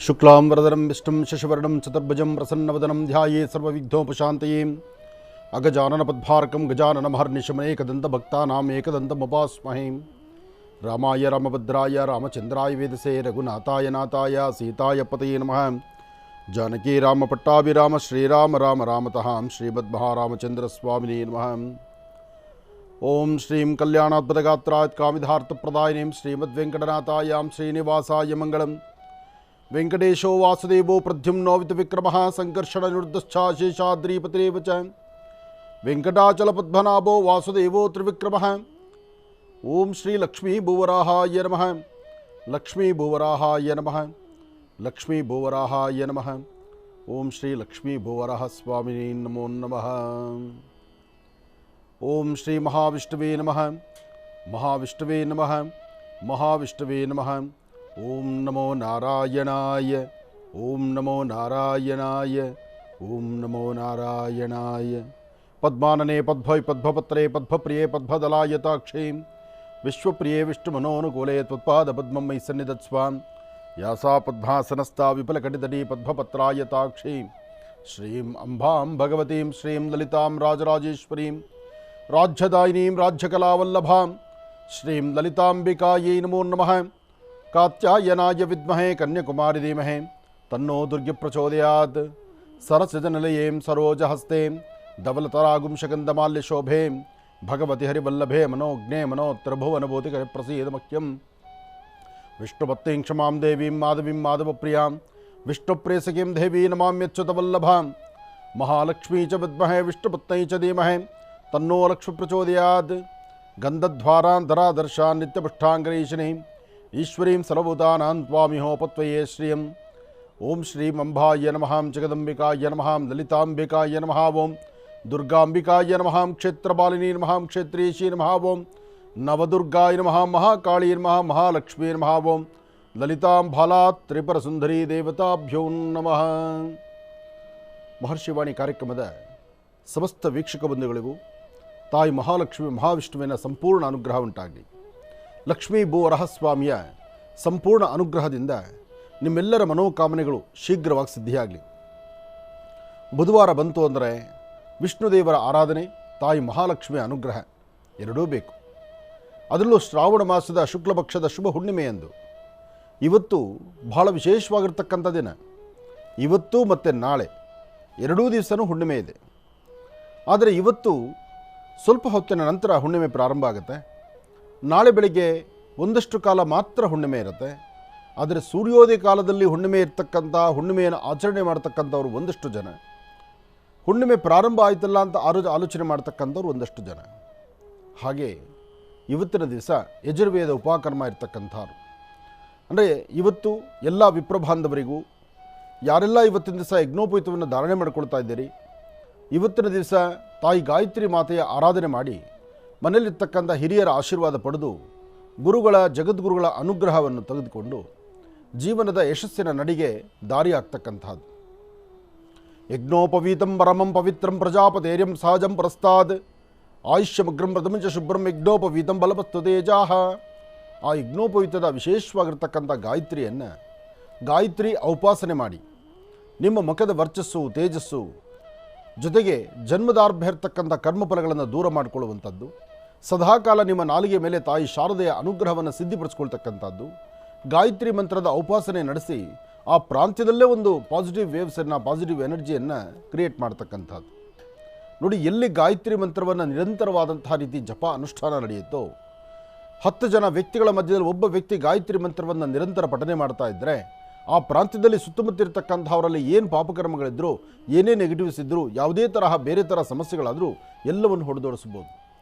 शुक्लां वरदनं विष्णुं शशिवर्णं चतुर्भुजं प्रसन्नवदनं ध्याये सर्वविघ्नोपशान्तये अगजाननपद्भारकं गजाननमहर्निशमनेकदन्तभक्तानाम् एकदन्तमुपास्महे रामाय रामभद्राय रामचन्द्राय वेदसे रघुनाथाय नाथाय सीताय पतये नमः जानकी रामपट्टाभिराम श्रीराम राम रामतः श्रीमद्महारामचन्द्रस्वामिने नमः। ओं श्रीं कल्याणाद्भुतगात्राय कामिधार्थप्रदायिनीं श्रीमद्वेङ्कटनाथायां श्रीनिवासाय मङ्गलम्। वेंकटेशो वासुदेवो प्रद्युम्नो विक्रमः संकर्षणनिरुद्धश्च शेषाद्रिपतिरेव च वेंकटाचलपद्मनाभो वासुदेवो त्रिविक्रमः। ओं श्री लक्ष्मी भुवराहाय नमः। लक्ष्मी भुवराहाय नमः। लक्ष्मी भुवराहाय नमः। ओं श्री लक्ष्मी भुवराह स्वामिने नमो नमः। ओं श्री महाविष्णुवे नमः। महाविष्णुवे नमः। महाविष्णुवे नमः। ओम नमो नारायणाय। ओम नमो नारायणाय। ओम नमो नारायणाय। पद्मानने पद्भवि पद्मपत्रे पद्मप्रिये पद्मदलायताक्षे विश्वप्रिये विष्णुमनोनुकूले त्वत्पादपद्मं मयि सन्निधत्स्वां यासा पद्मासनस्था विपुलकटितटी पद्मपत्रायताक्षी श्रीं अम्बां भगवतीं श्रीं ललितां राजराजेश्वरीं राज्यदायिनीं राज्यकलावल्लभां श्रीं ललिताम्बिकायै नमो नमः। कात्यायनाय विद्महे कन्याकुमारी धीमहि तन्नो दुर्गे प्रचोदयात्। सरसिजनिलयें सरोजहस्ते धवलतरागुंशगन्धमाल्यशोभे भगवति हरिवल्लभे मनोज्ञे मनोत्रिभुवनभूतिकरे प्रसीदमह्यं। विष्णुपत्नीं क्षमां देवीं माधवीं माधवप्रियां विष्णुप्रेयसीं देवी नमाम्यच्युतवल्लभां। महालक्ष्मी च विद्महे विष्णुपत्न्यै च धीमहि तन्नो लक्ष्मी प्रचोदयात्। गन्धध्वारान्धरादर्शान् नित्यपुष्टाङ्गरीशिनीं ईश्वरीं सर्वभूतानां त्वामिहोपत्वये श्रियम्। ओं श्रीं अम्बाय नमः। जगदम्बिकाय नमः। ललिताम्बिकाय नमः। ओं दुर्गाम्बिकाय नमः। क्षेत्रपालिनी नमः। क्षेत्रीशी नमः। ओं नवदुर्गाय नमः। महाकाली नमः। महालक्ष्मी नमः। ओं ललितां भाला त्रिपुरसुंदरी देवताभ्यो नमः। महर्षिवाणी ಕಾರ್ಯಕ್ರಮದ ಸಮಸ್ತ ವೀಕ್ಷಕ ಬಂಧುಗಳಿಗೂ ತಾಯಿ ಮಹಾಲಕ್ಷ್ಮಿ ಮಹಾವಿಷ್ಣುವಿನ ಸಂಪೂರ್ಣ ಅನುಗ್ರಹ ಉಂಟಾಗಲಿ। ಲಕ್ಷ್ಮೀ ಭೂವರಹಸ್ವಾಮಿಯ ಸಂಪೂರ್ಣ ಅನುಗ್ರಹದಿಂದ ನಿಮ್ಮೆಲ್ಲರ ಮನೋಕಾಮನೆಗಳು ಶೀಘ್ರವಾಗಿ ಸಿದ್ಧಿಯಾಗಲಿ। ಬುಧವಾರ ಬಂತು ಅಂದರೆ ವಿಷ್ಣುದೇವರ ಆರಾಧನೆ, ತಾಯಿ ಮಹಾಲಕ್ಷ್ಮಿಯ ಅನುಗ್ರಹ ಎರಡೂ ಬೇಕು. ಅದರಲ್ಲೂ ಶ್ರಾವಣ ಮಾಸದ ಶುಕ್ಲಪಕ್ಷದ ಶುಭ ಹುಣ್ಣಿಮೆಯಂದು ಇವತ್ತು ಬಹಳ ವಿಶೇಷವಾಗಿರ್ತಕ್ಕಂಥ ದಿನ. ಇವತ್ತು ಮತ್ತು ನಾಳೆ ಎರಡೂ ದಿವಸನೂ ಹುಣ್ಣಿಮೆ ಇದೆ. ಆದರೆ ಇವತ್ತು ಸ್ವಲ್ಪ ಹೊತ್ತಿನ ನಂತರ ಹುಣ್ಣಿಮೆ ಪ್ರಾರಂಭ ಆಗುತ್ತೆ. ನಾಳೆ ಬೆಳಿಗ್ಗೆ ಒಂದಷ್ಟು ಕಾಲ ಮಾತ್ರ ಹುಣ್ಣಿಮೆ ಇರುತ್ತೆ. ಆದರೆ ಸೂರ್ಯೋದಯ ಕಾಲದಲ್ಲಿ ಹುಣ್ಣಿಮೆ ಇರ್ತಕ್ಕಂಥ ಹುಣ್ಣಿಮೆಯನ್ನು ಆಚರಣೆ ಮಾಡ್ತಕ್ಕಂಥವ್ರು ಒಂದಷ್ಟು ಜನ, ಹುಣ್ಣಿಮೆ ಪ್ರಾರಂಭ ಆಯ್ತಲ್ಲ ಅಂತ ಆಲೋಚನೆ ಮಾಡ್ತಕ್ಕಂಥವ್ರು ಒಂದಷ್ಟು ಜನ. ಹಾಗೆ ಇವತ್ತಿನ ದಿವಸ ಯಜುರ್ವೇದ ಉಪಕರ್ಮ ಇರ್ತಕ್ಕಂಥವ್ರು ಅಂದರೆ ಇವತ್ತು ಎಲ್ಲ ವಿಪ್ರಬಾಂಧವರಿಗೂ ಯಾರೆಲ್ಲ ಇವತ್ತಿನ ದಿವಸ ಯಜ್ಞೋಪವೀತವನ್ನು ಧಾರಣೆ ಮಾಡಿಕೊಳ್ತಾ ಇದ್ದೀರಿ, ಇವತ್ತಿನ ದಿವಸ ತಾಯಿ ಗಾಯತ್ರಿ ಮಾತೆಯ ಆರಾಧನೆ ಮಾಡಿ ಮನೆಯಲ್ಲಿರ್ತಕ್ಕಂಥ ಹಿರಿಯರ ಆಶೀರ್ವಾದ ಪಡೆದು ಗುರುಗಳ ಜಗದ್ಗುರುಗಳ ಅನುಗ್ರಹವನ್ನು ತೆಗೆದುಕೊಂಡು ಜೀವನದ ಯಶಸ್ಸಿನ ನಡಿಗೆ ದಾರಿ ಆಗ್ತಕ್ಕಂಥದ್ದು. ಯಜ್ಞೋಪವೀತಂ ಪರಮಂ ಪವಿತ್ರಂ ಪ್ರಜಾಪತೇರ್ಯಂ ಸಹಜಂ ಪ್ರಸ್ತಾದ್ ಆಯುಷ್ಯಮಗ್ರಂ ಪ್ರಥಮಂಚ ಶುಭ್ರಂ ಯಜ್ಞೋಪವೀತಂ ಬಲಪಸ್ತು ತೇಜಾಹ. ಆ ಯಜ್ಞೋಪವೀತದ ವಿಶೇಷವಾಗಿರ್ತಕ್ಕಂಥ ಗಾಯತ್ರಿ ಉಪಾಸನೆ ಮಾಡಿ ನಿಮ್ಮ ಮುಖದ ವರ್ಚಸ್ಸು ತೇಜಸ್ಸು ಜೊತೆಗೆ ಜನ್ಮದಾರ್ಭ್ಯ ಇರ್ತಕ್ಕಂಥ ಕರ್ಮಫಲಗಳನ್ನು ದೂರ ಮಾಡಿಕೊಳ್ಳುವಂಥದ್ದು, ಸದಾಕಾಲ ನಿಮ್ಮ ನಾಲಿಗೆ ಮೇಲೆ ತಾಯಿ ಶಾರದೆಯ ಅನುಗ್ರಹವನ್ನು ಸಿದ್ಧಿಪಡಿಸ್ಕೊಳ್ತಕ್ಕಂಥದ್ದು, ಗಾಯತ್ರಿ ಮಂತ್ರದ ಉಪಾಸನೆ ನಡೆಸಿ ಆ ಪ್ರಾಂತ್ಯದಲ್ಲೇ ಒಂದು ಪಾಸಿಟಿವ್ ವೇವ್ಸನ್ನು ಪಾಸಿಟಿವ್ ಎನರ್ಜಿಯನ್ನು ಕ್ರಿಯೇಟ್ ಮಾಡ್ತಕ್ಕಂಥದ್ದು. ನೋಡಿ, ಎಲ್ಲಿ ಗಾಯತ್ರಿ ಮಂತ್ರವನ್ನು ನಿರಂತರವಾದಂತಹ ರೀತಿ ಜಪ ಅನುಷ್ಠಾನ ನಡೆಯುತ್ತೋ 10 ಜನ ವ್ಯಕ್ತಿಗಳ ಮಧ್ಯದಲ್ಲಿ ಒಬ್ಬ ವ್ಯಕ್ತಿ ಗಾಯತ್ರಿ ಮಂತ್ರವನ್ನು ನಿರಂತರ ಪಠನೆ ಮಾಡ್ತಾ ಇದ್ದರೆ ಆ ಪ್ರಾಂತ್ಯದಲ್ಲಿ ಸುತ್ತಮುತ್ತಿರ್ತಕ್ಕಂಥವರಲ್ಲಿ ಏನು ಪಾಪಕರ್ಮಗಳಿದ್ದರೂ, ಏನೇ ನೆಗೆಟಿವ್ಸ್ ಇದ್ದರೂ, ಯಾವುದೇ ತರಹ ಬೇರೆ ಥರ ಸಮಸ್ಯೆಗಳಾದರೂ ಎಲ್ಲವನ್ನು ಹೊಡೆದೋಡಿಸ್ಬೋದು.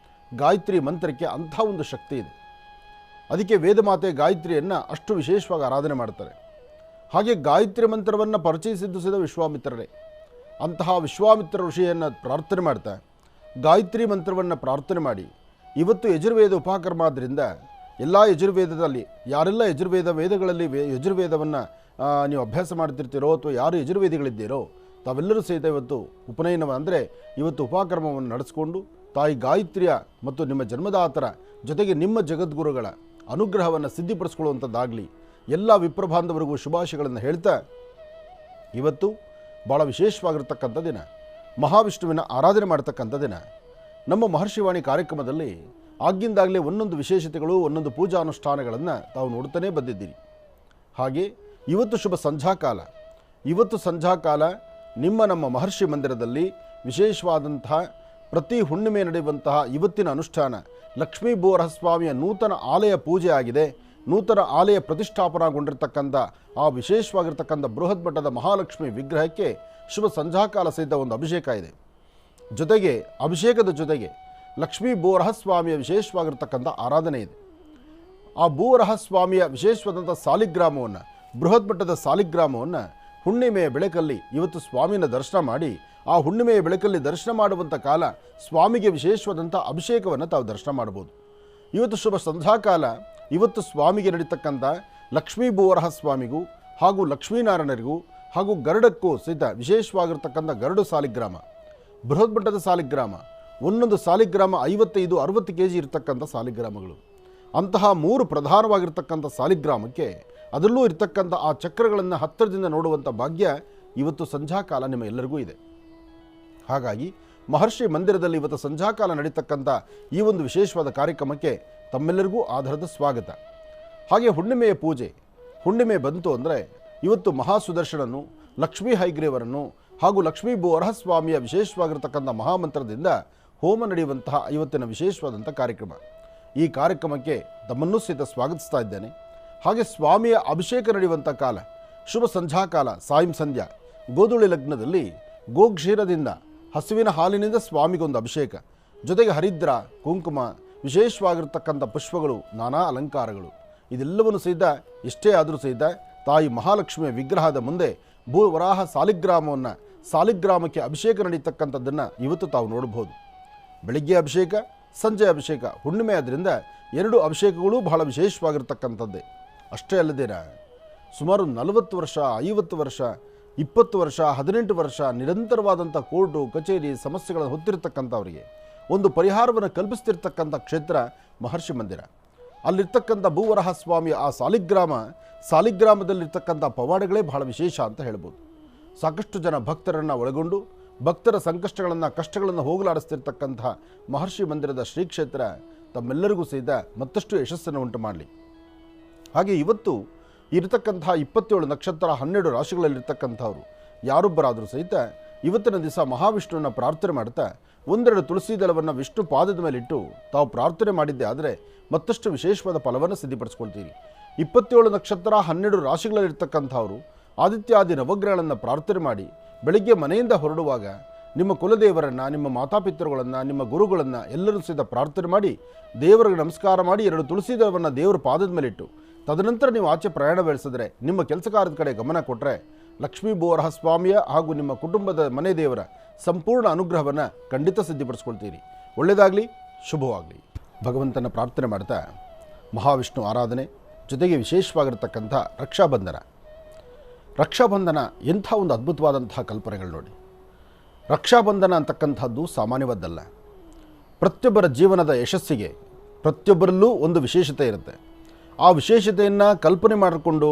ಗಾಯತ್ರಿ ಮಂತ್ರಕ್ಕೆ ಅಂಥ ಒಂದು ಶಕ್ತಿ ಇದೆ. ಅದಕ್ಕೆ ವೇದಮಾತೆ ಗಾಯತ್ರಿಯನ್ನು ಅಷ್ಟು ವಿಶೇಷವಾಗಿ ಆರಾಧನೆ ಮಾಡ್ತಾರೆ. ಹಾಗೆ ಗಾಯತ್ರಿ ಮಂತ್ರವನ್ನು ಪರಿಚಯಿಸಿದ್ದ ವಿಶ್ವಾಮಿತ್ರರೇ. ಅಂತಹ ವಿಶ್ವಾಮಿತ್ರ ಋಷಿಯನ್ನು ಪ್ರಾರ್ಥನೆ ಮಾಡ್ತಾ ಗಾಯತ್ರಿ ಮಂತ್ರವನ್ನು ಪ್ರಾರ್ಥನೆ ಮಾಡಿ ಇವತ್ತು ಯಜುರ್ವೇದ ಉಪಕರ್ಮ ಆದ್ದರಿಂದ ಎಲ್ಲ ಯಜುರ್ವೇದದಲ್ಲಿ ಯಾರೆಲ್ಲ ವೇದಗಳಲ್ಲಿ ಯಜುರ್ವೇದವನ್ನು ನೀವು ಅಭ್ಯಾಸ ಮಾಡ್ತಿರ್ತೀರೋ ಅಥವಾ ಯಾರು ಯಜುರ್ವೇದಿಗಳಿದ್ದೀರೋ ತಾವೆಲ್ಲರೂ ಸಹಿತ ಇವತ್ತು ಉಪನಯನ ಅಂದರೆ ಇವತ್ತು ಉಪಕರ್ಮವನ್ನು ನಡೆಸಿಕೊಂಡು ತಾಯಿ ಗಾಯತ್ರಿಯ ಮತ್ತು ನಿಮ್ಮ ಜನ್ಮದಾತರ ಜೊತೆಗೆ ನಿಮ್ಮ ಜಗದ್ಗುರುಗಳ ಅನುಗ್ರಹವನ್ನು ಸಿದ್ಧಿಪಡಿಸ್ಕೊಳ್ಳುವಂಥದ್ದಾಗಲಿ. ಎಲ್ಲ ವಿಪ್ರಬಾಂಧವರಿಗೂ ಶುಭಾಶಯಗಳನ್ನು ಹೇಳ್ತಾ ಇವತ್ತು ಭಾಳ ವಿಶೇಷವಾಗಿರ್ತಕ್ಕಂಥ ದಿನ, ಮಹಾವಿಷ್ಣುವಿನ ಆರಾಧನೆ ಮಾಡ್ತಕ್ಕಂಥ ದಿನ. ನಮ್ಮ ಮಹರ್ಷಿವಾಣಿ ಕಾರ್ಯಕ್ರಮದಲ್ಲಿ ಆಗಿಂದಾಗಲೇ ಒಂದೊಂದು ವಿಶೇಷತೆಗಳು, ಒಂದೊಂದು ಪೂಜಾ ಅನುಷ್ಠಾನಗಳನ್ನು ತಾವು ನೋಡ್ತಾನೇ ಬಂದಿದ್ದೀರಿ. ಹಾಗೆ ಇವತ್ತು ಶುಭ ಸಂಧ್ಯಾಕಾಲ. ಇವತ್ತು ಸಂಧ್ಯಾಕಾಲ ನಮ್ಮ ಮಹರ್ಷಿ ಮಂದಿರದಲ್ಲಿ ವಿಶೇಷವಾದಂತಹ ಪ್ರತಿ ಹುಣ್ಣಿಮೆ ನಡೆಯುವಂತಹ ಇವತ್ತಿನ ಅನುಷ್ಠಾನ ಲಕ್ಷ್ಮೀ ಬೋರಹಸ್ವಾಮಿಯ ನೂತನ ಆಲಯ ಪೂಜೆ ಆಗಿದೆ. ನೂತನ ಆಲಯ ಪ್ರತಿಷ್ಠಾಪನಾಗೊಂಡಿರ್ತಕ್ಕಂಥ ಆ ವಿಶೇಷವಾಗಿರ್ತಕ್ಕಂಥ ಬೃಹತ್ ಮಟ್ಟದ ಮಹಾಲಕ್ಷ್ಮಿ ವಿಗ್ರಹಕ್ಕೆ ಶುಭ ಸಂಧ್ಯಾಕಾಲ ಸಹಿತ ಒಂದು ಅಭಿಷೇಕ ಇದೆ. ಜೊತೆಗೆ ಅಭಿಷೇಕದ ಜೊತೆಗೆ ಲಕ್ಷ್ಮೀ ಬೋರಹಸ್ವಾಮಿಯ ವಿಶೇಷವಾಗಿರ್ತಕ್ಕಂಥ ಆರಾಧನೆ ಇದೆ. ಆ ಭೂವರಹಸ್ವಾಮಿಯ ವಿಶೇಷವಾದಂಥ ಸಾಲಿಗ್ರಾಮವನ್ನು, ಬೃಹತ್ ಮಟ್ಟದ ಸಾಲಿಗ್ರಾಮವನ್ನು ಹುಣ್ಣಿಮೆಯ ಬೆಳಕಲ್ಲಿ ಇವತ್ತು ಸ್ವಾಮಿನ ದರ್ಶನ ಮಾಡಿ, ಆ ಹುಣ್ಣಿಮೆಯ ಬೆಳಕಲ್ಲಿ ದರ್ಶನ ಮಾಡುವಂಥ ಕಾಲ ಸ್ವಾಮಿಗೆ ವಿಶೇಷವಾದಂಥ ಅಭಿಷೇಕವನ್ನು ತಾವು ದರ್ಶನ ಮಾಡ್ಬೋದು. ಇವತ್ತು ಶುಭ ಸಂಧ್ಯಾಕಾಲ. ಇವತ್ತು ಸ್ವಾಮಿಗೆ ನಡೀತಕ್ಕಂಥ ಲಕ್ಷ್ಮೀ ಭೂವರಹಸ್ವಾಮಿಗೂ ಹಾಗೂ ಲಕ್ಷ್ಮೀನಾರಾಯಣರಿಗೂ ಹಾಗೂ ಗರುಡಕ್ಕೂ ಸಹಿತ ವಿಶೇಷವಾಗಿರ್ತಕ್ಕಂಥ ಗರುಡು ಸಾಲಿಗ್ರಾಮ, ಬೃಹತ್ ಮಟ್ಟದ ಸಾಲಿಗ್ರಾಮ, ಒಂದೊಂದು ಸಾಲಿಗ್ರಾಮ 55-60 kg ಇರತಕ್ಕಂಥ ಸಾಲಿಗ್ರಾಮಗಳು. ಅಂತಹ 3 ಪ್ರಧಾನವಾಗಿರ್ತಕ್ಕಂಥ ಸಾಲಿಗ್ರಾಮಕ್ಕೆ ಅದರಲ್ಲೂ ಇರತಕ್ಕಂಥ ಆ ಚಕ್ರಗಳನ್ನು ಹತ್ತಿರದಿಂದ ನೋಡುವಂಥ ಭಾಗ್ಯ ಇವತ್ತು ಸಂಧ್ಯಾಕಾಲ ನಿಮ್ಮ ಎಲ್ಲರಿಗೂ ಇದೆ. ಹಾಗಾಗಿ ಮಹರ್ಷಿ ಮಂದಿರದಲ್ಲಿ ಇವತ್ತು ಸಂಧ್ಯಾಕಾಲ ನಡೀತಕ್ಕಂಥ ಈ ಒಂದು ವಿಶೇಷವಾದ ಕಾರ್ಯಕ್ರಮಕ್ಕೆ ತಮ್ಮೆಲ್ಲರಿಗೂ ಆಧಾರದ ಸ್ವಾಗತ. ಹಾಗೆ ಹುಣ್ಣಿಮೆಯ ಪೂಜೆ, ಹುಣ್ಣಿಮೆ ಬಂತು ಅಂದರೆ ಇವತ್ತು ಮಹಾಸುದರ್ಶನನ್ನು, ಲಕ್ಷ್ಮೀ ಹೈಗ್ರೀವರನ್ನು ಹಾಗೂ ಲಕ್ಷ್ಮೀ ಬೋರಹಸ್ವಾಮಿಯ ವಿಶೇಷವಾಗಿರ್ತಕ್ಕಂಥ ಮಹಾಮಂತ್ರದಿಂದ ಹೋಮ ನಡೆಯುವಂತಹ ಇವತ್ತಿನ ವಿಶೇಷವಾದಂಥ ಕಾರ್ಯಕ್ರಮ. ಈ ಕಾರ್ಯಕ್ರಮಕ್ಕೆ ತಮ್ಮನ್ನೂ ಸಹಿತ ಸ್ವಾಗತಿಸ್ತಾ ಇದ್ದೇನೆ. ಹಾಗೆ ಸ್ವಾಮಿಯ ಅಭಿಷೇಕ ನಡೆಯುವಂಥ ಕಾಲ ಶುಭ ಸಂಧ್ಯಾಕಾಲ. ಸಾಯಂ ಸಂಧ್ಯಾ ಗೋಧೂಳಿ ಲಗ್ನದಲ್ಲಿ ಗೋಕ್ಷೀರದಿಂದ, ಹಸುವಿನ ಹಾಲಿನಿಂದ ಸ್ವಾಮಿಗೊಂದು ಅಭಿಷೇಕ, ಜೊತೆಗೆ ಹರಿದ್ರ, ಕುಂಕುಮ, ವಿಶೇಷವಾಗಿರ್ತಕ್ಕಂಥ ಪುಷ್ಪಗಳು, ನಾನಾ ಅಲಂಕಾರಗಳು, ಇದೆಲ್ಲವನ್ನು ಸಹಿತ ಎಷ್ಟೇ ಆದರೂ ಸಹಿತ ತಾಯಿ ಮಹಾಲಕ್ಷ್ಮಿಯ ವಿಗ್ರಹದ ಮುಂದೆ ಭೂವರಾಹ ಸಾಲಿಗ್ರಾಮವನ್ನು, ಸಾಲಿಗ್ರಾಮಕ್ಕೆ ಅಭಿಷೇಕ ನಡೀತಕ್ಕಂಥದ್ದನ್ನು ಇವತ್ತು ತಾವು ನೋಡಬಹುದು. ಬೆಳಿಗ್ಗೆ ಅಭಿಷೇಕ, ಸಂಜೆ ಅಭಿಷೇಕ. ಹುಣ್ಣಿಮೆ ಆದ್ದರಿಂದ 2 ಅಭಿಷೇಕಗಳು ಬಹಳ ವಿಶೇಷವಾಗಿರ್ತಕ್ಕಂಥದ್ದೇ. ಅಷ್ಟೇ ಅಲ್ಲದೇನ ಸುಮಾರು 40 ವರ್ಷ, 50 ವರ್ಷ, 20 ವರ್ಷ, 18 ವರ್ಷ ನಿರಂತರವಾದಂಥ ಕೋರ್ಟು ಕಚೇರಿ ಸಮಸ್ಯೆಗಳನ್ನು ಹೊತ್ತಿರ್ತಕ್ಕಂಥವರಿಗೆ ಒಂದು ಪರಿಹಾರವನ್ನು ಕಲ್ಪಿಸ್ತಿರ್ತಕ್ಕಂಥ ಕ್ಷೇತ್ರ ಮಹರ್ಷಿ ಮಂದಿರ. ಅಲ್ಲಿರ್ತಕ್ಕಂಥ ಭೂವರಹಸ್ವಾಮಿಯ ಆ ಸಾಲಿಗ್ರಾಮದಲ್ಲಿರ್ತಕ್ಕಂಥ ಪವಾಡಗಳೇ ಬಹಳ ವಿಶೇಷ ಅಂತ ಹೇಳ್ಬೋದು. ಸಾಕಷ್ಟು ಜನ ಭಕ್ತರನ್ನು ಒಳಗೊಂಡು ಭಕ್ತರ ಸಂಕಷ್ಟಗಳನ್ನು, ಕಷ್ಟಗಳನ್ನು ಹೋಗಲಾಡಿಸ್ತಿರ್ತಕ್ಕಂಥ ಮಹರ್ಷಿ ಮಂದಿರದ ಶ್ರೀ ಕ್ಷೇತ್ರ ತಮ್ಮೆಲ್ಲರಿಗೂ ಸಹಿತ ಮತ್ತಷ್ಟು ಯಶಸ್ಸನ್ನು ಉಂಟು ಮಾಡಲಿ. ಹಾಗೆ ಇವತ್ತು ಇರತಕ್ಕಂಥ 27 ನಕ್ಷತ್ರ 12 ರಾಶಿಗಳಲ್ಲಿರ್ತಕ್ಕಂಥವ್ರು ಯಾರೊಬ್ಬರಾದರೂ ಸಹಿತ ಇವತ್ತಿನ ದಿವಸ ಮಹಾವಿಷ್ಣುವನ್ನ ಪ್ರಾರ್ಥನೆ ಮಾಡ್ತಾ 1-2 ತುಳಸಿ ದಳವನ್ನು ವಿಷ್ಣು ಪಾದದ ಮೇಲಿಟ್ಟು ತಾವು ಪ್ರಾರ್ಥನೆ ಮಾಡಿದ್ದೆ ಆದರೆ ಮತ್ತಷ್ಟು ವಿಶೇಷವಾದ ಫಲವನ್ನು ಸಿದ್ಧಿಪಡಿಸ್ಕೊಳ್ತೀರಿ. 27 ನಕ್ಷತ್ರ 12 ರಾಶಿಗಳಲ್ಲಿರ್ತಕ್ಕಂಥವ್ರು ಆದಿತ್ಯಾದಿ ನವಗ್ರಹಗಳನ್ನು ಪ್ರಾರ್ಥನೆ ಮಾಡಿ ಬೆಳಿಗ್ಗೆ ಮನೆಯಿಂದ ಹೊರಡುವಾಗ ನಿಮ್ಮ ಕುಲದೇವರನ್ನು, ನಿಮ್ಮ ಮಾತಾಪಿತೃಗಳನ್ನು, ನಿಮ್ಮ ಗುರುಗಳನ್ನು ಎಲ್ಲರೂ ಸಹಿತ ಪ್ರಾರ್ಥನೆ ಮಾಡಿ ದೇವರಿಗೆ ನಮಸ್ಕಾರ ಮಾಡಿ 2 ತುಳಸಿ ದಳವನ್ನು ದೇವರ ಪಾದದ ಮೇಲಿಟ್ಟು ತದನಂತರ ನೀವು ಆಚೆ ಪ್ರಯಾಣ ಬೆಳೆಸಿದ್ರೆ, ನಿಮ್ಮ ಕೆಲಸ ಕಾರ್ಯದ ಕಡೆ ಗಮನ ಕೊಟ್ಟರೆ ಲಕ್ಷ್ಮೀ ಬೋರಹಸ್ವಾಮಿಯ ಹಾಗೂ ನಿಮ್ಮ ಕುಟುಂಬದ ಮನೆ ದೇವರ ಸಂಪೂರ್ಣ ಅನುಗ್ರಹವನ್ನು ಖಂಡಿತ ಸಿದ್ಧಿಪಡಿಸ್ಕೊಳ್ತೀರಿ. ಒಳ್ಳೆಯದಾಗಲಿ, ಶುಭವಾಗಲಿ. ಭಗವಂತನ ಪ್ರಾರ್ಥನೆ ಮಾಡ್ತಾ ಮಹಾವಿಷ್ಣು ಆರಾಧನೆ ಜೊತೆಗೆ ವಿಶೇಷವಾಗಿರ್ತಕ್ಕಂಥ ರಕ್ಷಾಬಂಧನ ಎಂಥ ಒಂದು ಅದ್ಭುತವಾದಂತಹ ಕಲ್ಪನೆಗಳು ನೋಡಿ. ರಕ್ಷಾಬಂಧನ ಅಂತಕ್ಕಂಥದ್ದು ಸಾಮಾನ್ಯವಾದ್ದಲ್ಲ. ಪ್ರತಿಯೊಬ್ಬರ ಜೀವನದ ಯಶಸ್ಸಿಗೆ ಪ್ರತಿಯೊಬ್ಬರಲ್ಲೂ ಒಂದು ವಿಶೇಷತೆ ಇರುತ್ತೆ. ಆ ವಿಶೇಷತೆಯನ್ನು ಕಲ್ಪನೆ ಮಾಡಿಕೊಂಡು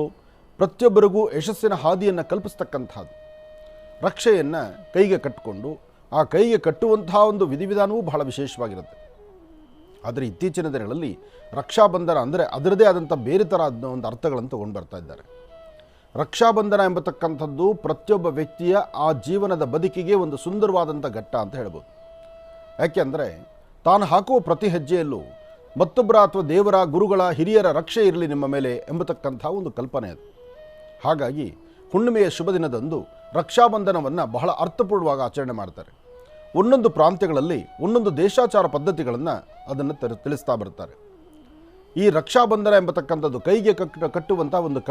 ಪ್ರತಿಯೊಬ್ಬರಿಗೂ ಯಶಸ್ಸಿನ ಹಾದಿಯನ್ನು ಕಲ್ಪಿಸ್ತಕ್ಕಂಥದ್ದು. ರಕ್ಷೆಯನ್ನು ಕೈಗೆ ಕಟ್ಟಿಕೊಂಡು ಆ ಕೈಗೆ ಕಟ್ಟುವಂತಹ ಒಂದು ವಿಧಿವಿಧಾನವೂ ಬಹಳ ವಿಶೇಷವಾಗಿರುತ್ತೆ. ಆದರೆ ಇತ್ತೀಚಿನ ದಿನಗಳಲ್ಲಿ ರಕ್ಷಾಬಂಧನ ಅಂದರೆ ಅದರದೇ ಆದಂಥ ಬೇರೆ ಥರ ಒಂದು ಅರ್ಥಗಳನ್ನು ತೊಗೊಂಡು ಬರ್ತಾ ಇದ್ದಾರೆ. ರಕ್ಷಾಬಂಧನ ಎಂಬತಕ್ಕಂಥದ್ದು ಪ್ರತಿಯೊಬ್ಬ ವ್ಯಕ್ತಿಯ ಆ ಜೀವನದ ಬದುಕಿಗೆ ಒಂದು ಸುಂದರವಾದಂಥ ಘಟ್ಟ ಅಂತ ಹೇಳ್ಬೋದು. ಯಾಕೆಂದರೆ ತಾನು ಹಾಕುವ ಪ್ರತಿ ಹೆಜ್ಜೆಯಲ್ಲೂ ಮತ್ತೊಬ್ಬರ ಅಥವಾ ದೇವರ, ಗುರುಗಳ, ಹಿರಿಯರ ರಕ್ಷೆ ಇರಲಿ ನಿಮ್ಮ ಮೇಲೆ ಎಂಬತಕ್ಕಂಥ ಒಂದು ಕಲ್ಪನೆ ಅದು. ಹಾಗಾಗಿ ಹುಣ್ಣಿಮೆಯ ಶುಭ ದಿನದಂದು ರಕ್ಷಾಬಂಧನವನ್ನು ಬಹಳ ಅರ್ಥಪೂರ್ಣವಾಗಿ ಆಚರಣೆ ಮಾಡ್ತಾರೆ. ಒಂದೊಂದು ಪ್ರಾಂತ್ಯಗಳಲ್ಲಿ ಒಂದೊಂದು ದೇಶಾಚಾರ ಪದ್ಧತಿಗಳನ್ನು ಅದನ್ನು ತಿಳಿಸ್ತಾ ಬರ್ತಾರೆ. ಈ ರಕ್ಷಾಬಂಧನ ಎಂಬತಕ್ಕಂಥದ್ದು ಕೈಗೆ ಕಟ್ಟುವಂಥ ಒಂದು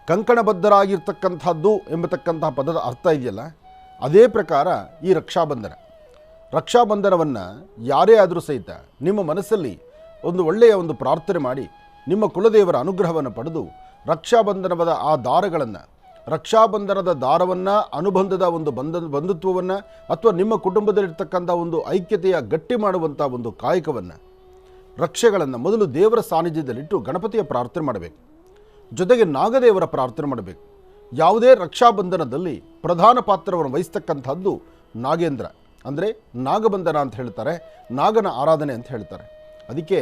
ಕಂಕಣಬದ್ಧರಾಗಿರ್ತಕ್ಕಂಥದ್ದು ಎಂಬತಕ್ಕಂತಹ ಪದದ ಅರ್ಥ ಇದೆಯಲ್ಲ, ಅದೇ ಪ್ರಕಾರ ಈ ರಕ್ಷಾಬಂಧನವನ್ನು ಯಾರೇ ಆದರೂ ಸಹಿತ ನಿಮ್ಮ ಮನಸ್ಸಲ್ಲಿ ಒಂದು ಒಳ್ಳೆಯ ಒಂದು ಪ್ರಾರ್ಥನೆ ಮಾಡಿ ನಿಮ್ಮ ಕುಲದೇವರ ಅನುಗ್ರಹವನ್ನು ಪಡೆದು ರಕ್ಷಾಬಂಧನದ ಆ ದಾರಗಳನ್ನು, ರಕ್ಷಾಬಂಧನದ ದಾರವನ್ನು, ಅನುಬಂಧದ ಒಂದು ಬಂಧುತ್ವವನ್ನು ಅಥವಾ ನಿಮ್ಮ ಕುಟುಂಬದಲ್ಲಿರ್ತಕ್ಕಂಥ ಒಂದು ಐಕ್ಯತೆಯ ಗಟ್ಟಿ ಮಾಡುವಂಥ ಒಂದು ಕಾಯಕವನ್ನು ರಕ್ಷೆಗಳನ್ನು ಮೊದಲು ದೇವರ ಸಾನ್ನಿಧ್ಯದಲ್ಲಿಟ್ಟು ಗಣಪತಿಯ ಪ್ರಾರ್ಥನೆ ಮಾಡಬೇಕು. ಜೊತೆಗೆ ನಾಗದೇವರ ಪ್ರಾರ್ಥನೆ ಮಾಡಬೇಕು. ಯಾವುದೇ ರಕ್ಷಾಬಂಧನದಲ್ಲಿ ಪ್ರಧಾನ ಪಾತ್ರವನ್ನು ವಹಿಸ್ತಕ್ಕಂಥದ್ದು ನಾಗೇಂದ್ರ, ಅಂದರೆ ನಾಗಬಂಧನ ಅಂತ ಹೇಳ್ತಾರೆ, ನಾಗನ ಆರಾಧನೆ ಅಂತ ಹೇಳ್ತಾರೆ. ಅದಕ್ಕೆ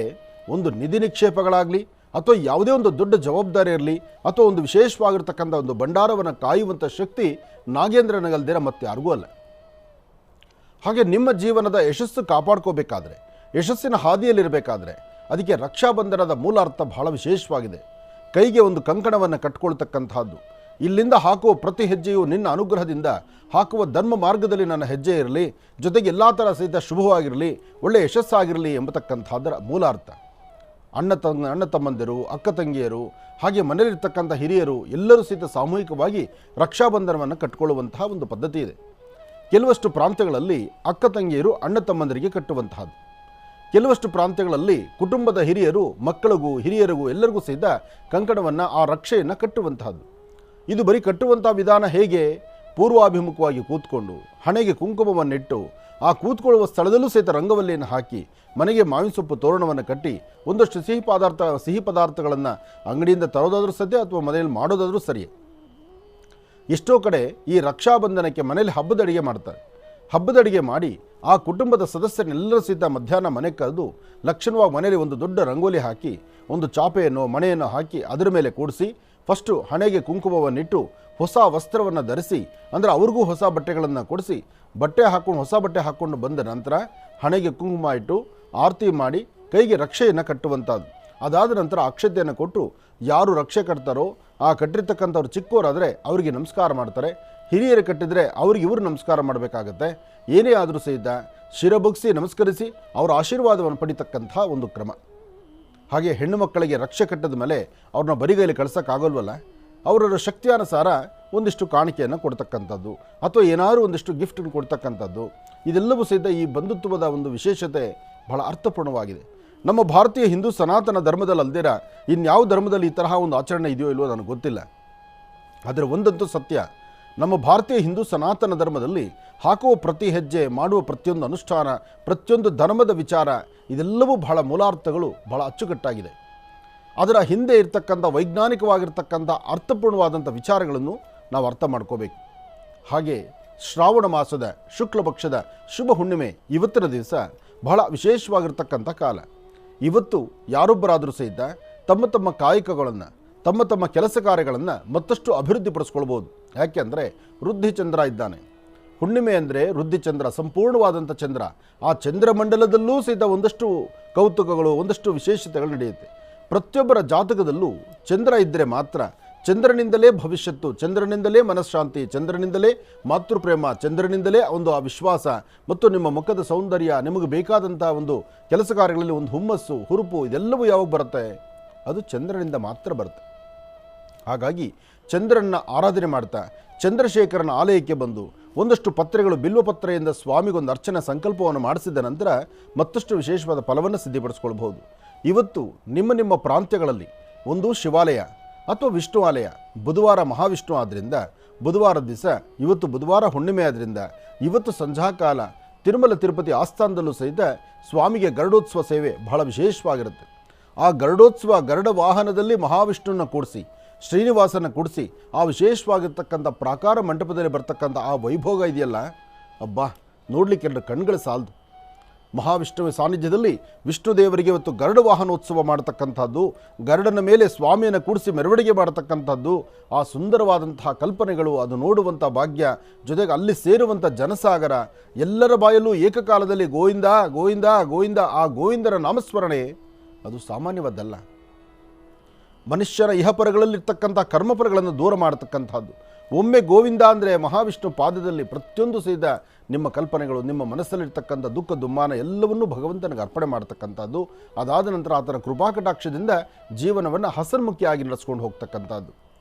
ಒಂದು ನಿಧಿ ನಿಕ್ಷೇಪಗಳಾಗಲಿ ಅಥವಾ ಯಾವುದೇ ಒಂದು ದೊಡ್ಡ ಜವಾಬ್ದಾರಿ ಇರಲಿ ಅಥವಾ ಒಂದು ವಿಶೇಷವಾಗಿರ್ತಕ್ಕಂಥ ಒಂದು ಭಂಡಾರವನ್ನು ಕಾಯುವಂಥ ಶಕ್ತಿ ನಾಗೇಂದ್ರನಿಗಲ್ದಿರ ಮತ್ತೆ ಯಾರಿಗೂ ಅಲ್ಲ. ಹಾಗೆ ನಿಮ್ಮ ಜೀವನದ ಯಶಸ್ಸು ಕಾಪಾಡ್ಕೋಬೇಕಾದ್ರೆ, ಯಶಸ್ಸಿನ ಹಾದಿಯಲ್ಲಿರಬೇಕಾದ್ರೆ ಅದಕ್ಕೆ ರಕ್ಷಾಬಂಧನದ ಮೂಲ ಅರ್ಥ ಬಹಳ ವಿಶೇಷವಾಗಿದೆ. ಕೈಗೆ ಒಂದು ಕಂಕಣವನ್ನು ಕಟ್ಕೊಳ್ತಕ್ಕಂಥದ್ದು. ಇಲ್ಲಿಂದ ಹಾಕುವ ಪ್ರತಿ ಹೆಜ್ಜೆಯು ನಿನ್ನ ಅನುಗ್ರಹದಿಂದ ಹಾಕುವ ಧರ್ಮ ಮಾರ್ಗದಲ್ಲಿ ನನ್ನ ಹೆಜ್ಜೆ ಇರಲಿ, ಜೊತೆಗೆ ಎಲ್ಲ ಥರ ಸಹಿತ ಶುಭವಾಗಿರಲಿ, ಒಳ್ಳೆಯ ಯಶಸ್ಸಾಗಿರಲಿ ಎಂಬತಕ್ಕಂಥದ್ದರ ಮೂಲ ಅರ್ಥ. ಅಣ್ಣ ತಮ್ಮಂದಿರು, ಅಕ್ಕ ತಂಗಿಯರು, ಹಾಗೆ ಮನೆಯಲ್ಲಿರ್ತಕ್ಕಂಥ ಹಿರಿಯರು ಎಲ್ಲರೂ ಸಹಿತ ಸಾಮೂಹಿಕವಾಗಿ ರಕ್ಷಾಬಂಧನವನ್ನು ಕಟ್ಟಿಕೊಳ್ಳುವಂತಹ ಒಂದು ಪದ್ಧತಿ ಇದೆ. ಕೆಲವಷ್ಟು ಪ್ರಾಂತ್ಯಗಳಲ್ಲಿ ಅಕ್ಕ ತಂಗಿಯರು ಅಣ್ಣ ತಮ್ಮಂದರಿಗೆ ಕಟ್ಟುವಂತಹದ್ದು, ಕೆಲವಷ್ಟು ಪ್ರಾಂತ್ಯಗಳಲ್ಲಿ ಕುಟುಂಬದ ಹಿರಿಯರು ಮಕ್ಕಳಿಗೂ ಹಿರಿಯರಿಗೂ ಎಲ್ಲರಿಗೂ ಸಹಿತ ಕಂಕಣವನ್ನು, ಆ ರಕ್ಷೆಯನ್ನು ಕಟ್ಟುವಂತಹದ್ದು. ಇದು ಬರೀ ಕಟ್ಟುವಂಥ ವಿಧಾನ ಹೇಗೆ? ಪೂರ್ವಾಭಿಮುಖವಾಗಿ ಕೂತ್ಕೊಂಡು ಹಣೆಗೆ ಕುಂಕುಮವನ್ನಿಟ್ಟು ಆ ಕೂತ್ಕೊಳ್ಳುವ ಸ್ಥಳದಲ್ಲೂ ಸಹಿತ ರಂಗವಲ್ಲಿಯನ್ನು ಹಾಕಿ ಮನೆಗೆ ಮಾವಿನ ಸೊಪ್ಪು ತೋರಣವನ್ನು ಕಟ್ಟಿ ಒಂದಷ್ಟು ಸಿಹಿ ಪದಾರ್ಥಗಳನ್ನು ಅಂಗಡಿಯಿಂದ ತರೋದಾದರೂ ಸದ್ಯ ಅಥವಾ ಮನೆಯಲ್ಲಿ ಮಾಡೋದಾದರೂ ಸರಿಯೇ. ಎಷ್ಟೋ ಕಡೆ ಈ ರಕ್ಷಾಬಂಧನಕ್ಕೆ ಮನೆಯಲ್ಲಿ ಹಬ್ಬದ ಅಡಿಗೆ ಮಾಡ್ತಾರೆ. ಹಬ್ಬದ ಅಡಿಗೆ ಮಾಡಿ ಆ ಕುಟುಂಬದ ಸದಸ್ಯರೆಲ್ಲರೂ ಸಹಿತ ಮಧ್ಯಾಹ್ನ ಮನೆ ಕರೆದು ಲಕ್ಷಣವಾಗಿ ಮನೆಯಲ್ಲಿ ಒಂದು ದೊಡ್ಡ ರಂಗೋಲಿ ಹಾಕಿ ಒಂದು ಚಾಪೆಯನ್ನು ಮಣೆಯನ್ನು ಹಾಕಿ ಅದರ ಮೇಲೆ ಕೂಡಿಸಿ ಫಸ್ಟು ಹಣೆಗೆ ಕುಂಕುಮವನ್ನಿಟ್ಟು ಹೊಸ ವಸ್ತ್ರವನ್ನು ಧರಿಸಿ, ಅಂದರೆ ಅವ್ರಿಗೂ ಹೊಸ ಬಟ್ಟೆಗಳನ್ನು ಕೊಡಿಸಿ ಹೊಸ ಬಟ್ಟೆ ಹಾಕ್ಕೊಂಡು ಬಂದ ನಂತರ ಹಣೆಗೆ ಕುಂಕುಮ ಇಟ್ಟು ಆರತಿ ಮಾಡಿ ಕೈಗೆ ರಕ್ಷೆಯನ್ನು ಕಟ್ಟುವಂಥದ್ದು. ಅದಾದ ನಂತರ ಅಕ್ಷತೆಯನ್ನು ಕೊಟ್ಟು ಯಾರು ರಕ್ಷೆ ಕಟ್ತಾರೋ ಆ ಕಟ್ಟಿರ್ತಕ್ಕಂಥವ್ರು ಚಿಕ್ಕವರಾದರೆ ಅವರಿಗೆ ನಮಸ್ಕಾರ ಮಾಡ್ತಾರೆ, ಹಿರಿಯರು ಕಟ್ಟಿದರೆ ಅವ್ರಿಗೆ ಇವರು ನಮಸ್ಕಾರ ಮಾಡಬೇಕಾಗತ್ತೆ. ಏನೇ ಆದರೂ ಸಹಿತ ಶಿರಬೊಗ್ಸಿ ನಮಸ್ಕರಿಸಿ ಅವರ ಆಶೀರ್ವಾದವನ್ನು ಪಡಿತಕ್ಕಂಥ ಒಂದು ಕ್ರಮ. ಹಾಗೆ ಹೆಣ್ಣು ಮಕ್ಕಳಿಗೆ ರಕ್ಷೆ ಕಟ್ಟಿದ ಮೇಲೆ ಅವ್ರನ್ನ ಬರಿಗೈಲಿ ಕಳ್ಸೋಕ್ಕಾಗಲ್ವಲ್ಲ, ಅವರ ಶಕ್ತಿಯಾನುಸಾರ ಒಂದಿಷ್ಟು ಕಾಣಿಕೆಯನ್ನು ಕೊಡ್ತಕ್ಕಂಥದ್ದು ಅಥವಾ ಏನಾದರೂ ಒಂದಿಷ್ಟು ಗಿಫ್ಟನ್ನು ಕೊಡ್ತಕ್ಕಂಥದ್ದು, ಇದೆಲ್ಲವೂ ಸಹಿತ ಈ ಬಂಧುತ್ವದ ಒಂದು ವಿಶೇಷತೆ ಬಹಳ ಅರ್ಥಪೂರ್ಣವಾಗಿದೆ. ನಮ್ಮ ಭಾರತೀಯ ಹಿಂದೂ ಸನಾತನ ಧರ್ಮದಲ್ಲಿ ಅಲ್ದಿರ ಇನ್ಯಾವ ಧರ್ಮದಲ್ಲಿ ಈ ತರಹ ಒಂದು ಆಚರಣೆ ಇದೆಯೋ ಇಲ್ವೋ ನನಗೆ ಗೊತ್ತಿಲ್ಲ. ಆದರೆ ಒಂದಂತೂ ಸತ್ಯ, ನಮ್ಮ ಭಾರತೀಯ ಹಿಂದೂ ಸನಾತನ ಧರ್ಮದಲ್ಲಿ ಹಾಕುವ ಪ್ರತಿ ಹೆಜ್ಜೆ, ಮಾಡುವ ಪ್ರತಿಯೊಂದು ಅನುಷ್ಠಾನ, ಪ್ರತಿಯೊಂದು ಧರ್ಮದ ವಿಚಾರ ಇದೆಲ್ಲವೂ ಬಹಳ ಮೂಲಾರ್ಥಗಳು ಬಹಳ ಅಚ್ಚುಕಟ್ಟಾಗಿದೆ. ಅದರ ಹಿಂದೆ ಇರ್ತಕ್ಕಂಥ ವೈಜ್ಞಾನಿಕವಾಗಿರ್ತಕ್ಕಂಥ ಅರ್ಥಪೂರ್ಣವಾದಂಥ ವಿಚಾರಗಳನ್ನು ನಾವು ಅರ್ಥ ಮಾಡ್ಕೋಬೇಕು. ಹಾಗೆ ಶ್ರಾವಣ ಮಾಸದ ಶುಕ್ಲ ಪಕ್ಷದ ಶುಭ ಹುಣ್ಣಿಮೆ ಇವತ್ತಿನ ದಿವಸ ಬಹಳ ವಿಶೇಷವಾಗಿರ್ತಕ್ಕಂಥ ಕಾಲ. ಇವತ್ತು ಯಾರೊಬ್ಬರಾದರೂ ಸಹಿತ ತಮ್ಮ ತಮ್ಮ ಕಾಯಕಗಳನ್ನು, ತಮ್ಮ ತಮ್ಮ ಕೆಲಸ ಕಾರ್ಯಗಳನ್ನು ಮತ್ತಷ್ಟು ಅಭಿವೃದ್ಧಿಪಡಿಸ್ಕೊಳ್ಬೋದು. ಯಾಕೆ ಅಂದರೆ ವೃದ್ಧಿಚಂದ್ರ ಇದ್ದಾನೆ. ಹುಣ್ಣಿಮೆ ಅಂದರೆ ವೃದ್ಧಿಚಂದ್ರ, ಸಂಪೂರ್ಣವಾದಂಥ ಚಂದ್ರ. ಆ ಚಂದ್ರಮಂಡಲದಲ್ಲೂ ಸಹಿತ ಒಂದಷ್ಟು ಕೌತುಕಗಳು, ಒಂದಷ್ಟು ವಿಶೇಷತೆಗಳು ನಡೆಯುತ್ತೆ. ಪ್ರತಿಯೊಬ್ಬರ ಜಾತಕದಲ್ಲೂ ಚಂದ್ರ ಇದ್ದರೆ ಮಾತ್ರ ಚಂದ್ರನಿಂದಲೇ ಭವಿಷ್ಯತ್ತು, ಚಂದ್ರನಿಂದಲೇ ಮನಃಶಾಂತಿ, ಚಂದ್ರನಿಂದಲೇ ಮಾತೃಪ್ರೇಮ, ಚಂದ್ರನಿಂದಲೇ ಒಂದು ಆ ವಿಶ್ವಾಸ ಮತ್ತು ನಿಮ್ಮ ಮುಖದ ಸೌಂದರ್ಯ, ನಿಮಗೆ ಬೇಕಾದಂಥ ಒಂದು ಕೆಲಸ ಕಾರ್ಯಗಳಲ್ಲಿ ಒಂದು ಹುಮ್ಮಸ್ಸು, ಹುರುಪು ಇದೆಲ್ಲವೂ ಯಾವಾಗ ಬರುತ್ತೆ? ಅದು ಚಂದ್ರನಿಂದ ಮಾತ್ರ ಬರುತ್ತೆ. ಹಾಗಾಗಿ ಚಂದ್ರನ ಆರಾಧನೆ ಮಾಡ್ತಾ ಚಂದ್ರಶೇಖರನ ಆಲಯಕ್ಕೆ ಬಂದು ಒಂದಷ್ಟು ಪತ್ರೆಗಳು, ಬಿಲ್ವಪತ್ರೆಯಿಂದ ಸ್ವಾಮಿಗೊಂದು ಅರ್ಚನೆ ಸಂಕಲ್ಪವನ್ನು ಮಾಡಿಸಿದ ನಂತರ ಮತ್ತಷ್ಟು ವಿಶೇಷವಾದ ಫಲವನ್ನು ಸಿದ್ಧಪಡಿಸ್ಕೊಳ್ಬಹುದು. ಇವತ್ತು ನಿಮ್ಮ ನಿಮ್ಮ ಪ್ರಾಂತ್ಯಗಳಲ್ಲಿ ಒಂದು ಶಿವಾಲಯ ಅಥವಾ ವಿಷ್ಣು ಆಲಯ, ಬುಧವಾರ ಮಹಾವಿಷ್ಣು ಆದ್ದರಿಂದ ಬುಧವಾರದ ದಿವಸ, ಇವತ್ತು ಬುಧವಾರ ಹುಣ್ಣಿಮೆ ಆದ್ದರಿಂದ ಇವತ್ತು ಸಂಧ್ಯಾಕಾಲ ತಿರುಮಲ ತಿರುಪತಿ ಆಸ್ಥಾನದಲ್ಲೂ ಸಹಿತ ಸ್ವಾಮಿಗೆ ಗರುಡೋತ್ಸವ ಸೇವೆ ಬಹಳ ವಿಶೇಷವಾಗಿರುತ್ತೆ. ಆ ಗರುಡೋತ್ಸವ, ಗರುಡ ವಾಹನದಲ್ಲಿ ಮಹಾವಿಷ್ಣುವನ್ನು ಕೂಡಿಸಿ, ಶ್ರೀನಿವಾಸನ ಕೂಡಿಸಿ ಆ ವಿಶೇಷವಾಗಿರ್ತಕ್ಕಂಥ ಪ್ರಾಕಾರ ಮಂಟಪದಲ್ಲಿ ಬರ್ತಕ್ಕಂಥ ಆ ವೈಭೋಗ ಇದೆಯಲ್ಲ, ಅಬ್ಬಾ ನೋಡಲಿಕ್ಕೆ ಎರಡು ಕಣ್ಗಳು ಸಾಲದು. ಮಹಾವಿಷ್ಣುವಿನ ಸಾನ್ನಿಧ್ಯದಲ್ಲಿ ವಿಷ್ಣು ದೇವರಿಗೆ ಇವತ್ತು ಗರುಡ ವಾಹನೋತ್ಸವ ಮಾಡತಕ್ಕಂಥದ್ದು, ಗರುಡನ ಮೇಲೆ ಸ್ವಾಮಿಯನ್ನು ಕೂಡಿಸಿ ಮೆರವಣಿಗೆ ಮಾಡತಕ್ಕಂಥದ್ದು, ಆ ಸುಂದರವಾದಂತಹ ಕಲ್ಪನೆಗಳು, ಅದು ನೋಡುವಂಥ ಭಾಗ್ಯ, ಜೊತೆಗೆ ಅಲ್ಲಿ ಸೇರುವಂಥ ಜನಸಾಗರ, ಎಲ್ಲರ ಬಾಯಲ್ಲೂ ಏಕಕಾಲದಲ್ಲಿ ಗೋವಿಂದ ಗೋವಿಂದ ಗೋವಿಂದ, ಆ ಗೋವಿಂದರ ನಾಮಸ್ಮರಣೆ ಅದು ಸಾಮಾನ್ಯವಾದ್ದಲ್ಲ. ಮನುಷ್ಯನ ಇಹಪರಗಳಲ್ಲಿರ್ತಕ್ಕಂಥ ಕರ್ಮಪರಗಳನ್ನು ದೂರ ಮಾಡತಕ್ಕಂಥದ್ದು. ಒಮ್ಮೆ ಗೋವಿಂದ ಅಂದರೆ ಮಹಾವಿಷ್ಣು ಪಾದದಲ್ಲಿ ಪ್ರತಿಯೊಂದು ಸಹಿತ ನಿಮ್ಮ ಕಲ್ಪನೆಗಳು, ನಿಮ್ಮ ಮನಸ್ಸಲ್ಲಿರ್ತಕ್ಕಂಥ ದುಃಖ ದುಮ್ಮಾನ ಎಲ್ಲವನ್ನೂ ಭಗವಂತನಿಗೆ ಅರ್ಪಣೆ ಮಾಡತಕ್ಕಂಥದ್ದು. ಅದಾದ ನಂತರ ಆತನ ಕೃಪಾಕಟಾಕ್ಷದಿಂದ ಜೀವನವನ್ನು ಹಸನ್ಮುಖಿಯಾಗಿ ನಡೆಸ್ಕೊಂಡು ಹೋಗ್ತಕ್ಕಂಥದ್ದು.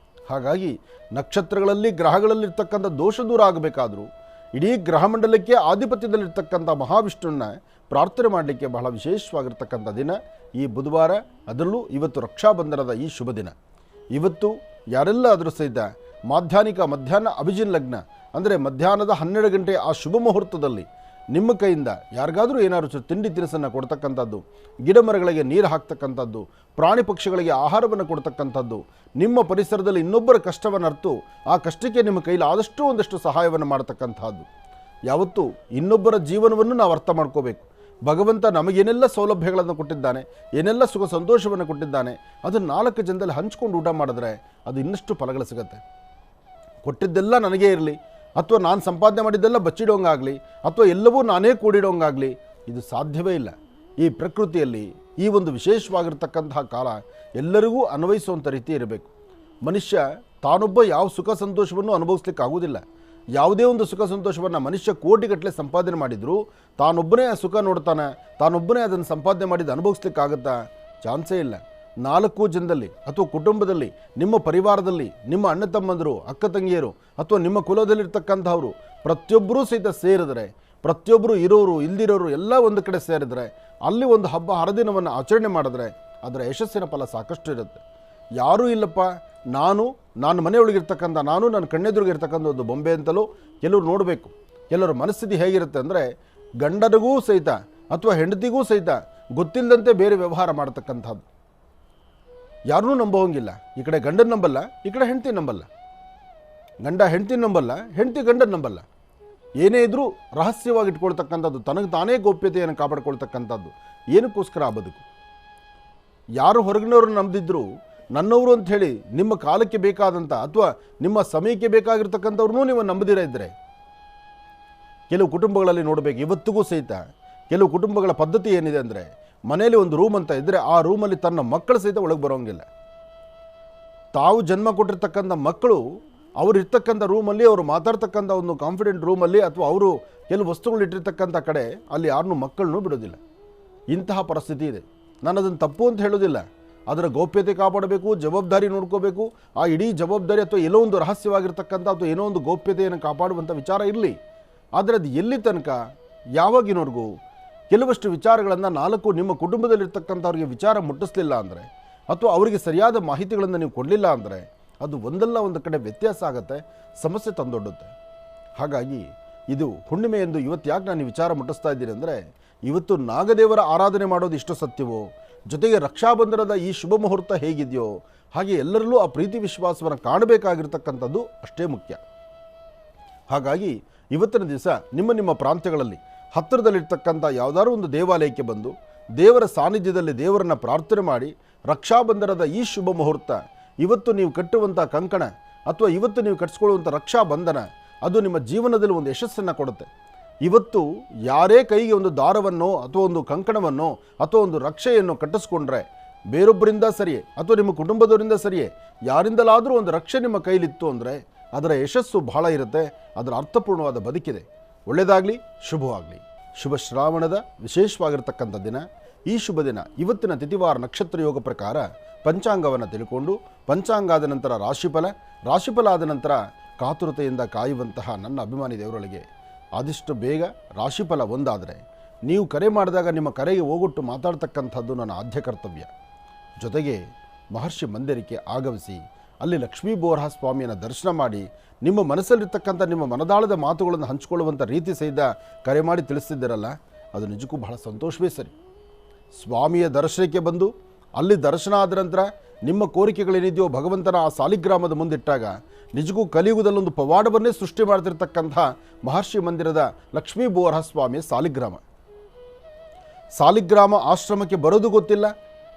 ಹಾಗಾಗಿ ನಕ್ಷತ್ರಗಳಲ್ಲಿ, ಗ್ರಹಗಳಲ್ಲಿರ್ತಕ್ಕಂಥ ದೋಷ ದೂರ ಆಗಬೇಕಾದರೂ ಇಡೀ ಗ್ರಹಮಂಡಲಕ್ಕೆ ಆಧಿಪತ್ಯದಲ್ಲಿರ್ತಕ್ಕಂಥ ಮಹಾವಿಷ್ಣುವನ್ನ ಪ್ರಾರ್ಥನೆ ಮಾಡಲಿಕ್ಕೆ ಬಹಳ ವಿಶೇಷವಾಗಿರ್ತಕ್ಕಂಥ ದಿನ ಈ ಬುಧವಾರ. ಅದರಲ್ಲೂ ಇವತ್ತು ರಕ್ಷಾಬಂಧನದ ಈ ಶುಭ ದಿನ. ಇವತ್ತು ಯಾರೆಲ್ಲ ಆದರೂ ಸಹಿತ ಮಧ್ಯಾಹ್ನ ಅಭಿಜಿನ್ ಲಗ್ನ ಅಂದರೆ ಮಧ್ಯಾಹ್ನದ 12 ಗಂಟೆ ಆ ಶುಭ ಮುಹೂರ್ತದಲ್ಲಿ ನಿಮ್ಮ ಕೈಯಿಂದ ಯಾರಿಗಾದರೂ ಏನಾದರೂ ತಿಂಡಿ ತಿನಿಸನ್ನು ಕೊಡ್ತಕ್ಕಂಥದ್ದು, ಗಿಡ ಮರಗಳಿಗೆ ನೀರು ಹಾಕ್ತಕ್ಕಂಥದ್ದು, ಪ್ರಾಣಿ ಪಕ್ಷಿಗಳಿಗೆ ಆಹಾರವನ್ನು ಕೊಡ್ತಕ್ಕಂಥದ್ದು, ನಿಮ್ಮ ಪರಿಸರದಲ್ಲಿ ಇನ್ನೊಬ್ಬರ ಕಷ್ಟವನ್ನು ಅರ್ತು ಆ ಕಷ್ಟಕ್ಕೆ ನಿಮ್ಮ ಕೈಲಿ ಆದಷ್ಟು ಒಂದಷ್ಟು ಸಹಾಯವನ್ನು ಮಾಡ್ತಕ್ಕಂಥದ್ದು. ಯಾವತ್ತೂ ಇನ್ನೊಬ್ಬರ ಜೀವನವನ್ನು ನಾವು ಅರ್ಥ ಮಾಡ್ಕೋಬೇಕು. ಭಗವಂತ ನಮಗೇನೆಲ್ಲ ಸೌಲಭ್ಯಗಳನ್ನು ಕೊಟ್ಟಿದ್ದಾನೆ, ಏನೆಲ್ಲ ಸುಖ ಸಂತೋಷವನ್ನು ಕೊಟ್ಟಿದ್ದಾನೆ, ಅದನ್ನು 4 ಜನದಲ್ಲಿ ಹಂಚ್ಕೊಂಡು ಊಟ ಮಾಡಿದ್ರೆ ಅದು ಇನ್ನಷ್ಟು ಫಲಗಳು ಸಿಗುತ್ತೆ. ಕೊಟ್ಟಿದ್ದೆಲ್ಲ ನನಗೇ ಇರಲಿ, ಅಥವಾ ನಾನು ಸಂಪಾದನೆ ಮಾಡಿದ್ದೆಲ್ಲ ಬಚ್ಚಿಡೋಂಗಾಗಲಿ, ಅಥವಾ ಎಲ್ಲವೂ ನಾನೇ ಕೂಡಿಡೋಂಗಾಗಲಿ, ಇದು ಸಾಧ್ಯವೇ ಇಲ್ಲ. ಈ ಪ್ರಕೃತಿಯಲ್ಲಿ ಈ ಒಂದು ವಿಶೇಷವಾಗಿರ್ತಕ್ಕಂತಹ ಕಾಲ ಎಲ್ಲರಿಗೂ ಅನ್ವಯಿಸುವಂಥ ರೀತಿ ಇರಬೇಕು. ಮನುಷ್ಯ ತಾನೊಬ್ಬ ಯಾವ ಸುಖ ಸಂತೋಷವನ್ನು ಅನುಭವಿಸ್ಲಿಕ್ಕೆ ಆಗೋದಿಲ್ಲ. ಯಾವುದೇ ಒಂದು ಸುಖ ಸಂತೋಷವನ್ನು ಮನುಷ್ಯ ಕೋಟಿಗಟ್ಟಲೆ ಸಂಪಾದನೆ ಮಾಡಿದರೂ ತಾನೊಬ್ಬನೇ ಆ ಸುಖ ನೋಡ್ತಾನೆ, ತಾನೊಬ್ಬನೇ ಅದನ್ನು ಸಂಪಾದನೆ ಮಾಡಿದ್ದು ಅನುಭವಿಸ್ಲಿಕ್ಕಾಗತ್ತಾ? ಚಾನ್ಸೇ ಇಲ್ಲ. 4 ಜನದಲ್ಲಿ ಅಥವಾ ಕುಟುಂಬದಲ್ಲಿ, ನಿಮ್ಮ ಪರಿವಾರದಲ್ಲಿ, ನಿಮ್ಮ ಅಣ್ಣ ತಮ್ಮಂದರು, ಅಕ್ಕ ತಂಗಿಯರು ಅಥವಾ ನಿಮ್ಮ ಕುಲದಲ್ಲಿರ್ತಕ್ಕಂಥವರು ಪ್ರತಿಯೊಬ್ಬರೂ ಸಹಿತ ಸೇರಿದರೆ, ಪ್ರತಿಯೊಬ್ಬರು ಇರೋರು ಇಲ್ದಿರೋರು ಎಲ್ಲ ಒಂದು ಕಡೆ ಸೇರಿದರೆ, ಅಲ್ಲಿ ಒಂದು ಹಬ್ಬ ಹರಿದಿನವನ್ನು ಆಚರಣೆ ಮಾಡಿದ್ರೆ ಅದರ ಯಶಸ್ಸಿನ ಫಲ ಸಾಕಷ್ಟು ಇರುತ್ತೆ. ಯಾರೂ ಇಲ್ಲಪ್ಪ, ನಾನು ಮನೆಯೊಳಗಿರ್ತಕ್ಕಂಥ ನನ್ನ ಕಣ್ಣೆದುರಿಗಿರ್ತಕ್ಕಂಥ ಒಂದು ಬೊಂಬೆ ಅಂತಲೂ ಕೆಲವರು ನೋಡಬೇಕು. ಕೆಲವರ ಮನಸ್ಥಿತಿ ಹೇಗಿರುತ್ತೆ ಅಂದರೆ, ಗಂಡನಿಗೂ ಸಹಿತ ಅಥವಾ ಹೆಂಡತಿಗೂ ಸಹಿತ ಗೊತ್ತಿಲ್ಲದಂತೆ ಬೇರೆ ವ್ಯವಹಾರ ಮಾಡತಕ್ಕಂಥದ್ದು. ಯಾರನ್ನೂ ನಂಬೋಂಗಿಲ್ಲ. ಈ ಕಡೆ ಗಂಡನ ನಂಬಲ್ಲ, ಈ ಕಡೆ ಹೆಂಡತಿ ನಂಬಲ್ಲ. ಗಂಡ ಹೆಂಡತಿ ನಂಬಲ್ಲ, ಹೆಂಡತಿ ಗಂಡನ ನಂಬಲ್ಲ. ಏನೇ ಇದ್ರೂ ರಹಸ್ಯವಾಗಿ ಇಟ್ಕೊಳ್ತಕ್ಕಂಥದ್ದು, ತನಗೆ ತಾನೇ ಗೋಪ್ಯತೆಯನ್ನು ಕಾಪಾಡ್ಕೊಳ್ತಕ್ಕಂಥದ್ದು. ಏನಕ್ಕೋಸ್ಕರ ಆ ಬದುಕು? ಯಾರು ಹೊರಗಿನವ್ರನ್ನ ನಂಬಿದ್ರು ನನ್ನವರು ಅಂತ ಹೇಳಿ ನಿಮ್ಮ ಕಾಲಕ್ಕೆ ಬೇಕಾದಂಥ ಅಥವಾ ನಿಮ್ಮ ಸಮಯಕ್ಕೆ ಬೇಕಾಗಿರ್ತಕ್ಕಂಥವ್ರನ್ನೂ ನೀವು ನಂಬದಿರ ಇದ್ದರೆ, ಕೆಲವು ಕುಟುಂಬಗಳಲ್ಲಿ ನೋಡಬೇಕು, ಇವತ್ತಿಗೂ ಸಹಿತ ಕೆಲವು ಕುಟುಂಬಗಳ ಪದ್ಧತಿ ಏನಿದೆ ಅಂದರೆ, ಮನೆಯಲ್ಲಿ ಒಂದು ರೂಮ್ ಅಂತ ಇದ್ದರೆ ಆ ರೂಮಲ್ಲಿ ತನ್ನ ಮಕ್ಕಳು ಸಹಿತ ಒಳಗೆ ಬರೋಂಗಿಲ್ಲ. ತಾವು ಜನ್ಮ ಕೊಟ್ಟಿರ್ತಕ್ಕಂಥ ಮಕ್ಕಳು ಅವರು ಇರ್ತಕ್ಕಂಥ ರೂಮಲ್ಲಿ, ಅವರು ಮಾತಾಡ್ತಕ್ಕಂಥ ಒಂದು ಕಾನ್ಫಿಡೆಂಟ್ ರೂಮಲ್ಲಿ ಅಥವಾ ಅವರು ಕೆಲವು ವಸ್ತುಗಳು ಇಟ್ಟಿರ್ತಕ್ಕಂಥ ಕಡೆ ಅಲ್ಲಿ ಯಾರನ್ನೂ ಮಕ್ಕಳನ್ನೂ ಬಿಡೋದಿಲ್ಲ. ಇಂತಹ ಪರಿಸ್ಥಿತಿ ಇದೆ. ನಾನು ಅದನ್ನು ತಪ್ಪು ಅಂತ ಹೇಳೋದಿಲ್ಲ. ಅದರ ಗೌಪ್ಯತೆ ಕಾಪಾಡಬೇಕು, ಜವಾಬ್ದಾರಿ ನೋಡ್ಕೋಬೇಕು. ಆ ಇಡೀ ಜವಾಬ್ದಾರಿ ಅಥವಾ ಎಲ್ಲೋ ಒಂದು ರಹಸ್ಯವಾಗಿರ್ತಕ್ಕಂಥ ಅಥವಾ ಏನೋ ಒಂದು ಗೌಪ್ಯತೆಯನ್ನು ಕಾಪಾಡುವಂಥ ವಿಚಾರ ಇರಲಿ. ಆದರೆ ಅದು ಎಲ್ಲಿ ತನಕ, ಯಾವಾಗಿನವರೆಗೂ ಕೆಲವಷ್ಟು ವಿಚಾರಗಳನ್ನು 4 ನಿಮ್ಮ ಕುಟುಂಬದಲ್ಲಿರ್ತಕ್ಕಂಥವ್ರಿಗೆ ವಿಚಾರ ಮುಟ್ಟಿಸ್ಲಿಲ್ಲ ಅಂದರೆ, ಅಥವಾ ಅವರಿಗೆ ಸರಿಯಾದ ಮಾಹಿತಿಗಳನ್ನು ನೀವು ಕೊಡಲಿಲ್ಲ ಅಂದರೆ, ಅದು ಒಂದಲ್ಲ ಒಂದು ಕಡೆ ವ್ಯತ್ಯಾಸ ಆಗುತ್ತೆ, ಸಮಸ್ಯೆ ತಂದೊಡ್ಡುತ್ತೆ. ಹಾಗಾಗಿ ಇದು ಹುಣ್ಣಿಮೆ ಎಂದು ಇವತ್ತು ಯಾಕೆ ನಾನು ವಿಚಾರ ಮುಟ್ಟಿಸ್ತಾ ಇದ್ದೀನಿ ಅಂದರೆ, ಇವತ್ತು ನಾಗದೇವರ ಆರಾಧನೆ ಮಾಡೋದು ಇಷ್ಟು ಸತ್ಯವೋ, ಜೊತೆಗೆ ರಕ್ಷಾಬಂಧನದ ಈ ಶುಭ ಮುಹೂರ್ತ ಹೇಗಿದೆಯೋ ಹಾಗೆ ಎಲ್ಲರಲ್ಲೂ ಆ ಪ್ರೀತಿ ವಿಶ್ವಾಸವನ್ನು ಕಾಣಬೇಕಾಗಿರ್ತಕ್ಕಂಥದ್ದು ಅಷ್ಟೇ ಮುಖ್ಯ. ಹಾಗಾಗಿ ಇವತ್ತಿನ ದಿವಸ ನಿಮ್ಮ ಪ್ರಾಂತ್ಯಗಳಲ್ಲಿ ಹತ್ತಿರದಲ್ಲಿರ್ತಕ್ಕಂಥ ಯಾವುದಾದ್ರೂ ಒಂದು ದೇವಾಲಯಕ್ಕೆ ಬಂದು ದೇವರ ಸಾನ್ನಿಧ್ಯದಲ್ಲಿ ದೇವರನ್ನು ಪ್ರಾರ್ಥನೆ ಮಾಡಿ, ರಕ್ಷಾಬಂಧನದ ಈ ಶುಭ ಮುಹೂರ್ತ, ಇವತ್ತು ನೀವು ಕಟ್ಟುವಂಥ ಕಂಕಣ ಅಥವಾ ಇವತ್ತು ನೀವು ಕಟ್ಟಿಸ್ಕೊಳ್ಳುವಂಥ ರಕ್ಷಾಬಂಧನ ಅದು ನಿಮ್ಮ ಜೀವನದಲ್ಲಿ ಒಂದು ಯಶಸ್ಸನ್ನು ಕೊಡುತ್ತೆ. ಇವತ್ತು ಯಾರೇ ಕೈಗೆ ಒಂದು ದಾರವನ್ನು ಅಥವಾ ಒಂದು ಕಂಕಣವನ್ನು ಅಥವಾ ಒಂದು ರಕ್ಷೆಯನ್ನು ಕಟ್ಟಿಸ್ಕೊಂಡ್ರೆ, ಬೇರೊಬ್ಬರಿಂದ ಸರಿಯೇ ಅಥವಾ ನಿಮ್ಮ ಕುಟುಂಬದವರಿಂದ ಸರಿಯೇ ಯಾರಿಂದಲಾದರೂ ಒಂದು ರಕ್ಷೆ ನಿಮ್ಮ ಕೈಲಿತ್ತು ಅಂದರೆ ಅದರ ಯಶಸ್ಸು ಬಹಳ ಇರುತ್ತೆ. ಅದರ ಅರ್ಥಪೂರ್ಣವಾದ ಬದುಕಿದೆ. ಒಳ್ಳೆಯದಾಗಲಿ, ಶುಭವಾಗಲಿ. ಶುಭ ಶ್ರಾವಣದ ವಿಶೇಷವಾಗಿರ್ತಕ್ಕಂಥ ದಿನ. ಈ ಶುಭ ದಿನ ಇವತ್ತಿನ ತಿಥಿವಾರ ನಕ್ಷತ್ರ ಯೋಗ ಪ್ರಕಾರ ಪಂಚಾಂಗವನ್ನು ತಿಳ್ಕೊಂಡು, ಪಂಚಾಂಗಾದ ನಂತರ ರಾಶಿಫಲ ಆದ ನಂತರ ಕಾತುರತೆಯಿಂದ ಕಾಯುವಂತಹ ನನ್ನ ಅಭಿಮಾನಿ ದೇವರೊಳಗೆ ಆದಷ್ಟು ಬೇಗ ರಾಶಿಫಲ ಒಂದಾದರೆ ನೀವು ಕರೆ ಮಾಡಿದಾಗ ನಿಮ್ಮ ಕರೆಗೆ ಹೋಗೊಟ್ಟು ಮಾತಾಡ್ತಕ್ಕಂಥದ್ದು ನನ್ನ ಆದ್ಯ ಕರ್ತವ್ಯ. ಜೊತೆಗೆ ಮಹರ್ಷಿ ಮಂದಿರಕ್ಕೆ ಆಗಮಿಸಿ ಅಲ್ಲಿ ಲಕ್ಷ್ಮೀ ಬೋರಹ ಸ್ವಾಮಿಯನ್ನು ದರ್ಶನ ಮಾಡಿ ನಿಮ್ಮ ಮನಸ್ಸಲ್ಲಿರ್ತಕ್ಕಂಥ ನಿಮ್ಮ ಮನದಾಳದ ಮಾತುಗಳನ್ನು ಹಂಚಿಕೊಳ್ಳುವಂಥ ರೀತಿ ಸಹಿತ ಕರೆ ಮಾಡಿ ತಿಳಿಸ್ತಿದ್ದೀರಲ್ಲ, ಅದು ನಿಜಕ್ಕೂ ಬಹಳ ಸಂತೋಷವೇ ಸರಿ. ಸ್ವಾಮಿಯ ದರ್ಶನಕ್ಕೆ ಬಂದು ಅಲ್ಲಿ ದರ್ಶನ ಆದ ನಂತರ ನಿಮ್ಮ ಕೋರಿಕೆಗಳೇನಿದೆಯೋ ಭಗವಂತನ ಆ ಸಾಲಿಗ್ರಾಮದ ಮುಂದಿಟ್ಟಾಗ ನಿಜಕ್ಕೂ ಕಲಿಯುಗದಲ್ಲೊಂದು ಪವಾಡವನ್ನೇ ಸೃಷ್ಟಿ ಮಾಡ್ತಿರ್ತಕ್ಕಂಥ ಮಹರ್ಷಿ ಮಂದಿರದ ಲಕ್ಷ್ಮೀ ಬೋರಹ ಸ್ವಾಮಿಯ ಸಾಲಿಗ್ರಾಮ ಆಶ್ರಮಕ್ಕೆ ಬರೋದು ಗೊತ್ತಿಲ್ಲ,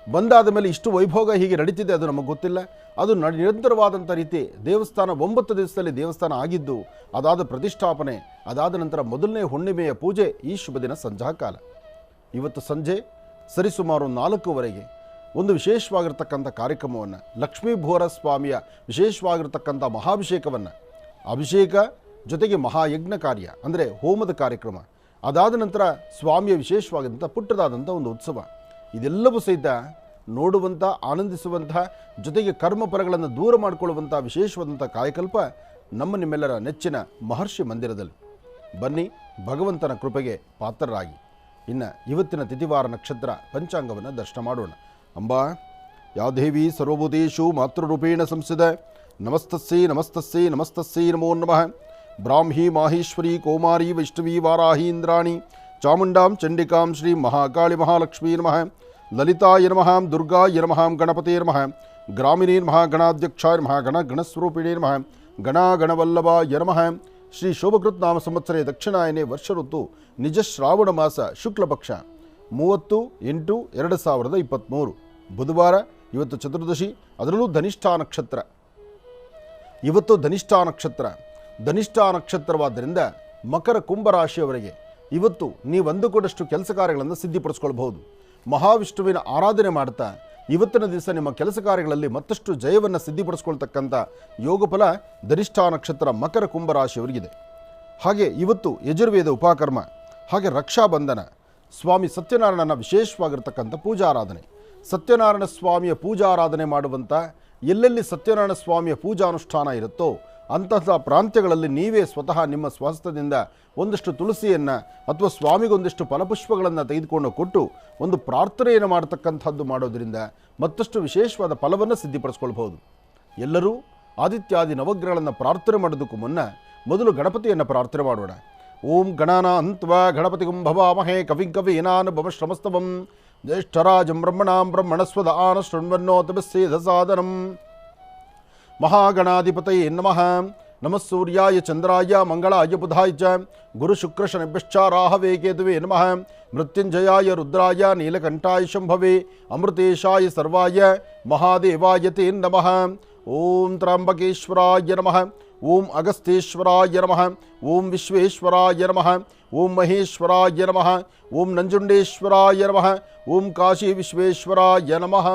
ಬಂದಾದ ಮೇಲೆ ಇಷ್ಟು ವೈಭೋಗ ಹೀಗೆ ನಡೀತಿದೆ ಅದು ನಮಗೆ ಗೊತ್ತಿಲ್ಲ. ಅದು ನಿರಂತರವಾದಂಥ ರೀತಿ ದೇವಸ್ಥಾನ 9 ದಿವಸದಲ್ಲಿ ದೇವಸ್ಥಾನ ಆಗಿದ್ದು, ಅದಾದ ಪ್ರತಿಷ್ಠಾಪನೆ, ಅದಾದ ನಂತರ ಮೊದಲನೇ ಹುಣ್ಣಿಮೆಯ ಪೂಜೆ ಈ ಶುಭ ದಿನ ಸಂಧ್ಯಾಕಾಲ. ಇವತ್ತು ಸಂಜೆ ಸರಿಸುಮಾರು 4:00ವರೆಗೆ ಒಂದು ವಿಶೇಷವಾಗಿರ್ತಕ್ಕಂಥ ಕಾರ್ಯಕ್ರಮವನ್ನು, ಲಕ್ಷ್ಮೀ ಬೋರಹ ಸ್ವಾಮಿಯ ವಿಶೇಷವಾಗಿರ್ತಕ್ಕಂಥ ಮಹಾಭಿಷೇಕವನ್ನು, ಅಭಿಷೇಕ ಜೊತೆಗೆ ಮಹಾಯಜ್ಞ ಕಾರ್ಯ ಅಂದರೆ ಹೋಮದ ಕಾರ್ಯಕ್ರಮ, ಅದಾದ ನಂತರ ಸ್ವಾಮಿಯ ವಿಶೇಷವಾದಂಥ ಪುಟ್ಟದಾದಂಥ ಒಂದು ಉತ್ಸವ, ಇದೆಲ್ಲವೂ ಸಹಿತ ನೋಡುವಂಥ, ಆನಂದಿಸುವಂಥ, ಜೊತೆಗೆ ಕರ್ಮಫಲಗಳನ್ನು ದೂರ ಮಾಡಿಕೊಳ್ಳುವಂಥ ವಿಶೇಷವಾದಂಥ ಕಾಯಕಲ್ಪ ನಿಮ್ಮೆಲ್ಲರ ನೆಚ್ಚಿನ ಮಹರ್ಷಿ ಮಂದಿರದಲ್ಲಿ. ಬನ್ನಿ, ಭಗವಂತನ ಕೃಪೆಗೆ ಪಾತ್ರರಾಗಿ ಇನ್ನು ಇವತ್ತಿನ ತಿಥಿವಾರ ನಕ್ಷತ್ರ ಪಂಚಾಂಗವನ್ನು ದರ್ಶನ ಮಾಡೋಣ. ಅಂಬಾ ಯಾ ದೇವಿ ಸರ್ವಭೂತೇಷು ಮಾತೃರೂಪೇಣ ಸಂಸ್ಥಿತ ನಮಸ್ತಸ್ಸೈ ನಮಸ್ತಸ್ಸೈ ನಮಸ್ತಸ್ಸೈ ನಮೋ ನಮಃ. ಬ್ರಾಹ್ಮೀ ಮಾಹೇಶ್ವರಿ ಕೌಮಾರಿ ವೈಷ್ಣವಿ ವಾರಾಹಿ ಇಂದ್ರಾಣಿ ಚಾಮುಂಡಾಂ ಚಂಡಿಕಾಂ ಶ್ರೀ ಮಹಾಕಾಳಿ ಮಹಾಲಕ್ಷ್ಮೀ ನಮಃ ಲಲಿತಾಯ ನಮಃ ದುರ್ಗಾಯ ನಮಃ ಗಣಪತೇ ನಮಃ ಗ್ರಾಮಿಣೀ ನಮಃ ಗಣಾಧ್ಯಕ್ಷಾಯ ನಮಃ ಗಣಸ್ವರೂಪಿಣೀ ನಮಃ ಗಣಾಗಣವಲ್ಲಭಾಯ ನಮಃ. ಶ್ರೀ ಶೋಭಕೃತ್ ನಾಮ ಸಂವತ್ಸರೆ ದಕ್ಷಿಣಾಯನೆ ವರ್ಷ ಋತು ನಿಜ ಶ್ರಾವಣ ಮಾಸ ಶುಕ್ಲಪಕ್ಷ 30/8/2023 ಬುಧವಾರ. ಇವತ್ತು ಚತುರ್ದಶಿ, ಅದರಲ್ಲೂ ಧನಿಷ್ಠಾ ನಕ್ಷತ್ರ. ಇವತ್ತು ಧನಿಷ್ಠಾ ನಕ್ಷತ್ರ. ಧನಿಷ್ಠಾ ನಕ್ಷತ್ರವಾದ್ದರಿಂದ ಮಕರ ಕುಂಭರಾಶಿಯವರಿಗೆ ಇವತ್ತು ನೀವು ಅಂದುಕೊಂಡಷ್ಟು ಕೆಲಸ ಕಾರ್ಯಗಳನ್ನು ಸಿದ್ಧಿಪಡಿಸ್ಕೊಳ್ಬಹುದು. ಮಹಾವಿಷ್ಣುವಿನ ಆರಾಧನೆ ಮಾಡ್ತಾ ಇವತ್ತಿನ ದಿವಸ ನಿಮ್ಮ ಕೆಲಸ ಕಾರ್ಯಗಳಲ್ಲಿ ಮತ್ತಷ್ಟು ಜಯವನ್ನು ಸಿದ್ಧಿಪಡಿಸ್ಕೊಳ್ತಕ್ಕಂಥ ಯೋಗಫಲ ಧನಿಷ್ಠಾ ನಕ್ಷತ್ರ ಮಕರ ಕುಂಭರಾಶಿಯವರಿಗಿದೆ. ಹಾಗೆ ಇವತ್ತು ಯಜುರ್ವೇದ ಉಪಕರ್ಮ, ಹಾಗೆ ರಕ್ಷಾಬಂಧನ, ಸ್ವಾಮಿ ಸತ್ಯನಾರಾಯಣನ ವಿಶೇಷವಾಗಿರ್ತಕ್ಕಂಥ ಪೂಜಾರಾಧನೆ. ಸತ್ಯನಾರಾಯಣ ಸ್ವಾಮಿಯ ಪೂಜಾರಾಧನೆ ಮಾಡುವಂಥ ಎಲ್ಲೆಲ್ಲಿ ಸತ್ಯನಾರಾಯಣ ಸ್ವಾಮಿಯ ಪೂಜಾನುಷ್ಠಾನ ಇರುತ್ತೋ ಅಂತಹ ಪ್ರಾಂತ್ಯಗಳಲ್ಲಿ ನೀವೇ ಸ್ವತಃ ನಿಮ್ಮ ಸ್ವಹಸ್ತದಿಂದ ಒಂದಷ್ಟು ತುಳಸಿಯನ್ನು ಅಥವಾ ಸ್ವಾಮಿಗೊಂದಿಷ್ಟು ಫಲಪುಷ್ಪಗಳನ್ನು ತೆಗೆದುಕೊಂಡು ಕೊಟ್ಟು ಒಂದು ಪ್ರಾರ್ಥನೆಯನ್ನು ಮಾಡತಕ್ಕಂಥದ್ದು ಮಾಡೋದರಿಂದ ಮತ್ತಷ್ಟು ವಿಶೇಷವಾದ ಫಲವನ್ನು ಸಿದ್ಧಿಪಡಿಸ್ಕೊಳ್ಬಹುದು. ಎಲ್ಲರೂ ಆದಿತ್ಯಾದಿ ನವಗ್ರಹಗಳನ್ನು ಪ್ರಾರ್ಥನೆ ಮಾಡೋದಕ್ಕೂ ಮುನ್ನ ಮೊದಲು ಗಣಪತಿಯನ್ನು ಪ್ರಾರ್ಥನೆ ಮಾಡೋಣ. ಓಂ ಗಣಾನಾನ್ತ್ವಾ ಗಣಪತಿಗುಂ ಭವಾಮಹೇ ಕವಿಂ ಕವೀನಾನುಪಮಶ್ರಮಸ್ತವಂ ಜ್ಯೇಷ್ಠರಾಜಂ ಬ್ರಹ್ಮಣಾಂ ಬ್ರಹ್ಮಣಸ್ವದ ಆನ ಶೃಣ್ವನ್ನೋತಮಸ್ಸೇಧ ಸಾಧನಂ. ಮಹಾಗಣಾಧಿಪತಯೇ ನಮಃ. ನಮಃ ಸೂರ್ಯಾಯ ಚಂದ್ರಾಯ ಮಂಗಳಾಯ ಬುಧಾಯ ಚ ಗುರುಶುಕ್ರಶನಿಭ್ಯಶ್ಚ ರಾಹವೇ ಕೇತುವೇ ನಮಃ. ಮೃತ್ಯುಂಜಯಾಯ ರುದ್ರಾಯ ನೀಲಕಂಠಾಯ ಶಂಭವೇ ಅಮೃತೇಶಾಯ ಸರ್ವಾಯ ಮಹಾದೇವಾಯ ತೇ ನಮಃ. ಓಂ ತ್ರ್ಯಂಬಕೇಶ್ವರಾಯ ನಮಃ. ಓಂ ಅಗಸ್ತೇಶ್ವರಾಯ ನಮಃ. ಓಂ ವಿಶ್ವೇಶ್ವರಾಯ ನಮಃ. ಓಂ ಮಹೇಶ್ವರಾಯ ನಮಃ. ಓಂ ನಂಜುಂಡೇಶ್ವರಾಯ ನಮಃ. ಓಂ ಕಾಶಿ ವಿಶ್ವೇಶ್ವರಾಯ ನಮಃ.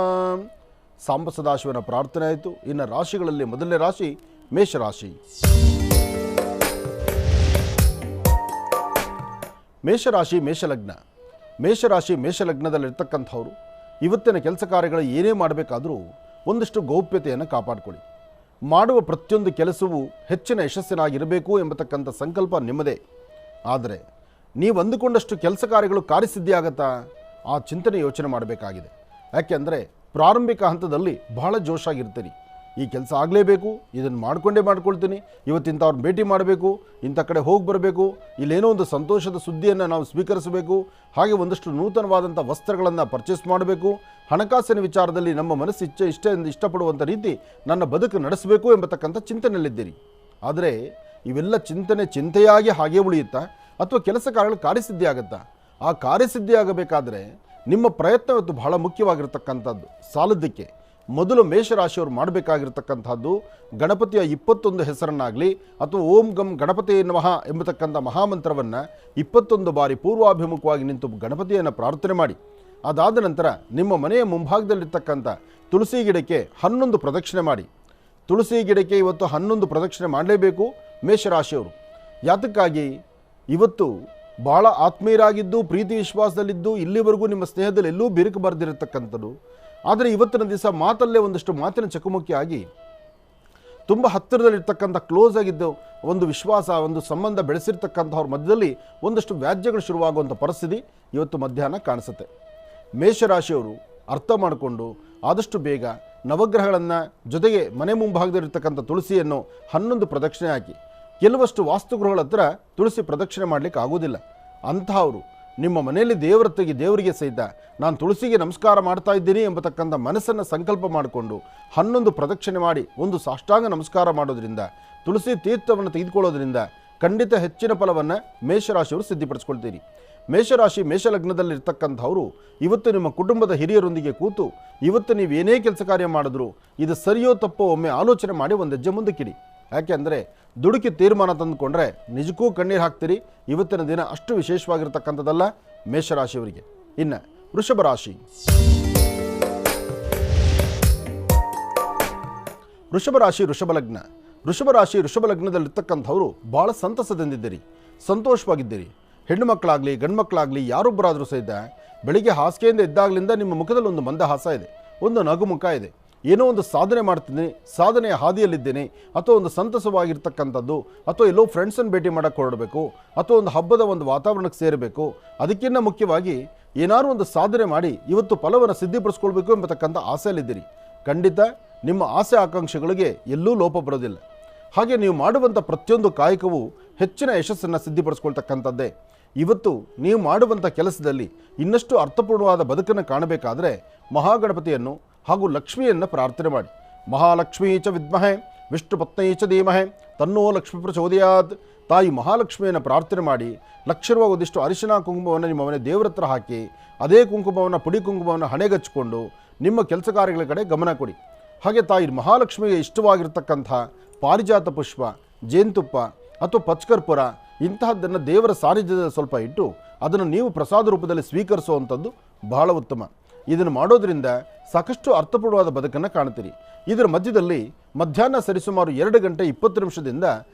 ಸಾಂಬ ಸದಾಶಿವನ ಪ್ರಾರ್ಥನೆ ಆಯಿತು. ಇನ್ನು ರಾಶಿಗಳಲ್ಲಿ ಮೊದಲನೇ ರಾಶಿ ಮೇಷರಾಶಿ. ಮೇಷರಾಶಿ ಮೇಷಲಗ್ನ. ಮೇಷರಾಶಿ ಮೇಷಲಗ್ನದಲ್ಲಿರ್ತಕ್ಕಂಥವ್ರು ಇವತ್ತಿನ ಕೆಲಸ ಕಾರ್ಯಗಳು ಏನೇ ಮಾಡಬೇಕಾದರೂ ಒಂದಷ್ಟು ಗೌಪ್ಯತೆಯನ್ನು ಕಾಪಾಡಿಕೊಳ್ಳಿ. ಮಾಡುವ ಪ್ರತಿಯೊಂದು ಕೆಲಸವೂ ಹೆಚ್ಚಿನ ಯಶಸ್ಸಿನಾಗಿರಬೇಕು ಎಂಬತಕ್ಕಂಥ ಸಂಕಲ್ಪ ನಿಮ್ಮದೇ. ಆದರೆ ನೀವು ಅಂದುಕೊಂಡಷ್ಟು ಕೆಲಸ ಕಾರ್ಯಗಳು ಕಾರ್ಯಸಿದ್ಧಿಯಾಗತ್ತಾ? ಆ ಚಿಂತನೆ ಯೋಚನೆ ಮಾಡಬೇಕಾಗಿದೆ. ಯಾಕೆಂದರೆ ಪ್ರಾರಂಭಿಕ ಹಂತದಲ್ಲಿ ಬಹಳ ಜೋಶಾಗಿರ್ತೀರಿ. ಈ ಕೆಲಸ ಆಗಲೇಬೇಕು, ಇದನ್ನು ಮಾಡ್ಕೊಳ್ತೀನಿ, ಇವತ್ತಿಂಥವ್ರನ್ನ ಭೇಟಿ ಮಾಡಬೇಕು, ಇಂಥ ಕಡೆ ಹೋಗಿ ಬರಬೇಕು, ಇಲ್ಲೇನೋ ಒಂದು ಸಂತೋಷದ ಸುದ್ದಿಯನ್ನು ನಾವು ಸ್ವೀಕರಿಸಬೇಕು, ಹಾಗೆ ಒಂದಷ್ಟು ನೂತನವಾದಂಥ ವಸ್ತ್ರಗಳನ್ನು ಪರ್ಚೇಸ್ ಮಾಡಬೇಕು, ಹಣಕಾಸಿನ ವಿಚಾರದಲ್ಲಿ ನಮ್ಮ ಮನಸ್ಸು ಇಷ್ಟಪಡುವಂಥ ರೀತಿ ನನ್ನ ಬದುಕು ನಡೆಸಬೇಕು ಎಂಬತಕ್ಕಂಥ ಚಿಂತನೆಯಲ್ಲಿದ್ದೀರಿ. ಆದರೆ ಇವೆಲ್ಲ ಚಿಂತೆಯಾಗಿ ಹಾಗೆ ಉಳಿಯುತ್ತಾ ಅಥವಾ ಕೆಲಸ ಕಾರ್ಯಗಳು ಕಾರ್ಯಸಿದ್ಧಿ ಆಗುತ್ತಾ? ಆ ಕಾರ್ಯಸಿದ್ಧಿ ಆಗಬೇಕಾದ್ರೆ ನಿಮ್ಮ ಪ್ರಯತ್ನ ಇವತ್ತು ಬಹಳ ಮುಖ್ಯವಾಗಿರ್ತಕ್ಕಂಥದ್ದು. ಸಾಲದ್ದಕ್ಕೆ ಮೊದಲು ಮೇಷರಾಶಿಯವರು ಮಾಡಬೇಕಾಗಿರ್ತಕ್ಕಂಥದ್ದು ಗಣಪತಿಯ 21 ಹೆಸರನ್ನಾಗಲಿ ಅಥವಾ ಓಂ ಗಂ ಗಣಪತಿ ನಮಃ ಎಂಬತಕ್ಕಂಥ ಮಹಾಮಂತ್ರವನ್ನು 21 ಬಾರಿ ಪೂರ್ವಾಭಿಮುಖವಾಗಿ ನಿಂತು ಗಣಪತಿಯನ್ನು ಪ್ರಾರ್ಥನೆ ಮಾಡಿ. ಅದಾದ ನಂತರ ನಿಮ್ಮ ಮನೆಯ ಮುಂಭಾಗದಲ್ಲಿರ್ತಕ್ಕಂಥ ತುಳಸಿ ಗಿಡಕ್ಕೆ 11 ಪ್ರದಕ್ಷಿಣೆ ಮಾಡಿ. ತುಳಸಿ ಗಿಡಕ್ಕೆ ಇವತ್ತು 11 ಪ್ರದಕ್ಷಿಣೆ ಮಾಡಲೇಬೇಕು ಮೇಷರಾಶಿಯವರು. ಯಾತಕ್ಕಾಗಿ? ಇವತ್ತು ಭಾಳ ಆತ್ಮೀಯರಾಗಿದ್ದು ಪ್ರೀತಿ ವಿಶ್ವಾಸದಲ್ಲಿದ್ದು ಇಲ್ಲಿವರೆಗೂ ನಿಮ್ಮ ಸ್ನೇಹದಲ್ಲಿ ಎಲ್ಲೂ ಬಿರುಕು ಬರೆದಿರತಕ್ಕಂಥದ್ದು. ಆದರೆ ಇವತ್ತಿನ ದಿವಸ ಮಾತಲ್ಲೇ ಒಂದಷ್ಟು ಮಾತಿನ ಚಕಮಕಿ ಆಗಿ ತುಂಬ ಹತ್ತಿರದಲ್ಲಿರ್ತಕ್ಕಂಥ ಕ್ಲೋಸ್ ಆಗಿದ್ದು ಒಂದು ವಿಶ್ವಾಸ, ಒಂದು ಸಂಬಂಧ ಬೆಳೆಸಿರ್ತಕ್ಕಂಥವ್ರ ಮಧ್ಯದಲ್ಲಿ ಒಂದಷ್ಟು ವ್ಯಾಜ್ಯಗಳು ಶುರುವಾಗುವಂಥ ಪರಿಸ್ಥಿತಿ ಇವತ್ತು ಮಧ್ಯಾಹ್ನ ಕಾಣಿಸುತ್ತೆ. ಮೇಷರಾಶಿಯವರು ಅರ್ಥ ಮಾಡಿಕೊಂಡು ಆದಷ್ಟು ಬೇಗ ನವಗ್ರಹಗಳನ್ನು ಜೊತೆಗೆ ಮನೆ ಮುಂಭಾಗದಲ್ಲಿರ್ತಕ್ಕಂಥ ತುಳಸಿಯನ್ನು 11 ಪ್ರದಕ್ಷಿಣೆ ಹಾಕಿ. ಕೆಲವಷ್ಟು ವಾಸ್ತುಗೃಹಗಳ ಹತ್ರ ತುಳಸಿ ಪ್ರದಕ್ಷಿಣೆ ಮಾಡಲಿಕ್ಕೆ ಆಗೋದಿಲ್ಲ. ಅಂಥವರು ನಿಮ್ಮ ಮನೆಯಲ್ಲಿ ದೇವರಿಗೆ ಸಹಿತ ನಾನು ತುಳಸಿಗೆ ನಮಸ್ಕಾರ ಮಾಡ್ತಾ ಇದ್ದೀನಿ ಎಂಬತಕ್ಕಂಥ ಮನಸ್ಸನ್ನು ಸಂಕಲ್ಪ ಮಾಡಿಕೊಂಡು 11 ಪ್ರದಕ್ಷಿಣೆ ಮಾಡಿ ಒಂದು ಸಾಷ್ಟಾಂಗ ನಮಸ್ಕಾರ ಮಾಡೋದ್ರಿಂದ, ತುಳಸಿ ತೀರ್ಥವನ್ನು ತೆಗೆದುಕೊಳ್ಳೋದ್ರಿಂದ ಖಂಡಿತ ಹೆಚ್ಚಿನ ಫಲವನ್ನು ಮೇಷರಾಶಿಯವರು ಸಿದ್ಧಿಪಡಿಸ್ಕೊಳ್ತೀರಿ. ಮೇಷರಾಶಿ ಮೇಷಲಗ್ನದಲ್ಲಿರ್ತಕ್ಕಂಥವರು ಇವತ್ತು ನಿಮ್ಮ ಕುಟುಂಬದ ಹಿರಿಯರೊಂದಿಗೆ ಕೂತು ಇವತ್ತು ನೀವು ಏನೇ ಕೆಲಸ ಕಾರ್ಯ ಮಾಡಿದ್ರು ಇದು ಸರಿಯೋ ತಪ್ಪೋ ಒಮ್ಮೆ ಆಲೋಚನೆ ಮಾಡಿ ಒಂದು ಹೆಜ್ಜೆ ಮುಂದಕ್ಕಿಡಿ. ಯಾಕೆಂದರೆ ದುಡುಕಿ ತೀರ್ಮಾನ ತಂದುಕೊಂಡ್ರೆ ನಿಜಕ್ಕೂ ಕಣ್ಣೀರು ಹಾಕ್ತೀರಿ. ಇವತ್ತಿನ ದಿನ ಅಷ್ಟು ವಿಶೇಷವಾಗಿರ್ತಕ್ಕಂಥದ್ದಲ್ಲ ಮೇಷರಾಶಿಯವರಿಗೆ. ಇನ್ನು ವೃಷಭ ರಾಶಿ. ವೃಷಭ ರಾಶಿ ವೃಷಭ ಲಗ್ನದಲ್ಲಿರ್ತಕ್ಕಂಥವರು ಭಾಳ ಸಂತಸದಿಂದಿದ್ದೀರಿ, ಸಂತೋಷವಾಗಿದ್ದೀರಿ. ಹೆಣ್ಣು ಮಕ್ಕಳಾಗಲಿ ಗಂಡು ಮಕ್ಕಳಾಗಲಿ ಯಾರೊಬ್ಬರಾದರೂ ಸಹಿತ ಬೆಳಿಗ್ಗೆ ಹಾಸಿಗೆಯಿಂದ ಇದ್ದಾಗಲಿಂದ ನಿಮ್ಮ ಮುಖದಲ್ಲಿ ಒಂದು ಮಂದಹಾಸ ಇದೆ, ಒಂದು ನಗುಮುಖ ಇದೆ. ಏನೋ ಒಂದು ಸಾಧನೆ ಮಾಡ್ತಿದ್ದೀನಿ, ಸಾಧನೆಯ ಹಾದಿಯಲ್ಲಿದ್ದೇನೆ, ಅಥವಾ ಒಂದು ಸಂತಸವಾಗಿರ್ತಕ್ಕಂಥದ್ದು, ಅಥವಾ ಎಲ್ಲೋ ಫ್ರೆಂಡ್ಸನ್ನು ಭೇಟಿ ಮಾಡೋಕ್ಕೆ ಹೊರಡಬೇಕು, ಅಥವಾ ಒಂದು ಹಬ್ಬದ ಒಂದು ವಾತಾವರಣಕ್ಕೆ ಸೇರಬೇಕು. ಅದಕ್ಕಿಂತ ಮುಖ್ಯವಾಗಿ ಏನಾದರೂ ಒಂದು ಸಾಧನೆ ಮಾಡಿ ಇವತ್ತು ಫಲವನ್ನು ಸಿದ್ಧಿಪಡಿಸ್ಕೊಳ್ಬೇಕು ಎಂಬತಕ್ಕಂಥ ಆಸೆಯಲ್ಲಿದ್ದೀರಿ. ಖಂಡಿತ ನಿಮ್ಮ ಆಸೆ ಆಕಾಂಕ್ಷೆಗಳಿಗೆ ಎಲ್ಲೂ ಲೋಪ ಬರೋದಿಲ್ಲ. ಹಾಗೆ ನೀವು ಮಾಡುವಂಥ ಪ್ರತಿಯೊಂದು ಕಾಯಕವು ಹೆಚ್ಚಿನ ಯಶಸ್ಸನ್ನು ಸಿದ್ಧಿಪಡಿಸ್ಕೊಳ್ತಕ್ಕಂಥದ್ದೇ. ಇವತ್ತು ನೀವು ಮಾಡುವಂಥ ಕೆಲಸದಲ್ಲಿ ಇನ್ನಷ್ಟು ಅರ್ಥಪೂರ್ಣವಾದ ಬದುಕನ್ನು ಕಾಣಬೇಕಾದರೆ ಮಹಾಗಣಪತಿಯನ್ನು ಹಾಗೂ ಲಕ್ಷ್ಮಿಯನ್ನು ಪ್ರಾರ್ಥನೆ ಮಾಡಿ. ಮಹಾಲಕ್ಷ್ಮೀ ಚ ವಿದ್ಮಹೆ ವಿಷ್ಣುಪತ್ನೈ ಚ ಧೀಮಹೆ ತನ್ನೋ ಲಕ್ಷ್ಮೀ ಪ್ರಚೋದಯಾತ್. ತಾಯಿ ಮಹಾಲಕ್ಷ್ಮಿಯನ್ನು ಪ್ರಾರ್ಥನೆ ಮಾಡಿ ಲಕ್ಷ ಒಂದಿಷ್ಟು ಅರಿಶಿನ ಕುಂಕುಮವನ್ನು ನಿಮ್ಮ ಮನೆ ದೇವರ ಹತ್ರ ಹಾಕಿ ಅದೇ ಕುಂಕುಮವನ್ನು ಪುಡಿ ಕುಂಕುಮವನ್ನು ಹಣೆಗಚ್ಚಿಕೊಂಡು ನಿಮ್ಮ ಕೆಲಸ ಕಾರ್ಯಗಳ ಕಡೆ ಗಮನ ಕೊಡಿ. ಹಾಗೆ ತಾಯಿ ಮಹಾಲಕ್ಷ್ಮಿಗೆ ಇಷ್ಟವಾಗಿರ್ತಕ್ಕಂಥ ಪಾರಿಜಾತ ಪುಷ್ಪ, ಜೇನುತುಪ್ಪ ಅಥವಾ ಪಚ್ಕರ್ಪುರ ಇಂತಹದ್ದನ್ನು ದೇವರ ಸಾನ್ನಿಧ್ಯದಲ್ಲಿ ಸ್ವಲ್ಪ ಇಟ್ಟು ಅದನ್ನು ನೀವು ಪ್ರಸಾದ ರೂಪದಲ್ಲಿ ಸ್ವೀಕರಿಸುವಂಥದ್ದು ಬಹಳ ಉತ್ತಮ. ಇದನ್ನು ಮಾಡೋದರಿಂದ ಸಾಕಷ್ಟು ಅರ್ಥಪೂರ್ಣವಾದ ಬದುಕನ್ನು ಕಾಣ್ತೀರಿ. ಇದರ ಮಧ್ಯದಲ್ಲಿ ಮಧ್ಯಾಹ್ನ ಸರಿಸುಮಾರು 2 ಗಂಟೆ 20 ನಿಮಿಷದಿಂದ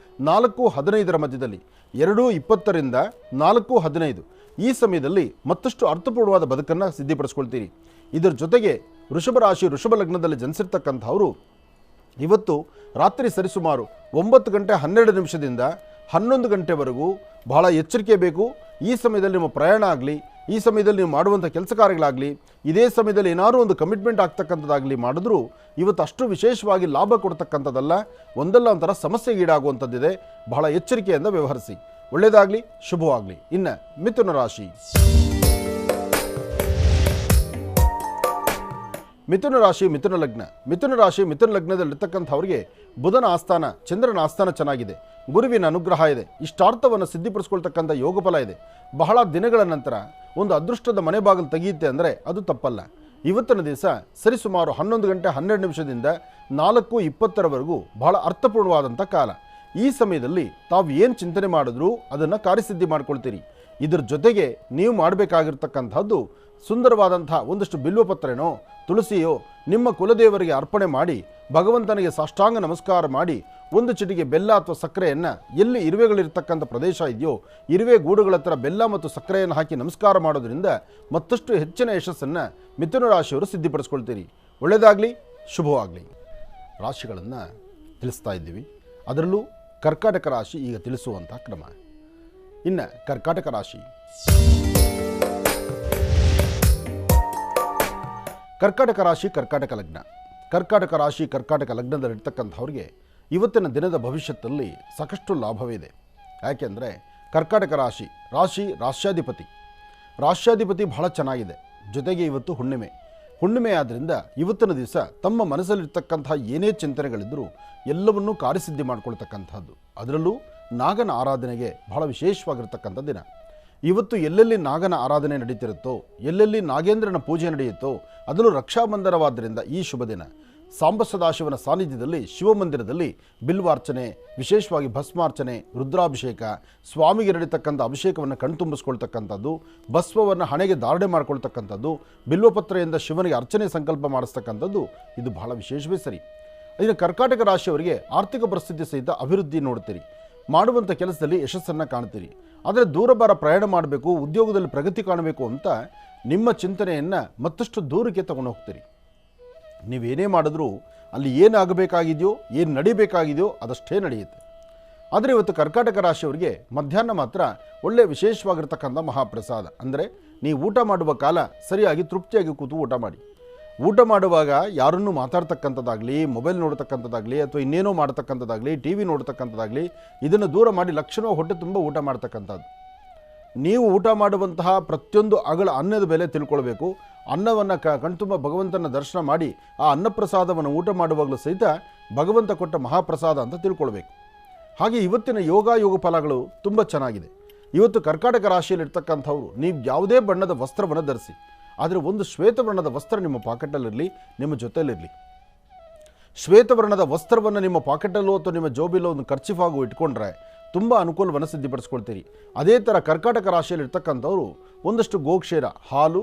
4:15 ಮಧ್ಯದಲ್ಲಿ 2:20ರಿಂದ 4:15 ಈ ಸಮಯದಲ್ಲಿ ಮತ್ತಷ್ಟು ಅರ್ಥಪೂರ್ಣವಾದ ಬದುಕನ್ನು ಸಿದ್ಧಿಪಡಿಸ್ಕೊಳ್ತೀರಿ. ಇದರ ಜೊತೆಗೆ ವೃಷಭ ರಾಶಿ ವೃಷಭ ಲಗ್ನದಲ್ಲಿ ಜನಿಸಿರ್ತಕ್ಕಂಥವರು ಇವತ್ತು ರಾತ್ರಿ ಸರಿಸುಮಾರು 9 ಗಂಟೆ 12 ನಿಮಿಷದಿಂದ 11 ಗಂಟೆವರೆಗೂ ಬಹಳ ಎಚ್ಚರಿಕೆ ಬೇಕು. ಈ ಸಮಯದಲ್ಲಿ ನಿಮ್ಮ ಪ್ರಯಾಣ ಆಗಲಿ, ಈ ಸಮಯದಲ್ಲಿ ನೀವು ಮಾಡುವಂಥ ಕೆಲಸ ಕಾರ್ಯಗಳಾಗಲಿ, ಇದೇ ಸಮಯದಲ್ಲಿ ಏನಾದರೂ ಒಂದು ಕಮಿಟ್ಮೆಂಟ್ ಆಗ್ತಕ್ಕಂಥದ್ದಾಗಲಿ ಮಾಡಿದ್ರೂ ಇವತ್ತು ಅಷ್ಟು ವಿಶೇಷವಾಗಿ ಲಾಭ ಕೊಡ್ತಕ್ಕಂಥದ್ದಲ್ಲ, ಒಂದಲ್ಲ ಒಂಥರ ಸಮಸ್ಯೆಗೀಡಾಗುವಂಥದ್ದಿದೆ. ಬಹಳ ಎಚ್ಚರಿಕೆಯಿಂದ ವ್ಯವಹರಿಸಿ. ಒಳ್ಳೆಯದಾಗಲಿ, ಶುಭವಾಗಲಿ. ಇನ್ನು ಮಿಥುನ ರಾಶಿ. ಮಿಥುನ ರಾಶಿ ಮಿಥುನ ಲಗ್ನ. ಮಿಥುನ ರಾಶಿ ಮಿಥುನ ಲಗ್ನದಲ್ಲಿರ್ತಕ್ಕಂಥವ್ರಿಗೆ ಬುಧನ ಆಸ್ಥಾನ, ಚಂದ್ರನ ಆಸ್ಥಾನ ಚೆನ್ನಾಗಿದೆ, ಗುರುವಿನ ಅನುಗ್ರಹ ಇದೆ, ಇಷ್ಟಾರ್ಥವನ್ನು ಸಿದ್ಧಿಪಡಿಸ್ಕೊಳ್ತಕ್ಕಂಥ ಯೋಗಫಲ ಇದೆ. ಬಹಳ ದಿನಗಳ ನಂತರ ಒಂದು ಅದೃಷ್ಟದ ಮನೆ ಬಾಗಿಲು ತೆಗೆಯುತ್ತೆ ಅಂದರೆ ಅದು ತಪ್ಪಲ್ಲ. ಇವತ್ತಿನ ದಿವಸ ಸರಿಸುಮಾರು 11 ಗಂಟೆ 12 ನಿಮಿಷದಿಂದ 4:20 ಬಹಳ ಅರ್ಥಪೂರ್ಣವಾದಂಥ ಕಾಲ. ಈ ಸಮಯದಲ್ಲಿ ತಾವು ಏನು ಚಿಂತನೆ ಮಾಡಿದ್ರೂ ಅದನ್ನು ಕಾರ್ಯಸಿದ್ಧಿ ಮಾಡ್ಕೊಳ್ತೀರಿ. ಇದರ ಜೊತೆಗೆ ನೀವು ಮಾಡಬೇಕಾಗಿರ್ತಕ್ಕಂಥದ್ದು ಸುಂದರವಾದಂಥ ಒಂದಷ್ಟು ಬಿಲ್ವಪತ್ರೆನೋ ತುಳಸಿಯೋ ನಿಮ್ಮ ಕುಲದೇವರಿಗೆ ಅರ್ಪಣೆ ಮಾಡಿ ಭಗವಂತನಿಗೆ ಸಾಷ್ಟಾಂಗ ನಮಸ್ಕಾರ ಮಾಡಿ ಒಂದು ಚಿಟಿಗೆ ಬೆಲ್ಲ ಅಥವಾ ಸಕ್ಕರೆಯನ್ನು, ಎಲ್ಲಿ ಇರುವೆಗಳಿರ್ತಕ್ಕಂಥ ಪ್ರದೇಶ ಇದೆಯೋ ಇರುವೆ ಗೂಡುಗಳ ಹತ್ರ ಬೆಲ್ಲ ಮತ್ತು ಸಕ್ಕರೆಯನ್ನು ಹಾಕಿ ನಮಸ್ಕಾರ ಮಾಡೋದ್ರಿಂದ ಮತ್ತಷ್ಟು ಹೆಚ್ಚಿನ ಯಶಸ್ಸನ್ನು ಮಿಥುನ ರಾಶಿಯವರು ಸಿದ್ಧಿಪಡಿಸ್ಕೊಳ್ತೀರಿ. ಒಳ್ಳೆಯದಾಗಲಿ, ಶುಭವಾಗಲಿ. ರಾಶಿಗಳನ್ನು ತಿಳಿಸ್ತಾ ಇದ್ದೀವಿ. ಅದರಲ್ಲೂ ಕರ್ಕಾಟಕ ರಾಶಿ ಈಗ ತಿಳಿಸುವಂಥ ಕ್ರಮ. ಇನ್ನು ಕರ್ಕಾಟಕ ರಾಶಿ. ಕರ್ಕಾಟಕ ರಾಶಿ ಕರ್ಕಾಟಕ ಲಗ್ನ. ಕರ್ಕಾಟಕ ರಾಶಿ ಕರ್ಕಾಟಕ ಲಗ್ನದಲ್ಲಿರ್ತಕ್ಕಂಥವ್ರಿಗೆ ಇವತ್ತಿನ ದಿನದ ಭವಿಷ್ಯದಲ್ಲಿ ಸಾಕಷ್ಟು ಲಾಭವಿದೆ. ಯಾಕೆಂದರೆ ಕರ್ಕಾಟಕ ರಾಶಿ ರಾಶ್ಯಾಧಿಪತಿ ಬಹಳ ಚೆನ್ನಾಗಿದೆ. ಜೊತೆಗೆ ಇವತ್ತು ಹುಣ್ಣಿಮೆ ಆದ್ದರಿಂದ ಇವತ್ತಿನ ದಿವಸ ತಮ್ಮ ಮನಸ್ಸಲ್ಲಿರ್ತಕ್ಕಂಥ ಏನೇ ಚಿಂತನೆಗಳಿದ್ದರೂ ಎಲ್ಲವನ್ನೂ ಕಾರ್ಯಸಿದ್ಧಿ ಮಾಡ್ಕೊಳ್ತಕ್ಕಂಥದ್ದು. ಅದರಲ್ಲೂ ನಾಗನ ಆರಾಧನೆಗೆ ಬಹಳ ವಿಶೇಷವಾಗಿರ್ತಕ್ಕಂಥ ದಿನ. ಇವತ್ತು ಎಲ್ಲೆಲ್ಲಿ ನಾಗನ ಆರಾಧನೆ ನಡೀತಿರುತ್ತೋ, ಎಲ್ಲೆಲ್ಲಿ ನಾಗೇಂದ್ರನ ಪೂಜೆ ನಡೆಯುತ್ತೋ, ಅದರಲ್ಲೂ ರಕ್ಷಾಬಂಧನವಾದ್ದರಿಂದ ಈ ಶುಭ ದಿನ ಸಾಂಬ ಸದಾಶಿವನ ಸಾನ್ನಿಧ್ಯದಲ್ಲಿ ಶಿವಮಂದಿರದಲ್ಲಿ ಬಿಲ್ವಾರ್ಚನೆ, ವಿಶೇಷವಾಗಿ ಭಸ್ಮಾರ್ಚನೆ, ರುದ್ರಾಭಿಷೇಕ, ಸ್ವಾಮಿಗೆ ನಡೀತಕ್ಕಂಥ ಅಭಿಷೇಕವನ್ನು ಕಣ್ತುಂಬಿಸ್ಕೊಳ್ತಕ್ಕಂಥದ್ದು, ಭಸ್ಮವನ್ನು ಹಣೆಗೆ ಧಾರಣೆ ಮಾಡ್ಕೊಳ್ತಕ್ಕಂಥದ್ದು, ಬಿಲ್ವಪತ್ರೆಯಿಂದ ಶಿವನಿಗೆ ಅರ್ಚನೆ ಸಂಕಲ್ಪ ಮಾಡಿಸ್ತಕ್ಕಂಥದ್ದು ಇದು ಬಹಳ ವಿಶೇಷವೇ ಸರಿ. ಇನ್ನು ಕರ್ಕಾಟಕ ರಾಶಿಯವರಿಗೆ ಆರ್ಥಿಕ ಪರಿಸ್ಥಿತಿ ಸಹಿತ ಅಭಿವೃದ್ಧಿ ನೋಡ್ತೀರಿ. ಮಾಡುವಂಥ ಕೆಲಸದಲ್ಲಿ ಯಶಸ್ಸನ್ನು ಕಾಣ್ತೀರಿ. ಆದರೆ ದೂರಬಾರ ಪ್ರಯಾಣ ಮಾಡಬೇಕು, ಉದ್ಯೋಗದಲ್ಲಿ ಪ್ರಗತಿ ಕಾಣಬೇಕು ಅಂತ ನಿಮ್ಮ ಚಿಂತನೆಯನ್ನು ಮತ್ತಷ್ಟು ದೂರಕ್ಕೆ ತಗೊಂಡು ಹೋಗ್ತೀರಿ. ನೀವೇನೇ ಮಾಡಿದ್ರೂ ಅಲ್ಲಿ ಏನಾಗಬೇಕಾಗಿದೆಯೋ, ಏನು ನಡಿಬೇಕಾಗಿದೆಯೋ ಅದಷ್ಟೇ ನಡೆಯುತ್ತೆ. ಆದರೆ ಇವತ್ತು ಕರ್ಕಾಟಕ ರಾಶಿಯವರಿಗೆ ಮಧ್ಯಾಹ್ನ ಮಾತ್ರ ಒಳ್ಳೆ ವಿಶೇಷವಾಗಿರ್ತಕ್ಕಂಥ ಮಹಾಪ್ರಸಾದ. ಅಂದರೆ ನೀವು ಊಟ ಮಾಡುವ ಕಾಲ ಸರಿಯಾಗಿ ತೃಪ್ತಿಯಾಗಿ ಕೂತು ಊಟ ಮಾಡಿ. ಊಟ ಮಾಡುವಾಗ ಯಾರನ್ನೂ ಮಾತಾಡ್ತಕ್ಕಂಥದ್ದಾಗಲಿ, ಮೊಬೈಲ್ ನೋಡ್ತಕ್ಕಂಥದ್ದಾಗಲಿ, ಅಥವಾ ಇನ್ನೇನೋ ಮಾಡ್ತಕ್ಕಂಥದ್ದಾಗಲಿ, ಟಿ ವಿ ನೋಡ್ತಕ್ಕಂಥದ್ದಾಗಲಿ, ಇದನ್ನು ದೂರ ಮಾಡಿ ಲಕ್ಷಣ ಹೊಟ್ಟೆ ತುಂಬ ಊಟ ಮಾಡ್ತಕ್ಕಂಥದ್ದು. ನೀವು ಊಟ ಮಾಡುವಂತಹ ಪ್ರತಿಯೊಂದು ಅಗಳ ಅನ್ನದ ಬೆಲೆ ತಿಳ್ಕೊಳ್ಬೇಕು. ಅನ್ನವನ್ನು ಕಣ್ತುಂಬ ಭಗವಂತನ ದರ್ಶನ ಮಾಡಿ ಆ ಅನ್ನಪ್ರಸಾದವನ್ನು ಊಟ ಮಾಡುವಾಗಲೂ ಸಹಿತ ಭಗವಂತ ಕೊಟ್ಟ ಮಹಾಪ್ರಸಾದ ಅಂತ ತಿಳ್ಕೊಳ್ಬೇಕು. ಹಾಗೆ ಇವತ್ತಿನ ಯೋಗ ಫಲಗಳು ತುಂಬ ಚೆನ್ನಾಗಿದೆ. ಇವತ್ತು ಕರ್ಕಾಟಕ ರಾಶಿಯಲ್ಲಿರ್ತಕ್ಕಂಥವ್ರು ನೀವು ಯಾವುದೇ ಬಣ್ಣದ ವಸ್ತ್ರವನ್ನು ಧರಿಸಿ, ಆದರೆ ಒಂದು ಶ್ವೇತವರ್ಣದ ವಸ್ತ್ರ ನಿಮ್ಮ ಪಾಕೆಟಲ್ಲಿರಲಿ, ನಿಮ್ಮ ಜೊತೆಯಲ್ಲಿರಲಿ. ಶ್ವೇತವರ್ಣದ ವಸ್ತ್ರವನ್ನು ನಿಮ್ಮ ಪಾಕೆಟಲ್ಲೋ ಅಥವಾ ನಿಮ್ಮ ಜೋಬಿಲೋ ಒಂದು ಖರ್ಚಿಫಾಗೂ ಇಟ್ಕೊಂಡ್ರೆ ತುಂಬ ಅನುಕೂಲವನ್ನು ಸಿದ್ಧಿಪಡಿಸ್ಕೊಳ್ತೀರಿ. ಅದೇ ಥರ ಕರ್ಕಾಟಕ ರಾಶಿಯಲ್ಲಿರ್ತಕ್ಕಂಥವ್ರು ಒಂದಷ್ಟು ಗೋಕ್ಷೀರ, ಹಾಲು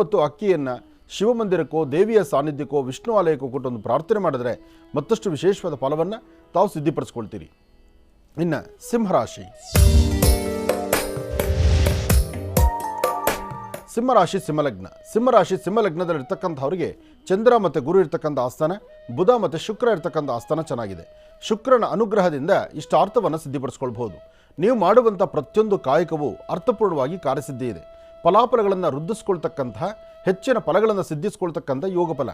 ಮತ್ತು ಅಕ್ಕಿಯನ್ನು ಶಿವಮಂದಿರಕ್ಕೋ, ದೇವಿಯ ಸಾನ್ನಿಧ್ಯಕ್ಕೋ, ವಿಷ್ಣು ಆಲಯಕ್ಕೋ ಕೊಟ್ಟು ಒಂದು ಪ್ರಾರ್ಥನೆ ಮಾಡಿದ್ರೆ ಮತ್ತಷ್ಟು ವಿಶೇಷವಾದ ಫಲವನ್ನು ತಾವು ಸಿದ್ಧಿಪಡಿಸ್ಕೊಳ್ತೀರಿ. ಇನ್ನು ಸಿಂಹರಾಶಿ. ಸಿಂಹಲಗ್ನದಲ್ಲಿರ್ತಕ್ಕಂಥವ್ರಿಗೆ ಚಂದ್ರ ಮತ್ತು ಗುರು ಇರ್ತಕ್ಕಂಥ ಆಸ್ಥಾನ, ಬುಧ ಮತ್ತು ಶುಕ್ರ ಇರ್ತಕ್ಕಂಥ ಆಸ್ಥಾನ ಚೆನ್ನಾಗಿದೆ. ಶುಕ್ರನ ಅನುಗ್ರಹದಿಂದ ಇಷ್ಟಾರ್ಥವನ್ನು ಸಿದ್ಧಿಪಡಿಸ್ಕೊಳ್ಬಹುದು. ನೀವು ಮಾಡುವಂಥ ಪ್ರತಿಯೊಂದು ಕಾಯಕವು ಅರ್ಥಪೂರ್ಣವಾಗಿ ಕಾರ್ಯಸಿದ್ಧಿ ಇದೆ. ಫಲಾಫಲಗಳನ್ನು ವೃದ್ಧಿಸ್ಕೊಳ್ತಕ್ಕಂಥ, ಹೆಚ್ಚಿನ ಫಲಗಳನ್ನು ಸಿದ್ಧಿಸ್ಕೊಳ್ತಕ್ಕಂಥ ಯೋಗ ಫಲ.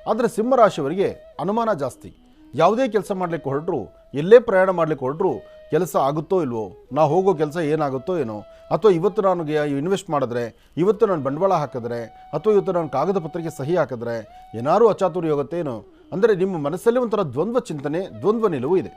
ಆದರೆ ಸಿಂಹರಾಶಿಯವರಿಗೆ ಅನುಮಾನ ಜಾಸ್ತಿ. ಯಾವುದೇ ಕೆಲಸ ಮಾಡಲಿಕ್ಕೆ ಹೊರಟರು, ಎಲ್ಲೇ ಪ್ರಯಾಣ ಮಾಡಲಿಕ್ಕೆ ಹೊರಟರು ಕೆಲಸ ಆಗುತ್ತೋ ಇಲ್ವೋ, ನಾ ಹೋಗೋ ಕೆಲಸ ಏನಾಗುತ್ತೋ ಏನೋ, ಅಥವಾ ಇವತ್ತು ನನಗೆ ಇನ್ವೆಸ್ಟ್ ಮಾಡಿದ್ರೆ, ಇವತ್ತು ನಾನು ಬಂಡವಾಳ ಹಾಕಿದ್ರೆ, ಅಥವಾ ಇವತ್ತು ನಾನು ಕಾಗದ ಪತ್ರಕ್ಕೆ ಸಹಿ ಹಾಕಿದ್ರೆ ಏನಾದರೂ ಅಚಾತುರ್ಯ ಹೋಗುತ್ತೆ ಏನೋ, ಅಂದರೆ ನಿಮ್ಮ ಮನಸ್ಸಲ್ಲಿ ಒಂಥರ ದ್ವಂದ್ವ ಚಿಂತನೆ, ದ್ವಂದ್ವ ನಿಲುವು ಇದೆ.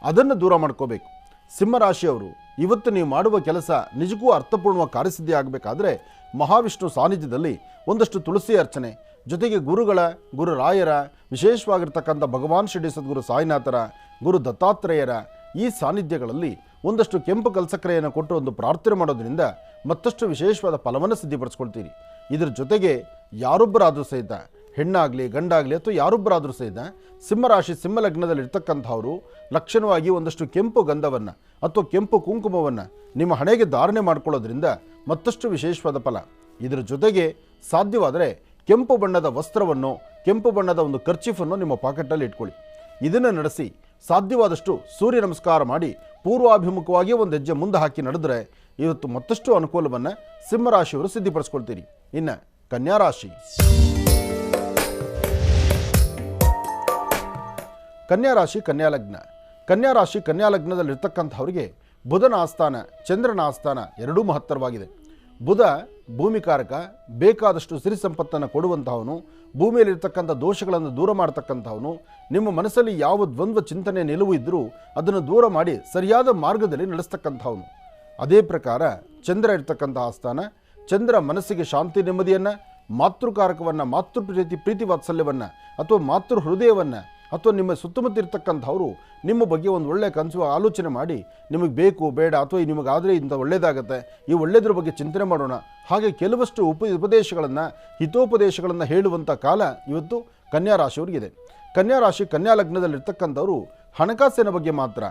ಅದನ್ನು ದೂರ ಮಾಡ್ಕೋಬೇಕು. ಸಿಂಹರಾಶಿಯವರು, ಇವತ್ತು ನೀವು ಮಾಡುವ ಕೆಲಸ ನಿಜಕ್ಕೂ ಅರ್ಥಪೂರ್ಣವಾಗಿ ಕಾರ್ಯಸಿದ್ಧಿ ಆಗಬೇಕಾದ್ರೆ ಮಹಾವಿಷ್ಣು ಸಾನ್ನಿಧ್ಯದಲ್ಲಿ ಒಂದಷ್ಟು ತುಳಸಿ ಅರ್ಚನೆ, ಜೊತೆಗೆ ಗುರು ರಾಯರ, ವಿಶೇಷವಾಗಿರ್ತಕ್ಕಂಥ ಭಗವಾನ್ ಶ್ರೀ ಸದ್ಗುರು ಸಾಯಿನಾಥರ, ಗುರು ದತ್ತಾತ್ರೇಯರ ಈ ಸಾನ್ನಿಧ್ಯಗಳಲ್ಲಿ ಒಂದಷ್ಟು ಕೆಂಪು ಕಲ್ಸಕ್ರೆಯನ್ನು ಕೊಟ್ಟು ಒಂದು ಪ್ರಾರ್ಥನೆ ಮಾಡೋದ್ರಿಂದ ಮತ್ತಷ್ಟು ವಿಶೇಷವಾದ ಫಲವನ್ನು ಸಿದ್ಧಿಪಡಿಸ್ಕೊಳ್ತೀರಿ. ಇದರ ಜೊತೆಗೆ ಯಾರೊಬ್ಬರಾದರೂ ಸಹಿತ, ಹೆಣ್ಣಾಗಲಿ ಗಂಡಾಗಲಿ ಅಥವಾ ಯಾರೊಬ್ಬರಾದರೂ ಸಹಿತ ಸಿಂಹರಾಶಿ ಸಿಂಹಲಗ್ನದಲ್ಲಿ ಇರ್ತಕ್ಕಂಥವರು ಲಕ್ಷಣವಾಗಿ ಒಂದಷ್ಟು ಕೆಂಪು ಗಂಧವನ್ನು ಅಥವಾ ಕೆಂಪು ಕುಂಕುಮವನ್ನು ನಿಮ್ಮ ಹಣೆಗೆ ಧಾರಣೆ ಮಾಡ್ಕೊಳ್ಳೋದ್ರಿಂದ ಮತ್ತಷ್ಟು ವಿಶೇಷವಾದ ಫಲ. ಇದರ ಜೊತೆಗೆ ಸಾಧ್ಯವಾದರೆ ಕೆಂಪು ಬಣ್ಣದ ವಸ್ತ್ರವನ್ನು, ಕೆಂಪು ಬಣ್ಣದ ಒಂದು ಕರ್ಚೀಫನ್ನು ನಿಮ್ಮ ಪಾಕೆಟಲ್ಲಿ ಇಟ್ಕೊಳ್ಳಿ. ಇದನ್ನು ನಡೆಸಿ ಸಾಧ್ಯವಾದಷ್ಟು ಸೂರ್ಯ ನಮಸ್ಕಾರ ಮಾಡಿ ಪೂರ್ವಾಭಿಮುಖವಾಗಿ ಒಂದು ಹೆಜ್ಜೆ ಮುಂದೆ ಹಾಕಿ ನಡೆದರೆ ಇವತ್ತು ಮತ್ತಷ್ಟು ಅನುಕೂಲವನ್ನು ಸಿಂಹರಾಶಿಯವರು ಸಿದ್ಧಿಪಡಿಸ್ಕೊಳ್ತೀರಿ. ಇನ್ನು ಕನ್ಯಾರಾಶಿ. ಕನ್ಯಾರಾಶಿ ಕನ್ಯಾಲಗ್ನ. ಕನ್ಯಾರಾಶಿ ಕನ್ಯಾಲಗ್ನದಲ್ಲಿರ್ತಕ್ಕಂಥವ್ರಿಗೆ ಬುಧನ ಆಸ್ಥಾನ, ಚಂದ್ರನ ಆಸ್ಥಾನ ಎರಡೂ ಮಹತ್ತರವಾಗಿದೆ. ಬುಧ ಭೂಮಿಕಾರಕ, ಬೇಕಾದಷ್ಟು ಸಿರಿ ಸಂಪತ್ತನ್ನು ಕೊಡುವಂತಹವನು, ಭೂಮಿಯಲ್ಲಿರ್ತಕ್ಕಂಥ ದೋಷಗಳನ್ನು ದೂರ ಮಾಡ್ತಕ್ಕಂಥವನು. ನಿಮ್ಮ ಮನಸ್ಸಲ್ಲಿ ಯಾವ ದ್ವಂದ್ವ ಚಿಂತನೆ ನಿಲುವು ಇದ್ದರೂ ಅದನ್ನು ದೂರ ಮಾಡಿ ಸರಿಯಾದ ಮಾರ್ಗದಲ್ಲಿ ನಡೆಸ್ತಕ್ಕಂಥವನು. ಅದೇ ಪ್ರಕಾರ ಚಂದ್ರ ಇರ್ತಕ್ಕಂಥ ಆಸ್ಥಾನ, ಚಂದ್ರ ಮನಸ್ಸಿಗೆ ಶಾಂತಿ ನೆಮ್ಮದಿಯನ್ನು, ಮಾತೃಕಾರಕವನ್ನು, ಪ್ರೀತಿ ವಾತ್ಸಲ್ಯವನ್ನು ಅಥವಾ ಮಾತೃ ಹೃದಯವನ್ನು, ಅಥವಾ ನಿಮ್ಮ ಸುತ್ತಮುತ್ತ ಇರ್ತಕ್ಕಂಥವರು ನಿಮ್ಮ ಬಗ್ಗೆ ಒಂದು ಒಳ್ಳೆಯ ಕನಸು ಆಲೋಚನೆ ಮಾಡಿ ನಿಮಗೆ ಬೇಕು ಬೇಡ ಅಥವಾ ನಿಮಗಾದರೆ ಇಂಥ ಒಳ್ಳೆಯದಾಗತ್ತೆ, ಈ ಒಳ್ಳೆಯದ್ರ ಬಗ್ಗೆ ಚಿಂತನೆ ಮಾಡೋಣ, ಹಾಗೆ ಕೆಲವಷ್ಟು ಉಪದೇಶಗಳನ್ನು, ಹಿತೋಪದೇಶಗಳನ್ನು ಹೇಳುವಂಥ ಕಾಲ ಇವತ್ತು ಕನ್ಯಾರಾಶಿಯವರಿಗಿದೆ. ಕನ್ಯಾರಾಶಿ ಕನ್ಯಾಲಗ್ನದಲ್ಲಿರ್ತಕ್ಕಂಥವರು ಹಣಕಾಸಿನ ಬಗ್ಗೆ ಮಾತ್ರ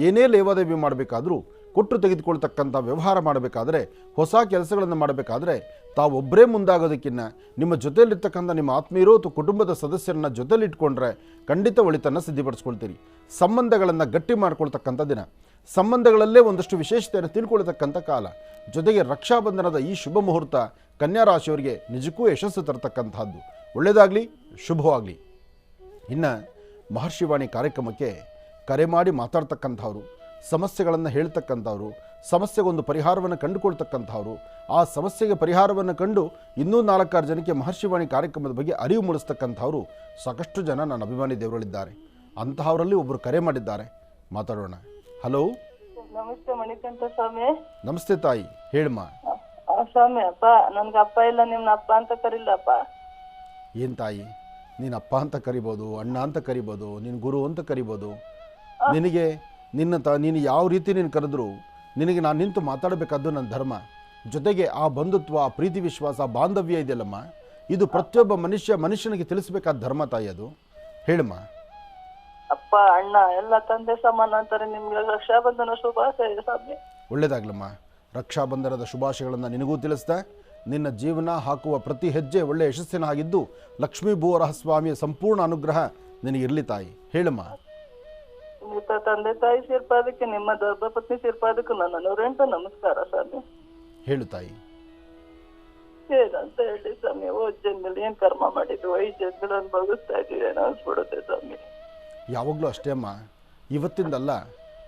ಏನೇ ಲೇವಾದೇವಿ ಮಾಡಬೇಕಾದ್ರೂ, ಕೊಟ್ಟು ತೆಗೆದುಕೊಳ್ತಕ್ಕಂಥ ವ್ಯವಹಾರ ಮಾಡಬೇಕಾದ್ರೆ, ಹೊಸ ಕೆಲಸಗಳನ್ನು ಮಾಡಬೇಕಾದ್ರೆ ತಾವೊಬ್ಬರೇ ಮುಂದಾಗೋದಕ್ಕಿಂತ ನಿಮ್ಮ ಜೊತೆಯಲ್ಲಿರ್ತಕ್ಕಂಥ ನಿಮ್ಮ ಆತ್ಮೀಯರು ಅಥವಾ ಕುಟುಂಬದ ಸದಸ್ಯರನ್ನ ಜೊತೆಲಿಟ್ಕೊಂಡ್ರೆ ಖಂಡಿತ ಒಳಿತನ್ನು ಸಿದ್ಧಿಪಡಿಸ್ಕೊಳ್ತೀರಿ. ಸಂಬಂಧಗಳನ್ನು ಗಟ್ಟಿ ಮಾಡ್ಕೊಳ್ತಕ್ಕಂಥ ದಿನ, ಸಂಬಂಧಗಳಲ್ಲೇ ಒಂದಷ್ಟು ವಿಶೇಷತೆಯನ್ನು ತಿಳ್ಕೊಳ್ತಕ್ಕಂಥ ಕಾಲ. ಜೊತೆಗೆ ರಕ್ಷಾಬಂಧನದ ಈ ಶುಭ ಮುಹೂರ್ತ ಕನ್ಯಾರಾಶಿಯವರಿಗೆ ನಿಜಕ್ಕೂ ಯಶಸ್ಸು ತರತಕ್ಕಂಥದ್ದು. ಒಳ್ಳೆಯದಾಗಲಿ, ಶುಭವಾಗಲಿ. ಇನ್ನು ಮಹರ್ಷಿವಾಣಿ ಕಾರ್ಯಕ್ರಮಕ್ಕೆ ಕರೆ ಮಾಡಿ ಮಾತಾಡ್ತಕ್ಕಂಥವ್ರು, ಸಮಸ್ಯೆಗಳನ್ನು ಹೇಳ್ತಕ್ಕಂಥವ್ರು, ಸಮಸ್ಯೆಗೊಂದು ಪರಿಹಾರವನ್ನು ಕಂಡುಕೊಳ್ತಕ್ಕಂಥವ್ರು, ಆ ಸಮಸ್ಯೆಗೆ ಪರಿಹಾರವನ್ನು ಕಂಡು ಇನ್ನೂ 4-6 ಜನಕ್ಕೆ ಮಹರ್ಷಿವಾಣಿ ಕಾರ್ಯಕ್ರಮದ ಬಗ್ಗೆ ಅರಿವು ಮೂಡಿಸ್ತಕ್ಕಂಥವ್ರು ಸಾಕಷ್ಟು ಜನ ನನ್ನ ಅಭಿಮಾನಿ ದೇವರುಗಳಿದ್ದಾರೆ. ಅಂತಹವರಲ್ಲಿ ಒಬ್ಬರು ಕರೆ ಮಾಡಿದ್ದಾರೆ, ಮಾತಾಡೋಣ. ಹಲೋ, ನಮಸ್ತೆ ಮಣಿಕಂಠ ಸ್ವಾಮಿ. ನಮಸ್ತೆ ತಾಯಿ, ಹೇಳಮ್ಮ. ಸ್ವಾಮಿ, ಅಪ್ಪ ನನ್ಗೆ ಅಪ್ಪ ಇಲ್ಲ, ನಿಮ್ನ ಅಪ್ಪ ಅಂತ ಕರಿಲ್ಲಪ್ಪ. ಏನು ತಾಯಿ, ನೀನು ಅಪ್ಪ ಅಂತ ಕರಿಬೋದು, ಅಣ್ಣ ಅಂತ ಕರಿಬೋದು, ನೀನು ಗುರು ಅಂತ ಕರಿಬೋದು. ನಿನಗೆ ನೀನು ಯಾವ ರೀತಿ ನೀನು ಕರೆದ್ರು ನಿನಗೆ ನಾನು ನಿಂತು ಮಾತಾಡಬೇಕಾದ್ದು ನನ್ನ ಧರ್ಮ. ಜೊತೆಗೆ ಆ ಬಂಧುತ್ವ, ಆ ಪ್ರೀತಿ ವಿಶ್ವಾಸ, ಬಾಂಧವ್ಯ ಇದೆಯಲ್ಲಮ್ಮ, ಇದು ಪ್ರತಿಯೊಬ್ಬ ಮನುಷ್ಯನಿಗೆ ತಿಳಿಸ್ಬೇಕಾದ ಧರ್ಮ ತಾಯಿ. ಅದು ಹೇಳಮ್ಮ. ಅಪ್ಪ ಅಣ್ಣ ಎಲ್ಲ ತಂದೆ ಸಮಾನ ಅಂತಾರೆ. ನಿಮ್ಗೆ ರಕ್ಷಾಬಂಧನ ಶುಭಾಶಯ ಸ್ವಾಮಿ. ಒಳ್ಳೇದಾಗ್ಲಮ್ಮ. ರಕ್ಷಾಬಂಧನದ ಶುಭಾಶಯಗಳನ್ನು ನಿನಗೂ ತಿಳಿಸ್ತಾ, ನಿನ್ನ ಜೀವನ ಹಾಕುವ ಪ್ರತಿ ಹೆಜ್ಜೆ ಒಳ್ಳೆಯ ಯಶಸ್ಸಿನ ಆಗಿದ್ದು ಲಕ್ಷ್ಮೀ ಭೂವರಹ ಸ್ವಾಮಿಯ ಸಂಪೂರ್ಣ ಅನುಗ್ರಹ ನಿನಗಿರಲಿ ತಾಯಿ. ಹೇಳಮ್ಮ. ತಂದೆ ತಾಯಿ ಸೇರ್ಪಾದಕ್ಕೆ, ನಿಮ್ಮ ಧರ್ಮಪತ್ನಿ ಸೇರ್ಪಾದಕ್ಕೂ ನನ್ನ 108 ನಮಸ್ಕಾರ ಸ್ವಾಮಿ. ಹೇಳು ತಾಯಿ. ಏನಂತ ಹೇಳಿ ಸ್ವಾಮಿ, ಹೋದ ಜನ್ಮಲ್ಲಿ ಏನ್ ಕರ್ಮ ಮಾಡಿದ್ವು, 5 ಜನ್ಮಗಳು ಅನುಭವಿಸ್ತಾ ಇದೀವಿ ಅನ್ಸ್ಬಿಡುತ್ತೆ ಸ್ವಾಮಿ. ಯಾವಾಗಲೂ ಅಷ್ಟೇ ಅಮ್ಮ, ಇವತ್ತಿಂದಲ್ಲ,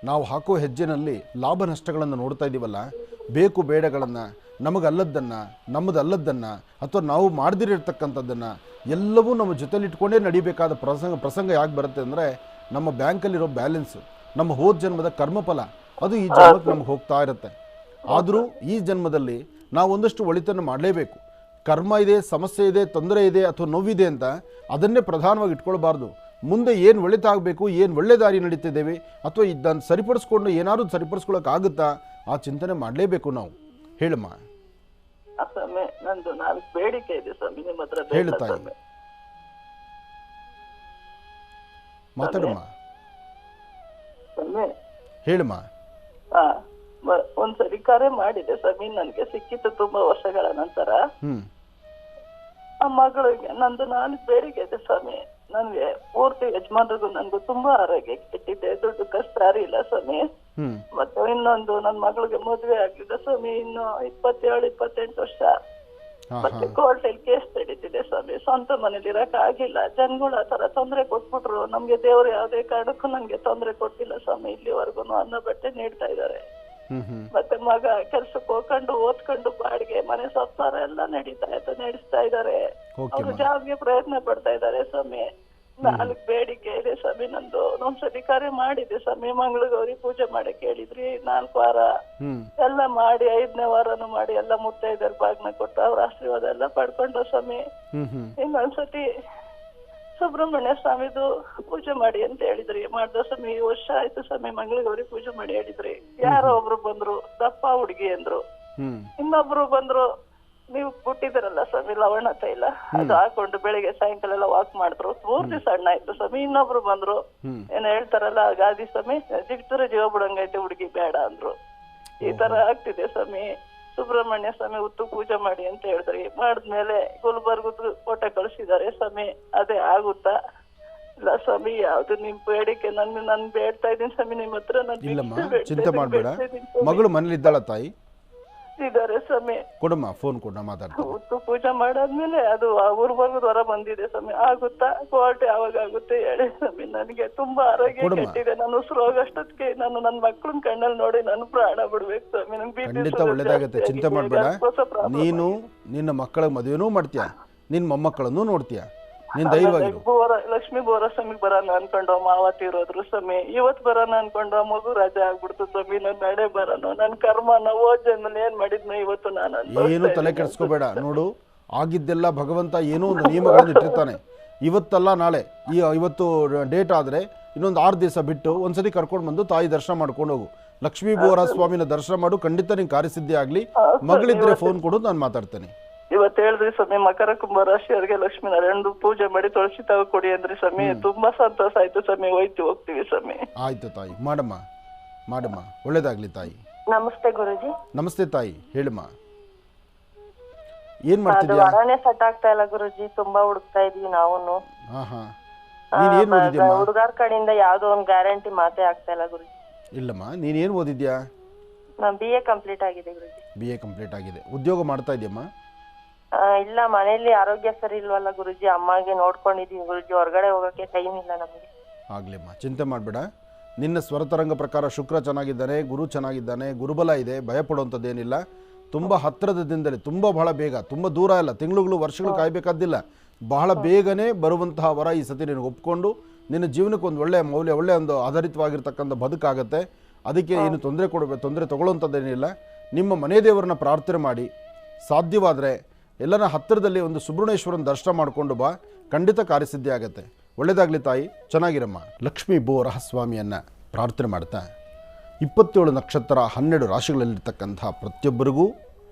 ನಾವು ಹಾಕೋ ಹೆಜ್ಜೆನಲ್ಲಿ ಲಾಭ ನಷ್ಟಗಳನ್ನು ನೋಡ್ತಾ ಇದ್ದೀವಲ್ಲ, ಬೇಕು ಬೇಡಗಳನ್ನು, ನಮಗಲ್ಲದ್ದನ್ನು, ನಮ್ಮದಲ್ಲದ್ದನ್ನು ಅಥವಾ ನಾವು ಮಾಡದಿರಿರ್ತಕ್ಕಂಥದ್ದನ್ನು ಎಲ್ಲವೂ ನಮ್ಮ ಜೊತೆಲಿಟ್ಕೊಂಡೇ ನಡಿಬೇಕಾದ ಪ್ರಸಂಗ ಯಾಕೆ ಬರುತ್ತೆ ಅಂದರೆ, ನಮ್ಮ ಬ್ಯಾಂಕಲ್ಲಿರೋ ಬ್ಯಾಲೆನ್ಸು, ನಮ್ಮ ಹೋದ ಜನ್ಮದ ಕರ್ಮಫಲ ಅದು ಈ ಜನ್ಮಕ್ಕೆ ನಮ್ಗೆ ಹೋಗ್ತಾ ಇರುತ್ತೆ. ಆದರೂ ಈ ಜನ್ಮದಲ್ಲಿ ನಾವು ಒಂದಷ್ಟು ಒಳಿತನ್ನು ಮಾಡಲೇಬೇಕು. ಕರ್ಮ ಇದೆ, ಸಮಸ್ಯೆ ಇದೆ, ತೊಂದರೆ ಇದೆ ಅಥವಾ ನೋವಿದೆ ಅಂತ ಅದನ್ನೇ ಪ್ರಧಾನವಾಗಿ ಇಟ್ಕೊಳ್ಬಾರ್ದು. ಮುಂದೆ ಏನು ಒಳಿತಾಗಬೇಕು, ಏನು ಒಳ್ಳೆ ದಾರಿ ನಡೀತಿದ್ದೇವೆ ಅಥವಾ ಇದನ್ನು ಸರಿಪಡಿಸ್ಕೊಂಡು ಏನಾದರೂ ಸರಿಪಡಿಸ್ಕೊಳ್ಳೋಕ್ಕಾಗುತ್ತಾ, ಆ ಚಿಂತನೆ ಮಾಡಲೇಬೇಕು ನಾವು. ಹೇಳಮ್ಮ. ಸ್ವಾಮಿ, ನಂದು 4 ಬೇಡಿಕೆ ಇದೆ ಸ್ವಾಮಿ ನಿಮ್ಮ ಹತ್ರ. ಹೇಳುತ್ತಾಯಿ, ಮಾತಾಡಮ್ಮ. ಹೇಳಮ್ಮ. ಒಂದ್ಸರಿ ಕರೆ ಮಾಡಿದೆ ಸ್ವಾಮಿ, ನನ್ಗೆ ಸಿಕ್ಕಿತ್ತು ತುಂಬಾ ವರ್ಷಗಳ ನಂತರ. ಆ ಮಗಳಿಗೆ ನಂದು 4 ಬೇಡಿಕೆ ಇದೆ ಸ್ವಾಮಿ. ನನ್ಗೆ ಪೂರ್ತಿ ಯಜಮಾನ್ರಿಗೂ ನನ್ಗೂ ತುಂಬಾ ಆರೋಗ್ಯ ಕೆಟ್ಟಿದೆ, ದುಡ್ಡು ಕಷ್ಟ ಇಲ್ಲ ಸ್ವಾಮಿ. ಮತ್ತೆ ಇನ್ನೊಂದು, ನನ್ ಮಗಳಿಗೆ ಮದುವೆ ಆಗ್ಲಿದೆ ಸ್ವಾಮಿ, ಇನ್ನು 27-28 ವರ್ಷ. ಮತ್ತೆ ಕೋರ್ಟಲ್ಲಿ ಕೇಸ್ ನಡೀತಿದೆ ಸ್ವಾಮಿ. ಸ್ವಂತ ಮನೇಲಿ ಇರಕ್ ಆಗಿಲ್ಲ. ಜನಗಳು ಆ ತರ ತೊಂದ್ರೆ ಕೊಟ್ಬಿಟ್ರು. ನಮ್ಗೆ ದೇವ್ರು ಯಾವ್ದೇ ಕಾರಣಕ್ಕೂ ನಮ್ಗೆ ತೊಂದ್ರೆ ಕೊಟ್ಟಿಲ್ಲ ಸ್ವಾಮಿ. ಇಲ್ಲಿವರೆಗೂ ಅನ್ನ ಬಟ್ಟೆ ನೀಡ್ತಾ ಇದಾರೆ. ಮತ್ತೆ ಮಗ ಕೆಲ್ಸಕ್ಕೆ ಹೋಗ್ಕೊಂಡು ಓದ್ಕೊಂಡು ಬಾಡಿಗೆ ಮನೆ ಸಂಸಾರ ಎಲ್ಲ ನಡೆಸ್ತಾ ಇದಾರೆ. ಅವ್ರು ಜಾಬ್ಗೆ ಪ್ರಯತ್ನ ಪಡ್ತಾ ಇದಾರೆ ಸ್ವಾಮಿ. 4 ಬೇಡಿಕೆ ಇದೆ ಸ್ವಾಮಿ ನಂದು. ಒಂದ್ಸತಿ ಕರೆ ಮಾಡಿದೆ ಸ್ವಾಮಿ. ಮಂಗಳಗೌರಿ ಪೂಜೆ ಮಾಡಕ್ ಹೇಳಿದ್ರಿ 4 ವಾರ ಎಲ್ಲ ಮಾಡಿ 5ನೇ ವಾರನು ಮಾಡಿ ಎಲ್ಲ ಮುತ್ತೈದರ ಬಾಗ್ನ ಕೊಟ್ಟು ಅವ್ರ ಆಶೀರ್ವಾದ ಎಲ್ಲ ಪಡ್ಕೊಂಡು ಸ್ವಾಮಿ. ಇನ್ನೊಂದ್ಸತಿ ಸುಬ್ರಹ್ಮಣ್ಯ ಸ್ವಾಮಿದು ಪೂಜೆ ಮಾಡಿ ಅಂತ ಹೇಳಿದ್ರಿ. ಮಾಡ್ದ ಸ್ವಾಮಿ. ಈ ವರ್ಷ ಆಯ್ತು ಸ್ವಾಮಿ ಮಂಗಳಗೌರಿ ಪೂಜೆ ಮಾಡಿ ಹೇಳಿದ್ರಿ. ಯಾರೋ ಒಬ್ರು ಬಂದ್ರು, ದಪ್ಪ ಹುಡುಗಿ ಅಂದ್ರು. ಇನ್ನೊಬ್ರು ಬಂದ್ರು, ನೀವು ಕೊಟ್ಟಿದ್ದೀರಲ್ಲ ಸ್ವಾಮಿ ಲವಣ ತೈಲ, ಅದು ಹಾಕೊಂಡು ಬೆಳಿಗ್ಗೆ ಸಾಯಂಕಾಲ ಎಲ್ಲ ವಾಕ್ ಮಾಡಿದ್ರು. ಪೂರ್ತಿ ಸಣ್ಣ ಆಯ್ತು ಸ್ವಾಮಿ. ಇನ್ನೊಬ್ರು ಬಂದ್ರು, ಏನೋ ಹೇಳ್ತಾರಲ್ಲ ಗಾದಿ ಸ್ವಾಮಿ, ಜಿಗ್ತುರ ಜೀವ ಬಿಡಂಗೈತೆ ಹುಡುಗಿ ಬೇಡ ಅಂದ್ರು. ಈ ತರ ಆಗ್ತಿದೆ ಸ್ವಾಮಿ. ಸುಬ್ರಹ್ಮಣ್ಯ ಸ್ವಾಮಿ ಉತ್ತು ಪೂಜೆ ಮಾಡಿ ಅಂತ ಹೇಳಿದ್ರಿ. ಮಾಡಿದ್ಮೇಲೆ ಗುಲ್ಬರ್ಗದ ಫೋಟೋ ಕಳ್ಸಿದಾರೆ ಸ್ವಾಮಿ. ಅದೇ ಆಗುತ್ತಾ? ಇಲ್ಲ ಸ್ವಾಮಿ, ಯಾವ್ದು ನಿಮ್ ಬೇಡಿಕೆ ನನ್ ಬೇಡ್ತಾ ಇದೀನಿ ಸ್ವಾಮಿ ನಿಮ್ಮ ಹತ್ರ. ಚಿಂತೆ ಮಾಡ್ಬೇಡ. ಮಗಳು ಮನೇಲಿ ಇದ್ದಾಳ ತಾಯಿ? ಇದಾರೆ ಸ್ವಾಮಿ. ಕೊಡಮ್ಮ ಫೋನ್ ಕೊಡ, ಮಾತಾಡ್ತೀನಿ. ಉತ್ತು ಪೂಜೆ ಮಾಡಾದ್ಮೇಲೆ ಅದು ಊರ್ಬರ್ಗದ ಹೊರ ಬಂದಿದೆ ಸ್ವಾಮಿ. ಆಗುತ್ತಾ? ಕೋರ್ಟ್ ಯಾವಾಗ ಆಗುತ್ತೆ ಹೇಳಿ ಸ್ವಾಮಿ. ನನಗೆ ತುಂಬಾ ಆರೋಗ್ಯ ಕೆಟ್ಟಿದೆ. ನಾನು ಉಸಿರು ಹೋಗಷ್ಟೊತ್ತಿಗೆ ನಾನು ನನ್ನ ಮಕ್ಕಳನ್ನ ಕಣ್ಣಲ್ಲಿ ನೋಡಿ ನಾನು ಪ್ರಾಣ ಬಿಡ್ಬೇಕು ಸ್ವಾಮಿ. ಖಂಡಿತ ಒಳ್ಳೇದಾಗತ್ತೆ, ಚಿಂತೆ ಮಾಡ್ಬೇಡ. ನೀನು ನಿನ್ನ ಮಕ್ಕಳ ಮದುವೆನೂ ಮಾಡ್ತೀಯ, ನಿನ್ನ ಮೊಮ್ಮಕ್ಕಳನ್ನು ನೋಡ್ತೀಯ. ನೀನ್ ದೈವವಾಗಿರು. ಲಕ್ಷ್ಮೀ ಬೋರಸ್ವಾಮಿಗೆ ಬರೋಣ ಅನ್ಕೊಂಡು ಮಾವತಿ ಇರೋದ್ರು ಸ್ವಾಮಿ. ಇವತ್ ಬರೋಣ ಅನ್ಕೊಂಡು ಮಗು ರಜೆ ಆಗ್ಬಿಡ್ತು ಸ್ವಾಮಿ. ನನ್ ನಡೆ ಬರೋಣ ನನ್ ಕರ್ಮನ ಜನ್ಮನ ಏನ್ ಮಾಡಿದ್ನೋ ಇವತ್ತು ನಾನು ಏನು ತಲೆ ಕೆಡಿಸ್ಕೋಬೇಡ. ನೋಡು, ಆಗಿದ್ದೆಲ್ಲ ಭಗವಂತ ಏನೋ ಒಂದು ನಿಯಮಗಳನ್ನು ಇಟ್ಟಿರ್ತಾನೆ. ಇವತ್ತಲ್ಲ ನಾಳೆ, ಇವತ್ತು ಡೇಟ್ ಆದ್ರೆ ಇನ್ನೊಂದು 6 ದಿವಸ ಬಿಟ್ಟು ಒಂದ್ಸತಿ ಕರ್ಕೊಂಡು ಬಂದು ತಾಯಿ ದರ್ಶನ ಮಾಡ್ಕೊಂಡು ಹೋಗು. ಲಕ್ಷ್ಮೀ ಬೋರಸ್ವಾಮಿನ ದರ್ಶನ ಮಾಡು, ಖಂಡಿತ ನಿನ್ ಕಾರ್ಯಸಿದ್ಧಿ ಆಗ್ಲಿ. ಮಗಳಿದ್ರೆ ಫೋನ್ ಕೊಡು, ನಾನು ಮಾತಾಡ್ತೇನೆ. ಇವತ್ತು ಹೇಳಿದ್ರಿ ಸ್ವಾಮಿ, ಮಕರ ಕುಂಭ ರಾಶಿಯವರಿಗೆ ಲಕ್ಷ್ಮೀನಾರಾಯಣ ಪೂಜೆ ಮಾಡಿ ತುಳಸಿ ತಾವು ಕೊಡಿ ಅಂದ್ರಿ ಸ್ವಾಮಿ. ತುಂಬಾ ಸಂತೋಷ ಆಯ್ತು ಸ್ವಾಮಿ. ಹೋಗ್ತೀವಿ ಸ್ವಾಮಿ. ಆಯ್ತು ತಾಯಿ, ಮಾಡಮ್ಮ ಒಳ್ಳೇದಾಗ್ಲಿ ತಾಯಿ. ನಮಸ್ತೆ ಗುರುಜಿ. ನಮಸ್ತೆ ತಾಯಿ, ಹೇಳಮ್ಮ. ಏನ್ ಮಾಡ್ತಿದ್ಯಾ? ವರನೇ ಸೆಟ್ ಆಗ್ತಾ ಇಲ್ಲ ಗುರುಜಿ. ತುಂಬಾ ಹುಡುಕ್ತಾ ಇದೀವಿ ನಾವುನು. ಹುಡುಗಾರ್ ಕಡೆಯಿಂದ ಯಾವ್ದೋ ಒಂದ್ ಗ್ಯಾರಂಟಿ ಮಾತೇ ಆಗ್ತಾ ಇಲ್ಲ ಗುರುಜಿ. ಇಲ್ಲಮ್ಮ, ನೀನ್ ಏನ್ ಓದಿದ್ಯಾ? ನಾನ್ BA ಕಂಪ್ಲೀಟ್ ಆಗಿದೆ ಗುರುಜಿ. BA ಕಂಪ್ಲೀಟ್ ಆಗಿದೆ. ಉದ್ಯೋಗ ಮಾಡ್ತಾ ಇದೆಯಮ್ಮ? ಇಲ್ಲ, ಮನೆಯಲ್ಲಿ ಆರೋಗ್ಯ ಸರಿ ಇಲ್ವಲ್ಲ ಗುರುಜಿ. ಅಮ್ಮಗೆ ನೋಡ್ಕೊಂಡಿದೀವಿ ಗುರುಜಿ. ಹೊರಗಡೆ ಹೋಗಕ್ಕೆ ಟೈಮ್ ಇಲ್ಲ ನಮಗೆ. ಆಗ್ಲಿಮ್ಮ, ಚಿಂತೆ ಮಾಡ್ಬೇಡ. ನಿನ್ನ ಸ್ವರತರಂಗ ಪ್ರಕಾರ ಶುಕ್ರ ಚೆನ್ನಾಗಿದ್ದಾನೆ, ಗುರು ಚೆನ್ನಾಗಿದ್ದಾನೆ, ಗುರುಬಲ ಇದೆ. ಭಯ ಪಡುವಂಥದ್ದೇನಿಲ್ಲ. ತುಂಬ ಹತ್ತಿರದ ದಿನದಲ್ಲಿ, ಬಹಳ ಬೇಗ, ತುಂಬ ದೂರ ಇಲ್ಲ, ತಿಂಗಳುಗಳು ವರ್ಷಗಳು ಕಾಯಬೇಕಾದಿಲ್ಲ. ಬಹಳ ಬೇಗನೆ ಬರುವಂತಹ ವರ ಈ ಸತಿ ನಿನಗೆ ಒಪ್ಕೊಂಡು ನಿನ್ನ ಜೀವನಕ್ಕೆ ಒಂದು ಒಳ್ಳೆಯ ಮೌಲ್ಯ, ಒಳ್ಳೆಯ ಒಂದು ಆಧಾರಿತವಾಗಿರ್ತಕ್ಕಂಥ ಬದುಕಾಗತ್ತೆ. ಅದಕ್ಕೆ ಏನು ತೊಂದರೆ ತಗೊಳ್ಳೋಂಥದ್ದೇನಿಲ್ಲ. ನಿಮ್ಮ ಮನೆ ದೇವರನ್ನ ಪ್ರಾರ್ಥನೆ ಮಾಡಿ, ಸಾಧ್ಯವಾದರೆ ಎಲ್ಲರ ಹತ್ತಿರದಲ್ಲಿ ಒಂದು ಸುಬ್ರಹ್ಮಣ್ಯೇಶ್ವರನ ದರ್ಶನ ಮಾಡಿಕೊಂಡು ಬಾ. ಖಂಡಿತ ಕಾರ್ಯಸಿದ್ಧಿ ಆಗುತ್ತೆ. ಒಳ್ಳೆಯದಾಗಲಿ ತಾಯಿ, ಚೆನ್ನಾಗಿರಮ್ಮ. ಲಕ್ಷ್ಮೀ ಬೋರಸ್ವಾಮಿಯನ್ನು ಪ್ರಾರ್ಥನೆ ಮಾಡ್ತಾ 27 ನಕ್ಷತ್ರ 12 ರಾಶಿಗಳಲ್ಲಿರ್ತಕ್ಕಂಥ ಪ್ರತಿಯೊಬ್ಬರಿಗೂ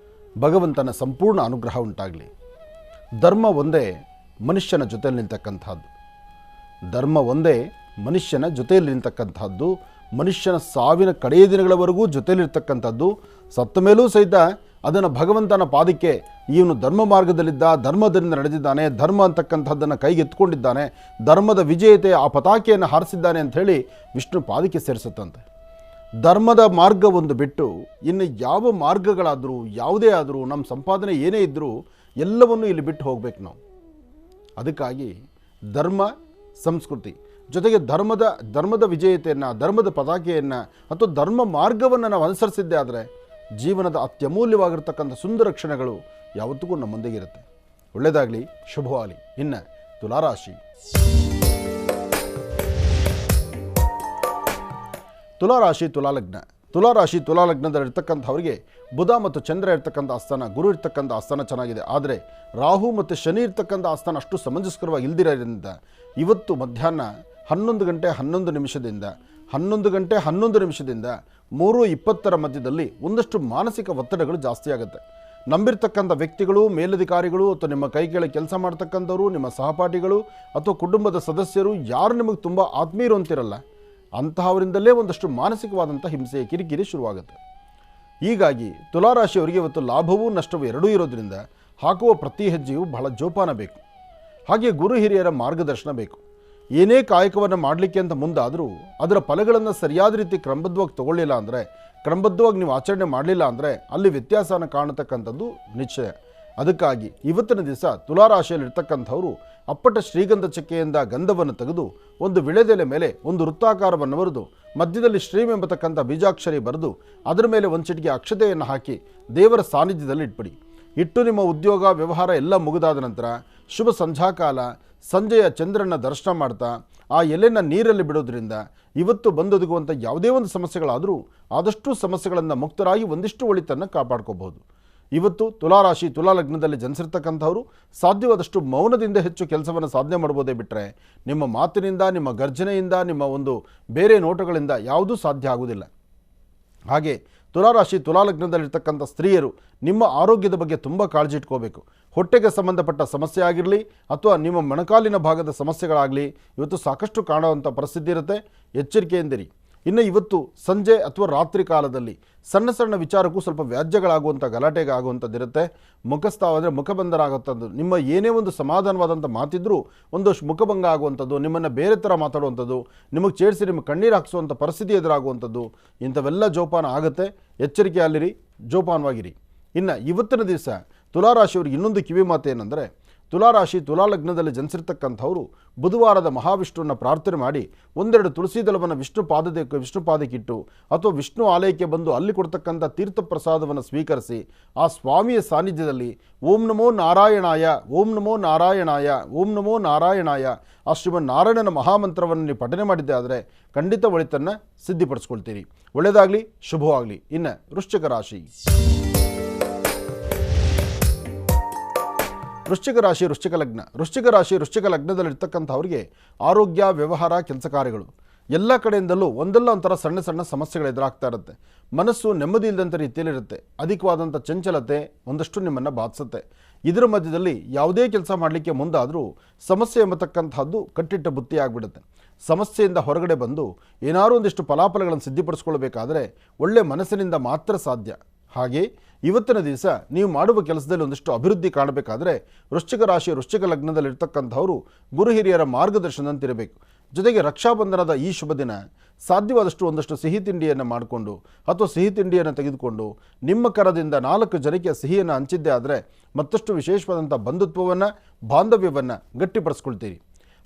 ಭಗವಂತನ ಸಂಪೂರ್ಣ ಅನುಗ್ರಹ ಉಂಟಾಗಲಿ. ಧರ್ಮ ಒಂದೇ ಮನುಷ್ಯನ ಜೊತೆಯಲ್ಲಿ ನಿಂತಕ್ಕಂಥದ್ದು. ಧರ್ಮ ಒಂದೇ ಮನುಷ್ಯನ ಜೊತೆಯಲ್ಲಿ ನಿಂತಕ್ಕಂಥದ್ದು. ಮನುಷ್ಯನ ಸಾವಿನ ಕಡೆಯ ದಿನಗಳವರೆಗೂ ಜೊತೆಯಲ್ಲಿರ್ತಕ್ಕಂಥದ್ದು. ಸತ್ತ ಮೇಲೂ ಸಹಿತ ಅದನ್ನು ಭಗವಂತನ ಪಾದಕ್ಕೆ ಇವನು ಧರ್ಮ ಮಾರ್ಗದಲ್ಲಿದ್ದ, ಧರ್ಮದಿಂದ ನಡೆದಿದ್ದಾನೆ, ಧರ್ಮ ಅಂತಕ್ಕಂಥದ್ದನ್ನು ಕೈಗೆತ್ಕೊಂಡಿದ್ದಾನೆ, ಧರ್ಮದ ವಿಜೇತೆ ಆ ಪತಾಕೆಯನ್ನು ಹಾರಿಸಿದ್ದಾನೆ ಅಂಥೇಳಿ ವಿಷ್ಣು ಪಾದಕ್ಕೆ ಸೇರಿಸುತ್ತಂತೆ. ಧರ್ಮದ ಮಾರ್ಗ ಒಂದು ಬಿಟ್ಟು ಇನ್ನು ಯಾವ ಮಾರ್ಗಗಳಾದರೂ ಯಾವುದೇ ಆದರೂ ನಮ್ಮ ಸಂಪಾದನೆ ಏನೇ ಇದ್ದರೂ ಎಲ್ಲವನ್ನೂ ಇಲ್ಲಿ ಬಿಟ್ಟು ಹೋಗ್ಬೇಕು ನಾವು. ಅದಕ್ಕಾಗಿ ಧರ್ಮ ಸಂಸ್ಕೃತಿ ಜೊತೆಗೆ ಧರ್ಮದ ವಿಜೇತೆಯನ್ನು, ಧರ್ಮದ ಪತಾಕೆಯನ್ನು ಅಥವಾ ಧರ್ಮ ಮಾರ್ಗವನ್ನು ನಾವು ಅನುಸರಿಸಿದ್ದೇ ಆದರೆ ಜೀವನದ ಅತ್ಯಮೂಲ್ಯವಾಗಿರ್ತಕ್ಕಂಥ ಸುಂದರ ಕ್ಷಣಗಳು ಯಾವತ್ತಿಗೂ ನಮ್ಮೊಂದಿಗಿರುತ್ತೆ. ಒಳ್ಳೆಯದಾಗಲಿ, ಶುಭವಾಗಲಿ. ಇನ್ನು ತುಲಾರಾಶಿ. ತುಲಾಲಗ್ನದಲ್ಲಿರ್ತಕ್ಕಂಥವರಿಗೆ ಬುಧ ಮತ್ತು ಚಂದ್ರ ಇರ್ತಕ್ಕಂಥ ಆಸ್ಥಾನ, ಗುರು ಇರ್ತಕ್ಕಂಥ ಆಸ್ಥಾನ ಚೆನ್ನಾಗಿದೆ. ಆದರೆ ರಾಹು ಮತ್ತು ಶನಿ ಇರ್ತಕ್ಕಂಥ ಆಸ್ಥಾನ ಅಷ್ಟು ಸಮಂಜಸ್ಕರವಾಗಿ ಇಲ್ದಿರೋದ್ರಿಂದ ಇವತ್ತು ಮಧ್ಯಾಹ್ನ 11 ಗಂಟೆ 11 ನಿಮಿಷದಿಂದ 3:20 ಮಧ್ಯದಲ್ಲಿ ಒಂದಷ್ಟು ಮಾನಸಿಕ ಒತ್ತಡಗಳು ಜಾಸ್ತಿ ಆಗುತ್ತೆ. ನಂಬಿರ್ತಕ್ಕಂಥ ವ್ಯಕ್ತಿಗಳು, ಮೇಲಧಿಕಾರಿಗಳು ಅಥವಾ ನಿಮ್ಮ ಕೈ ಕೆಳಗೆ ಕೆಲಸ ಮಾಡ್ತಕ್ಕಂಥವ್ರು, ನಿಮ್ಮ ಸಹಪಾಠಿಗಳು ಅಥವಾ ಕುಟುಂಬದ ಸದಸ್ಯರು ಯಾರು ನಿಮಗೆ ತುಂಬ ಆತ್ಮೀಯರು ಅಂತಿರಲ್ಲ, ಅಂತಹವರಿಂದಲೇ ಒಂದಷ್ಟು ಮಾನಸಿಕವಾದಂಥ ಹಿಂಸೆ, ಕಿರಿಕಿರಿ ಶುರುವಾಗುತ್ತೆ. ಹೀಗಾಗಿ ತುಲಾರಾಶಿಯವರಿಗೆ ಇವತ್ತು ಲಾಭವೂ ನಷ್ಟವೂ ಎರಡೂ ಇರೋದ್ರಿಂದ ಹಾಕುವ ಪ್ರತಿ ಹೆಜ್ಜೆಯೂ ಬಹಳ ಜೋಪಾನ ಬೇಕು. ಹಾಗೆ ಗುರು ಹಿರಿಯರ ಮಾರ್ಗದರ್ಶನ ಬೇಕು. ಏನೇ ಕಾಯಕವನ್ನು ಮಾಡಲಿಕ್ಕೆ ಅಂತ ಮುಂದಾದರೂ ಅದರ ಫಲಗಳನ್ನು ಸರಿಯಾದ ರೀತಿ ಕ್ರಮಬದ್ಧವಾಗಿ ತಗೊಳ್ಳಿಲ್ಲ ಅಂದರೆ, ಕ್ರಮಬದ್ಧವಾಗಿ ನೀವು ಆಚರಣೆ ಮಾಡಲಿಲ್ಲ ಅಂದರೆ ಅಲ್ಲಿ ವ್ಯತ್ಯಾಸನ ಕಾಣತಕ್ಕಂಥದ್ದು ನಿಶ್ಚಯ. ಅದಕ್ಕಾಗಿ ಇವತ್ತಿನ ದಿವಸ ತುಲಾರಾಶಿಯಲ್ಲಿರ್ತಕ್ಕಂಥವರು ಅಪ್ಪಟ ಶ್ರೀಗಂಧ ಚಕ್ಕೆಯಿಂದ ಗಂಧವನ್ನು ತೆಗೆದು ಒಂದು ವಿಳೆದೆಲೆ ಮೇಲೆ ಒಂದು ವೃತ್ತಾಕಾರವನ್ನು ಬರೆದು ಮಧ್ಯದಲ್ಲಿ ಶ್ರೀಂ ಎಂಬತಕ್ಕಂಥ ಬೀಜಾಕ್ಷರಿ ಬರೆದು ಅದರ ಮೇಲೆ ಒಂದು ಚಿಟಿಕೆ ಅಕ್ಷತೆಯನ್ನು ಹಾಕಿ ದೇವರ ಸಾನ್ನಿಧ್ಯದಲ್ಲಿ ಇಟ್ಬಿಡಿ. ಇಟ್ಟು ನಿಮ್ಮ ಉದ್ಯೋಗ ವ್ಯವಹಾರ ಎಲ್ಲ ಮುಗಿದಾದ ನಂತರ ಶುಭ ಸಂಧ್ಯಾಕಾಲ ಸಂಜೆಯ ಚಂದ್ರನ ದರ್ಶನ ಮಾಡ್ತಾ ಆ ಎಲೆನ ನೀರಲ್ಲಿ ಬಿಡೋದ್ರಿಂದ ಇವತ್ತು ಬಂದೊದಗುವಂಥ ಯಾವುದೇ ಒಂದು ಸಮಸ್ಯೆಗಳಾದರೂ ಆದಷ್ಟು ಸಮಸ್ಯೆಗಳನ್ನು ಮುಕ್ತರಾಗಿ ಒಂದಿಷ್ಟು ಒಳಿತನ್ನು ಕಾಪಾಡ್ಕೋಬಹುದು. ಇವತ್ತು ತುಲಾರಾಶಿ ತುಲಾ ಲಗ್ನದಲ್ಲಿ ಜನಿಸಿರ್ತಕ್ಕಂಥವರು ಸಾಧ್ಯವಾದಷ್ಟು ಮೌನದಿಂದ ಹೆಚ್ಚು ಕೆಲಸವನ್ನು ಸಾಧನೆ ಮಾಡ್ಬೋದೇ ಬಿಟ್ಟರೆ ನಿಮ್ಮ ಮಾತಿನಿಂದ, ನಿಮ್ಮ ಗರ್ಜನೆಯಿಂದ, ನಿಮ್ಮ ಒಂದು ಬೇರೆ ನೋಟಗಳಿಂದ ಯಾವುದೂ ಸಾಧ್ಯ ಆಗುವುದಿಲ್ಲ. ಹಾಗೆ ತುಲಾರಾಶಿ ತುಲಾ ಲಗ್ನದಲ್ಲಿರ್ತಕ್ಕಂಥ ಸ್ತ್ರೀಯರು ನಿಮ್ಮ ಆರೋಗ್ಯದ ಬಗ್ಗೆ ತುಂಬ ಕಾಳಜಿ ಇಟ್ಕೋಬೇಕು. ಹೊಟ್ಟೆಗೆ ಸಂಬಂಧಪಟ್ಟ ಸಮಸ್ಯೆ ಆಗಿರಲಿ ಅಥವಾ ನಿಮ್ಮ ಮೊಣಕಾಲಿನ ಭಾಗದ ಸಮಸ್ಯೆಗಳಾಗಲಿ ಇವತ್ತು ಸಾಕಷ್ಟು ಕಾಣುವಂಥ ಪರಿಸ್ಥಿತಿ ಇರುತ್ತೆ. ಎಚ್ಚರಿಕೆಯಿಂದಿರಿ. ಇನ್ನು ಇವತ್ತು ಸಂಜೆ ಅಥವಾ ರಾತ್ರಿ ಕಾಲದಲ್ಲಿ ಸಣ್ಣ ಸಣ್ಣ ವಿಚಾರಕ್ಕೂ ಸ್ವಲ್ಪ ವ್ಯಾಜ್ಯಗಳಾಗುವಂಥ ಗಲಾಟೆಗೆ ಆಗುವಂಥದ್ದಿರುತ್ತೆ. ಮುಖಸ್ಥಾವಾದರೆ ಮುಖಬಂಧನ ಆಗುವಂಥದ್ದು, ನಿಮ್ಮ ಏನೇ ಒಂದು ಸಮಾಧಾನವಾದಂಥ ಮಾತಿದ್ರೂ ಒಂದಷ್ಟು ಮುಖಭಂಗ ಆಗುವಂಥದ್ದು, ನಿಮ್ಮನ್ನು ಬೇರೆ ಥರ ಮಾತಾಡುವಂಥದ್ದು, ನಿಮಗೆ ಚೇಡಿಸಿ ನಿಮಗೆ ಕಣ್ಣೀರು ಹಾಕಿಸುವಂಥ ಪರಿಸ್ಥಿತಿ ಎದುರಾಗುವಂಥದ್ದು, ಇಂಥವೆಲ್ಲ ಜೋಪಾನ ಆಗುತ್ತೆ. ಎಚ್ಚರಿಕೆಯಲ್ಲಿರಿ, ಜೋಪಾನವಾಗಿರಿ. ಇನ್ನು ಇವತ್ತಿನ ದಿವಸ ತುಲಾರಾಶಿಯವರಿಗೆ ಇನ್ನೊಂದು ಕಿವಿ ಮಾತು ಏನಂದರೆ, ತುಲಾರಾಶಿ ತುಲಾ ಲಗ್ನದಲ್ಲಿ ಜನಿಸಿರ್ತಕ್ಕಂಥವರು ಬುಧವಾರದ ಮಹಾವಿಷ್ಣುವನ್ನ ಪ್ರಾರ್ಥನೆ ಮಾಡಿ ಒಂದೆರಡು ತುಳಸಿ ದಳವನ್ನು ವಿಷ್ಣು ಪಾದಕ್ಕಿಟ್ಟು ಅಥವಾ ವಿಷ್ಣು ಆಲಯಕ್ಕೆ ಬಂದು ಅಲ್ಲಿ ಕೊಡ್ತಕ್ಕಂಥ ತೀರ್ಥ ಪ್ರಸಾದವನ್ನು ಸ್ವೀಕರಿಸಿ ಆ ಸ್ವಾಮಿಯ ಸಾನ್ನಿಧ್ಯದಲ್ಲಿ ಓಂ ನಮೋ ನಾರಾಯಣಾಯ, ಓಂ ನಮೋ ನಾರಾಯಣಾಯ, ಓಂ ನಮೋ ನಾರಾಯಣಾಯ ಆ ಶ್ರೀಮನ್ನಾರಾಯಣನ ಮಹಾಮಂತ್ರವನ್ನು ನೀವು ಪಠನೆ ಮಾಡಿದ್ದೆ ಆದರೆ ಖಂಡಿತ ಒಳಿತನ್ನು ಸಿದ್ಧಿಪಡಿಸ್ಕೊಳ್ತೀರಿ. ಒಳ್ಳೆಯದಾಗಲಿ, ಶುಭವಾಗಲಿ. ಇನ್ನು ವೃಶ್ಚಿಕ ರಾಶಿ. ವೃಶ್ಚಿಕ ರಾಶಿ ವೃಶ್ಚಿಕ ಲಗ್ನದಲ್ಲಿರ್ತಕ್ಕಂಥವ್ರಿಗೆ ಆರೋಗ್ಯ, ವ್ಯವಹಾರ, ಕೆಲಸ ಕಾರ್ಯಗಳು ಎಲ್ಲ ಕಡೆಯಿಂದಲೂ ಒಂದಲ್ಲ ಒಂಥರ ಸಣ್ಣ ಸಣ್ಣ ಸಮಸ್ಯೆಗಳು ಎದುರಾಗ್ತಾ ಇರುತ್ತೆ. ಮನಸ್ಸು ನೆಮ್ಮದಿ ಇಲ್ಲದಂಥ ರೀತಿಯಲ್ಲಿರುತ್ತೆ. ಅಧಿಕವಾದಂಥ ಚಂಚಲತೆ ಒಂದಷ್ಟು ನಿಮ್ಮನ್ನು ಬಾಧಿಸುತ್ತೆ. ಇದರ ಮಧ್ಯದಲ್ಲಿ ಯಾವುದೇ ಕೆಲಸ ಮಾಡಲಿಕ್ಕೆ ಮುಂದಾದರೂ ಸಮಸ್ಯೆ ಎಂಬತಕ್ಕಂಥದ್ದು ಕಟ್ಟಿಟ್ಟ ಬುತ್ತಿ ಆಗಿಬಿಡುತ್ತೆ. ಸಮಸ್ಯೆಯಿಂದ ಹೊರಗಡೆ ಬಂದು ಏನಾದರೂ ಒಂದಿಷ್ಟು ಫಲಾಫಲಗಳನ್ನು ಸಿದ್ಧಿಪಡಿಸ್ಕೊಳ್ಬೇಕಾದ್ರೆ ಒಳ್ಳೆ ಮನಸ್ಸಿನಿಂದ ಮಾತ್ರ ಸಾಧ್ಯ. ಹಾಗೆ ಇವತ್ತಿನ ದಿವಸ ನೀವು ಮಾಡುವ ಕೆಲಸದಲ್ಲಿ ಒಂದಿಷ್ಟು ಅಭಿವೃದ್ಧಿ ಕಾಣಬೇಕಾದ್ರೆ ವೃಶ್ಚಿಕ ರಾಶಿ ವೃಶ್ಚಿಕ ಲಗ್ನದಲ್ಲಿರ್ತಕ್ಕಂಥವರು ಗುರು ಹಿರಿಯರ ಮಾರ್ಗದರ್ಶನದಂತಿರಬೇಕು. ಜೊತೆಗೆ ರಕ್ಷಾಬಂಧನದ ಈ ಶುಭ ದಿನ ಸಾಧ್ಯವಾದಷ್ಟು ಒಂದಷ್ಟು ಸಿಹಿ ತಿಂಡಿಯನ್ನು ಮಾಡಿಕೊಂಡು ಅಥವಾ ಸಿಹಿ ತಿಂಡಿಯನ್ನು ತೆಗೆದುಕೊಂಡು ನಿಮ್ಮ ಕರದಿಂದ 4 ಜನಕ್ಕೆ ಸಿಹಿಯನ್ನು ಹಂಚಿದ್ದೇ ಆದರೆ ಮತ್ತಷ್ಟು ವಿಶೇಷವಾದಂಥ ಬಂಧುತ್ವವನ್ನು, ಬಾಂಧವ್ಯವನ್ನು ಗಟ್ಟಿಪಡಿಸ್ಕೊಳ್ತೀರಿ.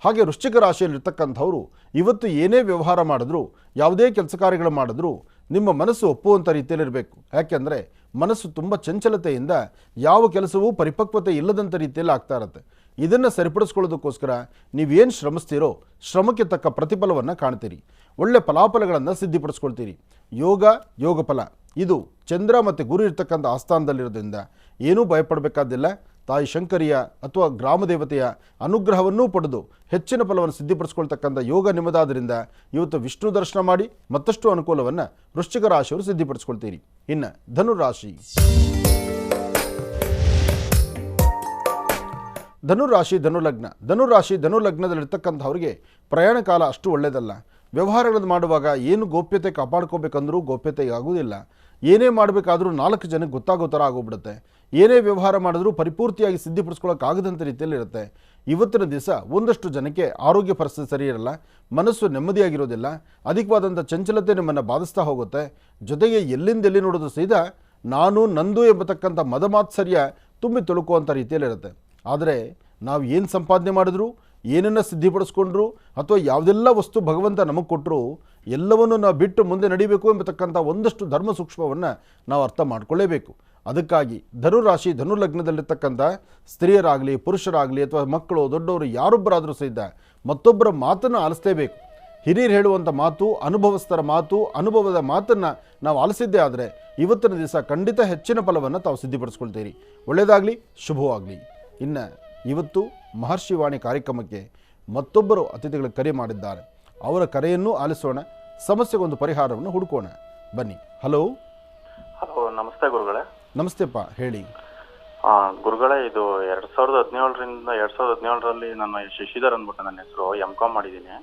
ಹಾಗೆ ವೃಶ್ಚಿಕ ರಾಶಿಯಲ್ಲಿರ್ತಕ್ಕಂಥವರು ಇವತ್ತು ಏನೇ ವ್ಯವಹಾರ ಮಾಡಿದ್ರೂ, ಯಾವುದೇ ಕೆಲಸ ಕಾರ್ಯಗಳು ಮಾಡಿದ್ರೂ ನಿಮ್ಮ ಮನಸ್ಸು ಒಪ್ಪುವಂಥ ರೀತಿಯಲ್ಲಿರಬೇಕು. ಯಾಕೆಂದರೆ ಮನಸ್ಸು ತುಂಬ ಚಂಚಲತೆಯಿಂದ ಯಾವ ಕೆಲಸವೂ ಪರಿಪಕ್ವತೆ ಇಲ್ಲದಂಥ ರೀತಿಯಲ್ಲಿ ಆಗ್ತಾ ಇರುತ್ತೆ. ಇದನ್ನು ಸರಿಪಡಿಸ್ಕೊಳ್ಳೋದಕ್ಕೋಸ್ಕರ ನೀವೇನು ಶ್ರಮಿಸ್ತೀರೋ ಶ್ರಮಕ್ಕೆ ತಕ್ಕ ಪ್ರತಿಫಲವನ್ನು ಕಾಣ್ತೀರಿ. ಒಳ್ಳೆ ಫಲಾಫಲಗಳನ್ನು ಸಿದ್ಧಿಪಡಿಸ್ಕೊಳ್ತೀರಿ. ಯೋಗ ಫಲ ಇದು ಚಂದ್ರ ಮತ್ತು ಗುರು ಇರ್ತಕ್ಕಂಥ ಆಸ್ಥಾನದಲ್ಲಿರೋದ್ರಿಂದ ಏನೂ ಭಯಪಡಬೇಕಾದಿಲ್ಲ. ತಾಯಿ ಶಂಕರಿಯ ಅಥವಾ ಗ್ರಾಮ ದೇವತೆಯ ಅನುಗ್ರಹವನ್ನೂ ಪಡೆದು ಹೆಚ್ಚಿನ ಫಲವನ್ನು ಸಿದ್ಧಿಪಡಿಸ್ಕೊಳ್ತಕ್ಕಂಥ ಯೋಗ ನಿಮ್ಮದಾದ್ದರಿಂದ ಇವತ್ತು ವಿಷ್ಣು ದರ್ಶನ ಮಾಡಿ ಮತ್ತಷ್ಟು ಅನುಕೂಲವನ್ನು ವೃಶ್ಚಿಕ ರಾಶಿಯವರು ಸಿದ್ಧಿಪಡಿಸ್ಕೊಳ್ತೀರಿ. ಇನ್ನು ಧನುರಾಶಿ. ಧನುಲಗ್ನದಲ್ಲಿರ್ತಕ್ಕಂಥವ್ರಿಗೆ ಪ್ರಯಾಣ ಕಾಲ ಅಷ್ಟು ಒಳ್ಳೆಯದಲ್ಲ. ವ್ಯವಹಾರಗಳನ್ನು ಮಾಡುವಾಗ ಏನು ಗೋಪ್ಯತೆ ಕಾಪಾಡ್ಕೋಬೇಕಂದ್ರೂ ಗೋಪ್ಯತೆ ಆಗುವುದಿಲ್ಲ. ಏನೇ ಮಾಡಬೇಕಾದ್ರೂ 4 ಜನಕ್ಕೆ ಗೊತ್ತಾಗೋ ಥರ ಆಗೋಗ್ಬಿಡುತ್ತೆ. ಏನೇ ವ್ಯವಹಾರ ಮಾಡಿದ್ರೂ ಪರಿಪೂರ್ತಿಯಾಗಿ ಸಿದ್ಧಿಪಡಿಸ್ಕೊಳ್ಳೋಕ್ಕಾಗದಂಥ ರೀತಿಯಲ್ಲಿರುತ್ತೆ. ಇವತ್ತಿನ ದಿವಸ ಒಂದಷ್ಟು ಜನಕ್ಕೆ ಆರೋಗ್ಯ ಪರಿಸ್ಥಿತಿ ಸರಿ ಇರಲ್ಲ, ಮನಸ್ಸು ನೆಮ್ಮದಿಯಾಗಿರೋದಿಲ್ಲ, ಅಧಿಕವಾದಂಥ ಚಂಚಲತೆ ನಿಮ್ಮನ್ನು ಬಾಧಿಸ್ತಾ ಹೋಗುತ್ತೆ. ಜೊತೆಗೆ ಎಲ್ಲಿ ನೋಡೋದು ಸೀದಾ ನಾನು ನಂದು ಎಂಬತಕ್ಕಂಥ ಮದಮಾತ್ಸರ್ಯ ತುಂಬಿ ತುಳುಕುವಂಥ ರೀತಿಯಲ್ಲಿರುತ್ತೆ. ಆದರೆ ನಾವು ಏನು ಸಂಪಾದನೆ ಮಾಡಿದ್ರು, ಏನನ್ನು ಸಿದ್ಧಿಪಡಿಸ್ಕೊಂಡ್ರು ಅಥವಾ ಯಾವುದೆಲ್ಲ ವಸ್ತು ಭಗವಂತ ನಮಗೆ ಕೊಟ್ಟರು ಎಲ್ಲವನ್ನೂ ನಾವು ಬಿಟ್ಟು ಮುಂದೆ ನಡಿಬೇಕು ಎಂಬತಕ್ಕಂಥ ಒಂದಷ್ಟು ಧರ್ಮ ಸೂಕ್ಷ್ಮವನ್ನು ನಾವು ಅರ್ಥ ಮಾಡ್ಕೊಳ್ಳೇಬೇಕು. ಅದಕ್ಕಾಗಿ ಧನುರಾಶಿ ಧನುಲಗ್ನದಲ್ಲಿರ್ತಕ್ಕಂಥ ಸ್ತ್ರೀಯರಾಗಲಿ, ಪುರುಷರಾಗಲಿ ಅಥವಾ ಮಕ್ಕಳು, ದೊಡ್ಡವರು ಯಾರೊಬ್ಬರಾದರೂ ಸಹಿತ ಮತ್ತೊಬ್ಬರ ಮಾತನ್ನು ಆಲಿಸಲೇಬೇಕು. ಹಿರಿಯರು ಹೇಳುವಂಥ ಮಾತು, ಅನುಭವಸ್ಥರ ಮಾತು, ಅನುಭವದ ಮಾತನ್ನು ನಾವು ಆಲಿಸಿದ್ದೇ ಆದರೆ ಇವತ್ತಿನ ದಿವಸ ಖಂಡಿತ ಹೆಚ್ಚಿನ ಫಲವನ್ನು ತಾವು ಸಿದ್ಧಿಪಡಿಸ್ಕೊಳ್ತೀರಿ. ಒಳ್ಳೆಯದಾಗಲಿ, ಶುಭವಾಗಲಿ. ಇನ್ನು ಇವತ್ತು ಮಹರ್ಷಿವಾಣಿ ಕಾರ್ಯಕ್ರಮಕ್ಕೆ ಮತ್ತೊಬ್ಬರು ಅತಿಥಿಗಳು ಕರೆ ಮಾಡಿದ್ದಾರೆ. ಅವರ ಕರೆಯನ್ನು ಆಲಿಸೋಣ, ಸಮಸ್ಯೆಗೊಂದು ಪರಿಹಾರವನ್ನು ಹುಡುಕೋಣ. ಬನ್ನಿ. ಹಲೋ. ನಮಸ್ತೆ ಗುರುಗಳೇ. ನಮಸ್ತೆಪ್ಪ, ಹೇಳಿ. ಗುರುಗಳೇ, ಇದು 2017ರಲ್ಲಿ ನಾನು ಶಶಿಧರ್ ಅಂದ್ಬಿಟ್ಟು ನನ್ನ ಹೆಸರು, M.Com ಮಾಡಿದ್ದೀನಿ.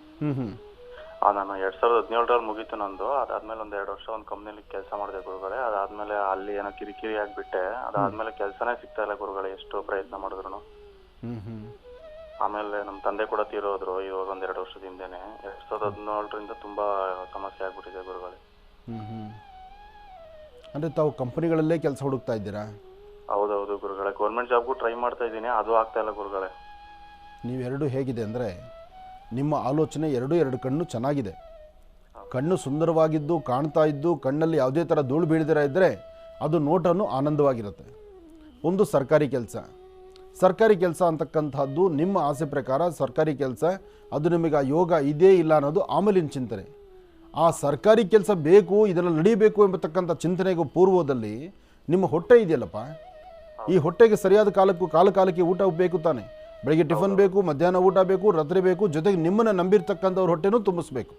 ನಾನು 2017ರಲ್ಲಿ ಮುಗೀತು ನಂದು. ಅದಾದ್ಮೇಲೆ ಒಂದು 2 ವರ್ಷ ಒಂದು ಕಂಪ್ನಿಲಿ ಕೆಲಸ ಮಾಡಿದೆ ಗುರುಗಳೇ. ಅದಾದ್ಮೇಲೆ ಅಲ್ಲಿ ಏನೋ ಕಿರಿಕಿರಿ ಆಗಿಬಿಟ್ಟೆ. ಅದಾದ್ಮೇಲೆ ಕೆಲಸನೇ ಸಿಗ್ತಾ ಇಲ್ಲ ಗುರುಗಳೇ, ಎಷ್ಟು ಪ್ರಯತ್ನ ಮಾಡಿದ್ರು. ಆಮೇಲೆ ನಮ್ಮ ತಂದೆ ಕೂಡ ತೀರೋದ್ರು ಇವಾಗ ಒಂದು 2 ವರ್ಷದ ಹಿಂದೆನೆ. 2017ರಿಂದ ತುಂಬಾ ಸಮಸ್ಯೆ ಆಗ್ಬಿಟ್ಟಿದೆ ಗುರುಗಳೇ. ಅಂದರೆ ತಾವು ಕಂಪನಿಗಳಲ್ಲೇ ಕೆಲಸ ಹುಡುಕ್ತಾ ಇದ್ದೀರಾ? ಹೌದೌದು ಗುರುಗಳೇ, ಗೌರ್ಮೆಂಟ್ ಜಾಬ್ಗೂ ಟ್ರೈ ಮಾಡ್ತಾ ಇದ್ದೀನಿ, ಅದು ಆಗ್ತಾ ಇಲ್ಲ ಗುರುಗಳೇ. ನೀವೆರಡು ಹೇಗಿದೆ ಅಂದರೆ ನಿಮ್ಮ ಆಲೋಚನೆ ಎರಡು ಕಣ್ಣು ಚೆನ್ನಾಗಿದೆ, ಕಣ್ಣು ಸುಂದರವಾಗಿದ್ದು ಕಾಣ್ತಾ ಇದ್ದು ಕಣ್ಣಲ್ಲಿ ಯಾವುದೇ ಥರ ಧೂಳು ಬೀಳದಿರ ಇದ್ದರೆ ಅದು ನೋಟನು ಆನಂದವಾಗಿರುತ್ತೆ. ಒಂದು ಸರ್ಕಾರಿ ಕೆಲಸ ಅಂತಕ್ಕಂಥದ್ದು ನಿಮ್ಮ ಆಸೆ ಪ್ರಕಾರ ಸರ್ಕಾರಿ ಕೆಲಸ, ಅದು ನಿಮಗೆ ಆ ಯೋಗ ಇದೇ ಇಲ್ಲ ಅನ್ನೋದು ಆಮೇಲಿನ ಚಿಂತನೆ. ಆ ಸರ್ಕಾರಿ ಕೆಲಸ ಬೇಕು, ಇದೆಲ್ಲ ನಡೀಬೇಕು ಎಂಬತಕ್ಕಂಥ ಚಿಂತನೆಗೂ ಪೂರ್ವದಲ್ಲಿ ನಿಮ್ಮ ಹೊಟ್ಟೆ ಇದೆಯಲ್ಲಪ್ಪ, ಈ ಹೊಟ್ಟೆಗೆ ಸರಿಯಾದ ಕಾಲಕ್ಕೆ ಊಟ ಬೇಕು ತಾನೆ. ಬೆಳಗ್ಗೆ ಟಿಫನ್ ಬೇಕು, ಮಧ್ಯಾಹ್ನ ಊಟ ಬೇಕು, ರಾತ್ರಿ ಬೇಕು, ಜೊತೆಗೆ ನಿಮ್ಮನ್ನು ನಂಬಿರ್ತಕ್ಕಂಥವ್ರ ಹೊಟ್ಟೆನೂ ತುಂಬಿಸ್ಬೇಕು.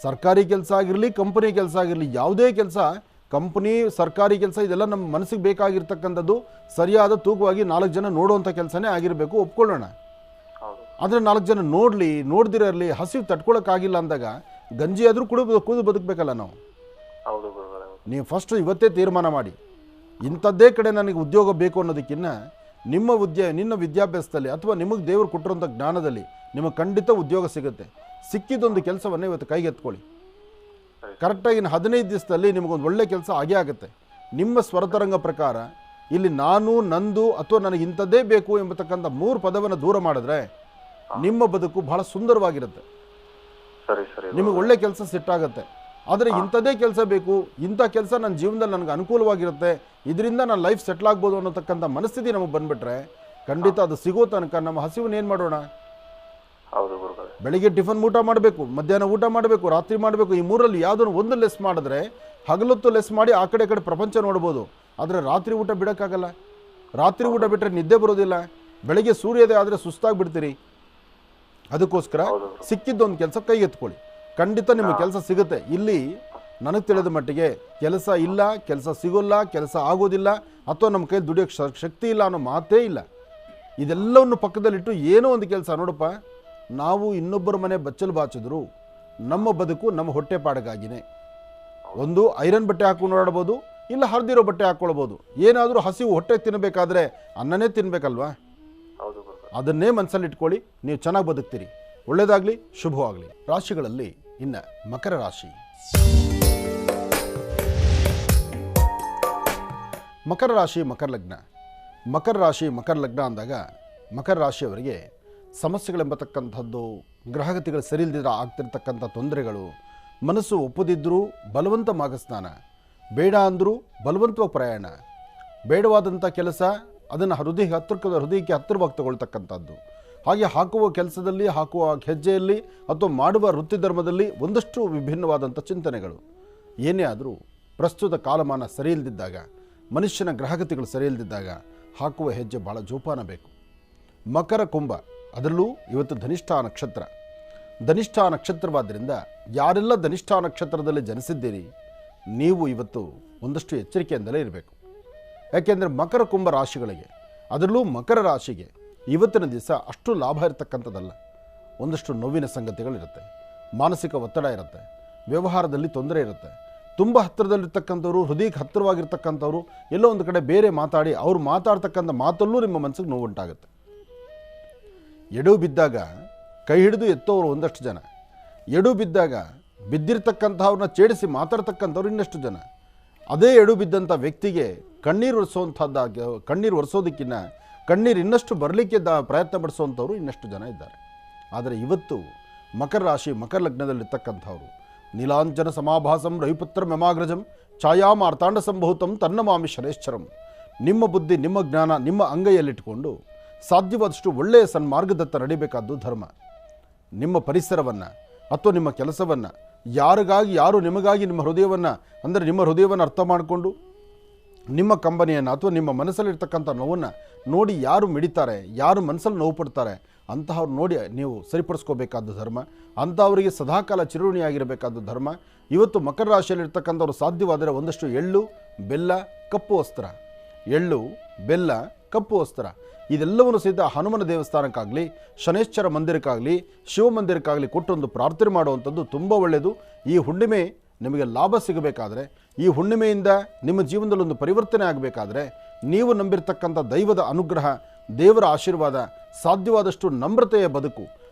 ಸರ್ಕಾರಿ ಕೆಲಸ ಆಗಿರಲಿ, ಕಂಪನಿ ಕೆಲಸ ಆಗಿರಲಿ, ಯಾವುದೇ ಕೆಲಸ, ಕಂಪನಿ, ಸರ್ಕಾರಿ ಕೆಲಸ, ಇದೆಲ್ಲ ನಮ್ಮ ಮನಸ್ಸಿಗೆ ಬೇಕಾಗಿರ್ತಕ್ಕಂಥದ್ದು ಸರಿಯಾದ ತೂಕವಾಗಿ 4 ಜನ ನೋಡುವಂಥ ಕೆಲಸನೇ ಆಗಿರಬೇಕು, ಒಪ್ಕೊಳ್ಳೋಣ. ಆದರೆ 4 ಜನ ನೋಡ್ದಿರಲಿ, ಹಸಿವು ತಡ್ಕೊಳಕ್ಕಾಗಿಲ್ಲ ಅಂದಾಗ ಗಂಜಿ ಆದರೂ ಕುಡಿದು ಬದುಕಬೇಕಲ್ಲ ನಾವು. ನೀವು ಫಸ್ಟ್ ಇವತ್ತೇ ತೀರ್ಮಾನ ಮಾಡಿ, ಇಂಥದ್ದೇ ಕಡೆ ನನಗೆ ಉದ್ಯೋಗ ಬೇಕು ಅನ್ನೋದಕ್ಕಿಂತ ನಿನ್ನ ವಿದ್ಯಾಭ್ಯಾಸದಲ್ಲಿ ಅಥವಾ ನಿಮಗೆ ದೇವರು ಕೊಟ್ಟಿರೋಂಥ ಜ್ಞಾನದಲ್ಲಿ ನಿಮಗೆ ಖಂಡಿತ ಉದ್ಯೋಗ ಸಿಗುತ್ತೆ. ಸಿಕ್ಕಿದೊಂದು ಕೆಲಸವನ್ನೇ ಇವತ್ತು ಕೈಗೆತ್ಕೊಳ್ಳಿ. ಕರೆಕ್ಟಾಗಿ 15 ದಿವಸದಲ್ಲಿ ನಿಮಗೊಂದು ಒಳ್ಳೆ ಕೆಲಸ ಆಗೇ ಆಗುತ್ತೆ. ನಿಮ್ಮ ಸ್ವರತರಂಗ ಪ್ರಕಾರ ಇಲ್ಲಿ ನಾನು, ನಂದು ಅಥವಾ ನನಗೆ ಇಂಥದ್ದೇ ಬೇಕು ಎಂಬತಕ್ಕಂಥ 3 ಪದವನ್ನು ದೂರ ಮಾಡಿದ್ರೆ ನಿಮ್ಮ ಬದುಕು ಬಹಳ ಸುಂದರವಾಗಿರುತ್ತೆ. ನಿಮಗೆ ಒಳ್ಳೆ ಕೆಲಸ ಸಿಟ್ಟಾಗುತ್ತೆ. ಆದರೆ ಇಂಥದ್ದೇ ಕೆಲಸ ಬೇಕು, ಇಂಥ ಕೆಲಸ ನನ್ನ ಜೀವನದಲ್ಲಿ ನನಗೆ ಅನುಕೂಲವಾಗಿರುತ್ತೆ, ಇದರಿಂದ ನನ್ನ ಲೈಫ್ ಸೆಟ್ಲ್ ಆಗ್ಬೋದು ಅನ್ನೋತಕ್ಕಂಥ ಮನಸ್ಥಿತಿ ನಮಗೆ ಬಂದುಬಿಟ್ರೆ ಖಂಡಿತ ಅದು ಸಿಗೋ ತನಕ ನಮ್ಮ ಹಸಿವನ್ನ ಏನು ಮಾಡೋಣ? ಬೆಳಿಗ್ಗೆ ಟಿಫನ್ ಊಟ ಮಾಡಬೇಕು, ಮಧ್ಯಾಹ್ನ ಊಟ ಮಾಡಬೇಕು, ರಾತ್ರಿ ಮಾಡಬೇಕು. ಈ 3ರಲ್ಲಿ ಯಾವುದನ್ನು ಒಂದು ಲೆಸ್ ಮಾಡಿದ್ರೆ ಹಗಲೊತ್ತು ಲೆಸ್ ಮಾಡಿ ಆ ಕಡೆ ಪ್ರಪಂಚ ನೋಡ್ಬೋದು. ಆದರೆ ರಾತ್ರಿ ಊಟ ಬಿಡೋಕ್ಕಾಗಲ್ಲ. ರಾತ್ರಿ ಊಟ ಬಿಟ್ಟರೆ ನಿದ್ದೆ ಬರೋದಿಲ್ಲ. ಬೆಳಗ್ಗೆ ಸೂರ್ಯೋದಯ ಆದರೆ ಸುಸ್ತಾಗಿ ಬಿಡ್ತೀರಿ. ಅದಕ್ಕೋಸ್ಕರ ಸಿಕ್ಕಿದ್ದೊಂದು ಕೆಲಸ ಕೈಗೆತ್ಕೊಳ್ಳಿ, ಖಂಡಿತ ನಿಮಗೆ ಕೆಲಸ ಸಿಗುತ್ತೆ. ಇಲ್ಲಿ ನನಗೆ ತಿಳಿದ ಮಟ್ಟಿಗೆ ಕೆಲಸ ಇಲ್ಲ, ಕೆಲಸ ಸಿಗೋಲ್ಲ, ಕೆಲಸ ಆಗೋದಿಲ್ಲ, ಅಥವಾ ನಮ್ಮ ಕೈಯಲ್ಲಿ ದುಡಿಯೋಕ್ಕೆ ಶಕ್ತಿ ಇಲ್ಲ ಅನ್ನೋ ಮಾತೇ ಇಲ್ಲ. ಇದೆಲ್ಲವನ್ನು ಪಕ್ಕದಲ್ಲಿಟ್ಟು ಏನೋ ಒಂದು ಕೆಲಸ ನೋಡಪ್ಪ, ನಾವು ಇನ್ನೊಬ್ಬರ ಮನೆ ಬಚ್ಚಲು ಬಾಚಿದ್ರು ನಮ್ಮ ಬದುಕು ನಮ್ಮ ಹೊಟ್ಟೆ ಪಾಡಗಾಗಿನೇ. ಒಂದು ಐರನ್ ಬಟ್ಟೆ ಹಾಕೊಂಡು ಓಡಾಡ್ಬೋದು, ಇಲ್ಲ ಹರಿದಿರೋ ಬಟ್ಟೆ ಹಾಕ್ಕೊಳ್ಬೋದು. ಏನಾದರೂ ಹಸಿವು ಹೊಟ್ಟೆ ತಿನ್ನಬೇಕಾದ್ರೆ ಅನ್ನನೇ ತಿನ್ನಬೇಕಲ್ವಾ? ಅದನ್ನೇ ಮನಸ್ಸಲ್ಲಿ ಇಟ್ಕೊಳ್ಳಿ, ನೀವು ಚೆನ್ನಾಗಿ ಬದುಕ್ತೀರಿ. ಒಳ್ಳೆಯದಾಗಲಿ, ಶುಭವಾಗಲಿ. ರಾಶಿಗಳಲ್ಲಿ ಇನ್ನು ಮಕರ ರಾಶಿ. ಮಕರ ರಾಶಿ, ಮಕರ ಲಗ್ನ. ಮಕರ ರಾಶಿ, ಮಕರ ಲಗ್ನ ಅಂದಾಗ ಮಕರ ರಾಶಿಯವರಿಗೆ ಸಮಸ್ಯೆಗಳೆಂಬತಕ್ಕಂಥದ್ದು, ಗ್ರಹಗತಿಗಳು ಸರಿಯಿಲ್ಲದಿದ್ದರೆ ಆಗ್ತಿರ್ತಕ್ಕಂಥ ತೊಂದರೆಗಳು, ಮನಸ್ಸು ಒಪ್ಪದಿದ್ದರೂ ಬಲವಂತ ಮಾಘಸ್ನಾನ, ಬೇಡ ಅಂದರೂ ಬಲವಂತವಾಗಿ ಪ್ರಯಾಣ, ಬೇಡವಾದಂಥ ಕೆಲಸ ಅದನ್ನು ಹೃದಯಕ್ಕೆ ಹತ್ತಿರವಾಗಿ ತಗೊಳ್ತಕ್ಕಂಥದ್ದು. ಹಾಗೆ ಹಾಕುವ ಕೆಲಸದಲ್ಲಿ, ಹಾಕುವ ಹೆಜ್ಜೆಯಲ್ಲಿ ಅಥವಾ ಮಾಡುವ ವೃತ್ತಿ ಧರ್ಮದಲ್ಲಿ ಒಂದಷ್ಟು ವಿಭಿನ್ನವಾದಂಥ ಚಿಂತನೆಗಳು. ಏನೇ ಆದರೂ ಪ್ರಸ್ತುತ ಕಾಲಮಾನ ಸರಿಯಿಲ್ಲದಿದ್ದಾಗ, ಮನುಷ್ಯನ ಗ್ರಹಗತಿಗಳು ಸರಿಯಿಲ್ಲದಿದ್ದಾಗ ಹಾಕುವ ಹೆಜ್ಜೆ ಭಾಳ ಜೋಪಾನ ಬೇಕು. ಮಕರ ಕುಂಭ, ಅದರಲ್ಲೂ ಇವತ್ತು ಧನಿಷ್ಠಾ ನಕ್ಷತ್ರ. ಧನಿಷ್ಠಾ ನಕ್ಷತ್ರವಾದ್ದರಿಂದ ಯಾರೆಲ್ಲ ಧನಿಷ್ಠಾ ನಕ್ಷತ್ರದಲ್ಲಿ ಜನಿಸಿದ್ದೀರಿ ನೀವು ಇವತ್ತು ಒಂದಷ್ಟು ಎಚ್ಚರಿಕೆಯಿಂದಲೇ ಇರಬೇಕು. ಯಾಕೆಂದರೆ ಮಕರ ಕುಂಭ ರಾಶಿಗಳಿಗೆ, ಅದರಲ್ಲೂ ಮಕರ ರಾಶಿಗೆ ಇವತ್ತಿನ ದಿವಸ ಅಷ್ಟು ಲಾಭ ಇರತಕ್ಕಂಥದ್ದಲ್ಲ. ಒಂದಷ್ಟು ನೋವಿನ ಸಂಗತಿಗಳಿರುತ್ತೆ, ಮಾನಸಿಕ ಒತ್ತಡ ಇರುತ್ತೆ, ವ್ಯವಹಾರದಲ್ಲಿ ತೊಂದರೆ ಇರುತ್ತೆ. ತುಂಬ ಹತ್ತಿರದಲ್ಲಿರ್ತಕ್ಕಂಥವ್ರು, ಹೃದಯಕ್ಕೆ ಹತ್ತಿರವಾಗಿರ್ತಕ್ಕಂಥವ್ರು ಎಲ್ಲೋ ಒಂದು ಕಡೆ ಬೇರೆ ಮಾತಾಡಿ ಅವ್ರು ಮಾತಾಡ್ತಕ್ಕಂಥ ಮಾತಲ್ಲೂ ನಿಮ್ಮ ಮನಸ್ಸಿಗೆ ನೋವುಂಟಾಗುತ್ತೆ. ಎಡು ಬಿದ್ದಾಗ ಕೈ ಹಿಡಿದು ಎತ್ತೋರು ಒಂದಷ್ಟು ಜನ, ಎಡು ಬಿದ್ದಾಗ ಬಿದ್ದಿರ್ತಕ್ಕಂಥವ್ರನ್ನ ಛೇಡಿಸಿ ಮಾತಾಡ್ತಕ್ಕಂಥವ್ರು ಇನ್ನಷ್ಟು ಜನ. ಅದೇ ಎಡು ಬಿದ್ದಂಥ ವ್ಯಕ್ತಿಗೆ ಕಣ್ಣೀರು ಒರೆಸೋದಕ್ಕಿಂತ ಕಣ್ಣೀರು ಇನ್ನಷ್ಟು ಬರಲಿಕ್ಕೆ ಪ್ರಯತ್ನ ಪಡಿಸುವಂಥವ್ರು ಇನ್ನಷ್ಟು ಜನ ಇದ್ದಾರೆ. ಆದರೆ ಇವತ್ತು ಮಕರ ರಾಶಿ, ಮಕರ ಲಗ್ನದಲ್ಲಿರ್ತಕ್ಕಂಥವ್ರು ನೀಲಾಂಜನ ಸಮಾಭಾಸಂ ರವಿಪುತ್ರ ಮೆಮಾಗ್ರಜಂ ಛಾಯಾಮಾರ್ತಾಂಡ ಸಂಭೂತಂ ತನ್ನಮಾಮಿ ಶನೇಶ್ವರಂ. ನಿಮ್ಮ ಬುದ್ಧಿ, ನಿಮ್ಮ ಜ್ಞಾನ ನಿಮ್ಮ ಅಂಗೈಯಲ್ಲಿಟ್ಟುಕೊಂಡು ಸಾಧ್ಯವಾದಷ್ಟು ಒಳ್ಳೆಯ ಸನ್ಮಾರ್ಗದತ್ತ ನಡಿಬೇಕಾದ್ದು ಧರ್ಮ. ನಿಮ್ಮ ಪರಿಸರವನ್ನು ಅಥವಾ ನಿಮ್ಮ ಕೆಲಸವನ್ನು ಯಾರು ನಿಮಗಾಗಿ ನಿಮ್ಮ ಹೃದಯವನ್ನು, ಅಂದರೆ ನಿಮ್ಮ ಹೃದಯವನ್ನು ಅರ್ಥ ಮಾಡಿಕೊಂಡು ನಿಮ್ಮ ಕಂಪನಿಯನ್ನು ಅಥವಾ ನಿಮ್ಮ ಮನಸ್ಸಲ್ಲಿರ್ತಕ್ಕಂಥ ನೋವನ್ನು ನೋಡಿ ಯಾರು ಮಿಡಿತಾರೆ, ಯಾರು ಮನಸ್ಸಲ್ಲಿ ನೋವು ಪಡ್ತಾರೆ ಅಂತಹವ್ರು ನೋಡಿ ನೀವು ಸರಿಪಡಿಸ್ಕೋಬೇಕಾದ್ದು ಧರ್ಮ. ಅಂಥವರಿಗೆ ಸದಾಕಾಲ ಚಿರುಣಿಯಾಗಿರಬೇಕಾದ್ದು ಧರ್ಮ. ಇವತ್ತು ಮಕರ ರಾಶಿಯಲ್ಲಿರ್ತಕ್ಕಂಥವ್ರು ಸಾಧ್ಯವಾದರೆ ಒಂದಷ್ಟು ಎಳ್ಳು, ಬೆಲ್ಲ, ಕಪ್ಪು ವಸ್ತ್ರ, ಎಳ್ಳು, ಬೆಲ್ಲ, ಕಪ್ಪು ವಸ್ತ್ರ ಇದೆಲ್ಲವನ್ನು ಸಹಿತ ಹನುಮನ ದೇವಸ್ಥಾನಕ್ಕಾಗಲಿ, ಶನೇಶ್ವರ ಮಂದಿರಕ್ಕಾಗಲಿ, ಶಿವ ಮಂದಿರಕ್ಕಾಗಲಿ ಕೊಟ್ಟೊಂದು ಪ್ರಾರ್ಥನೆ ಮಾಡುವಂಥದ್ದು ತುಂಬ ಒಳ್ಳೆಯದು. ಈ ಹುಣ್ಣಿಮೆ ನಿಮಗೆ ಲಾಭ ಸಿಗಬೇಕಾದ್ರೆ, ಈ ಹುಣ್ಣಿಮೆಯಿಂದ ನಿಮ್ಮ ಜೀವನದಲ್ಲಿ ಒಂದು ಪರಿವರ್ತನೆ ಆಗಬೇಕಾದ್ರೆ ನೀವು ನಂಬಿರ್ತಕ್ಕಂಥ ದೈವದ ಅನುಗ್ರಹ, ದೇವರ ಆಶೀರ್ವಾದ, ಸಾಧ್ಯವಾದಷ್ಟು ನಮ್ರತೆಯ ಬದುಕು,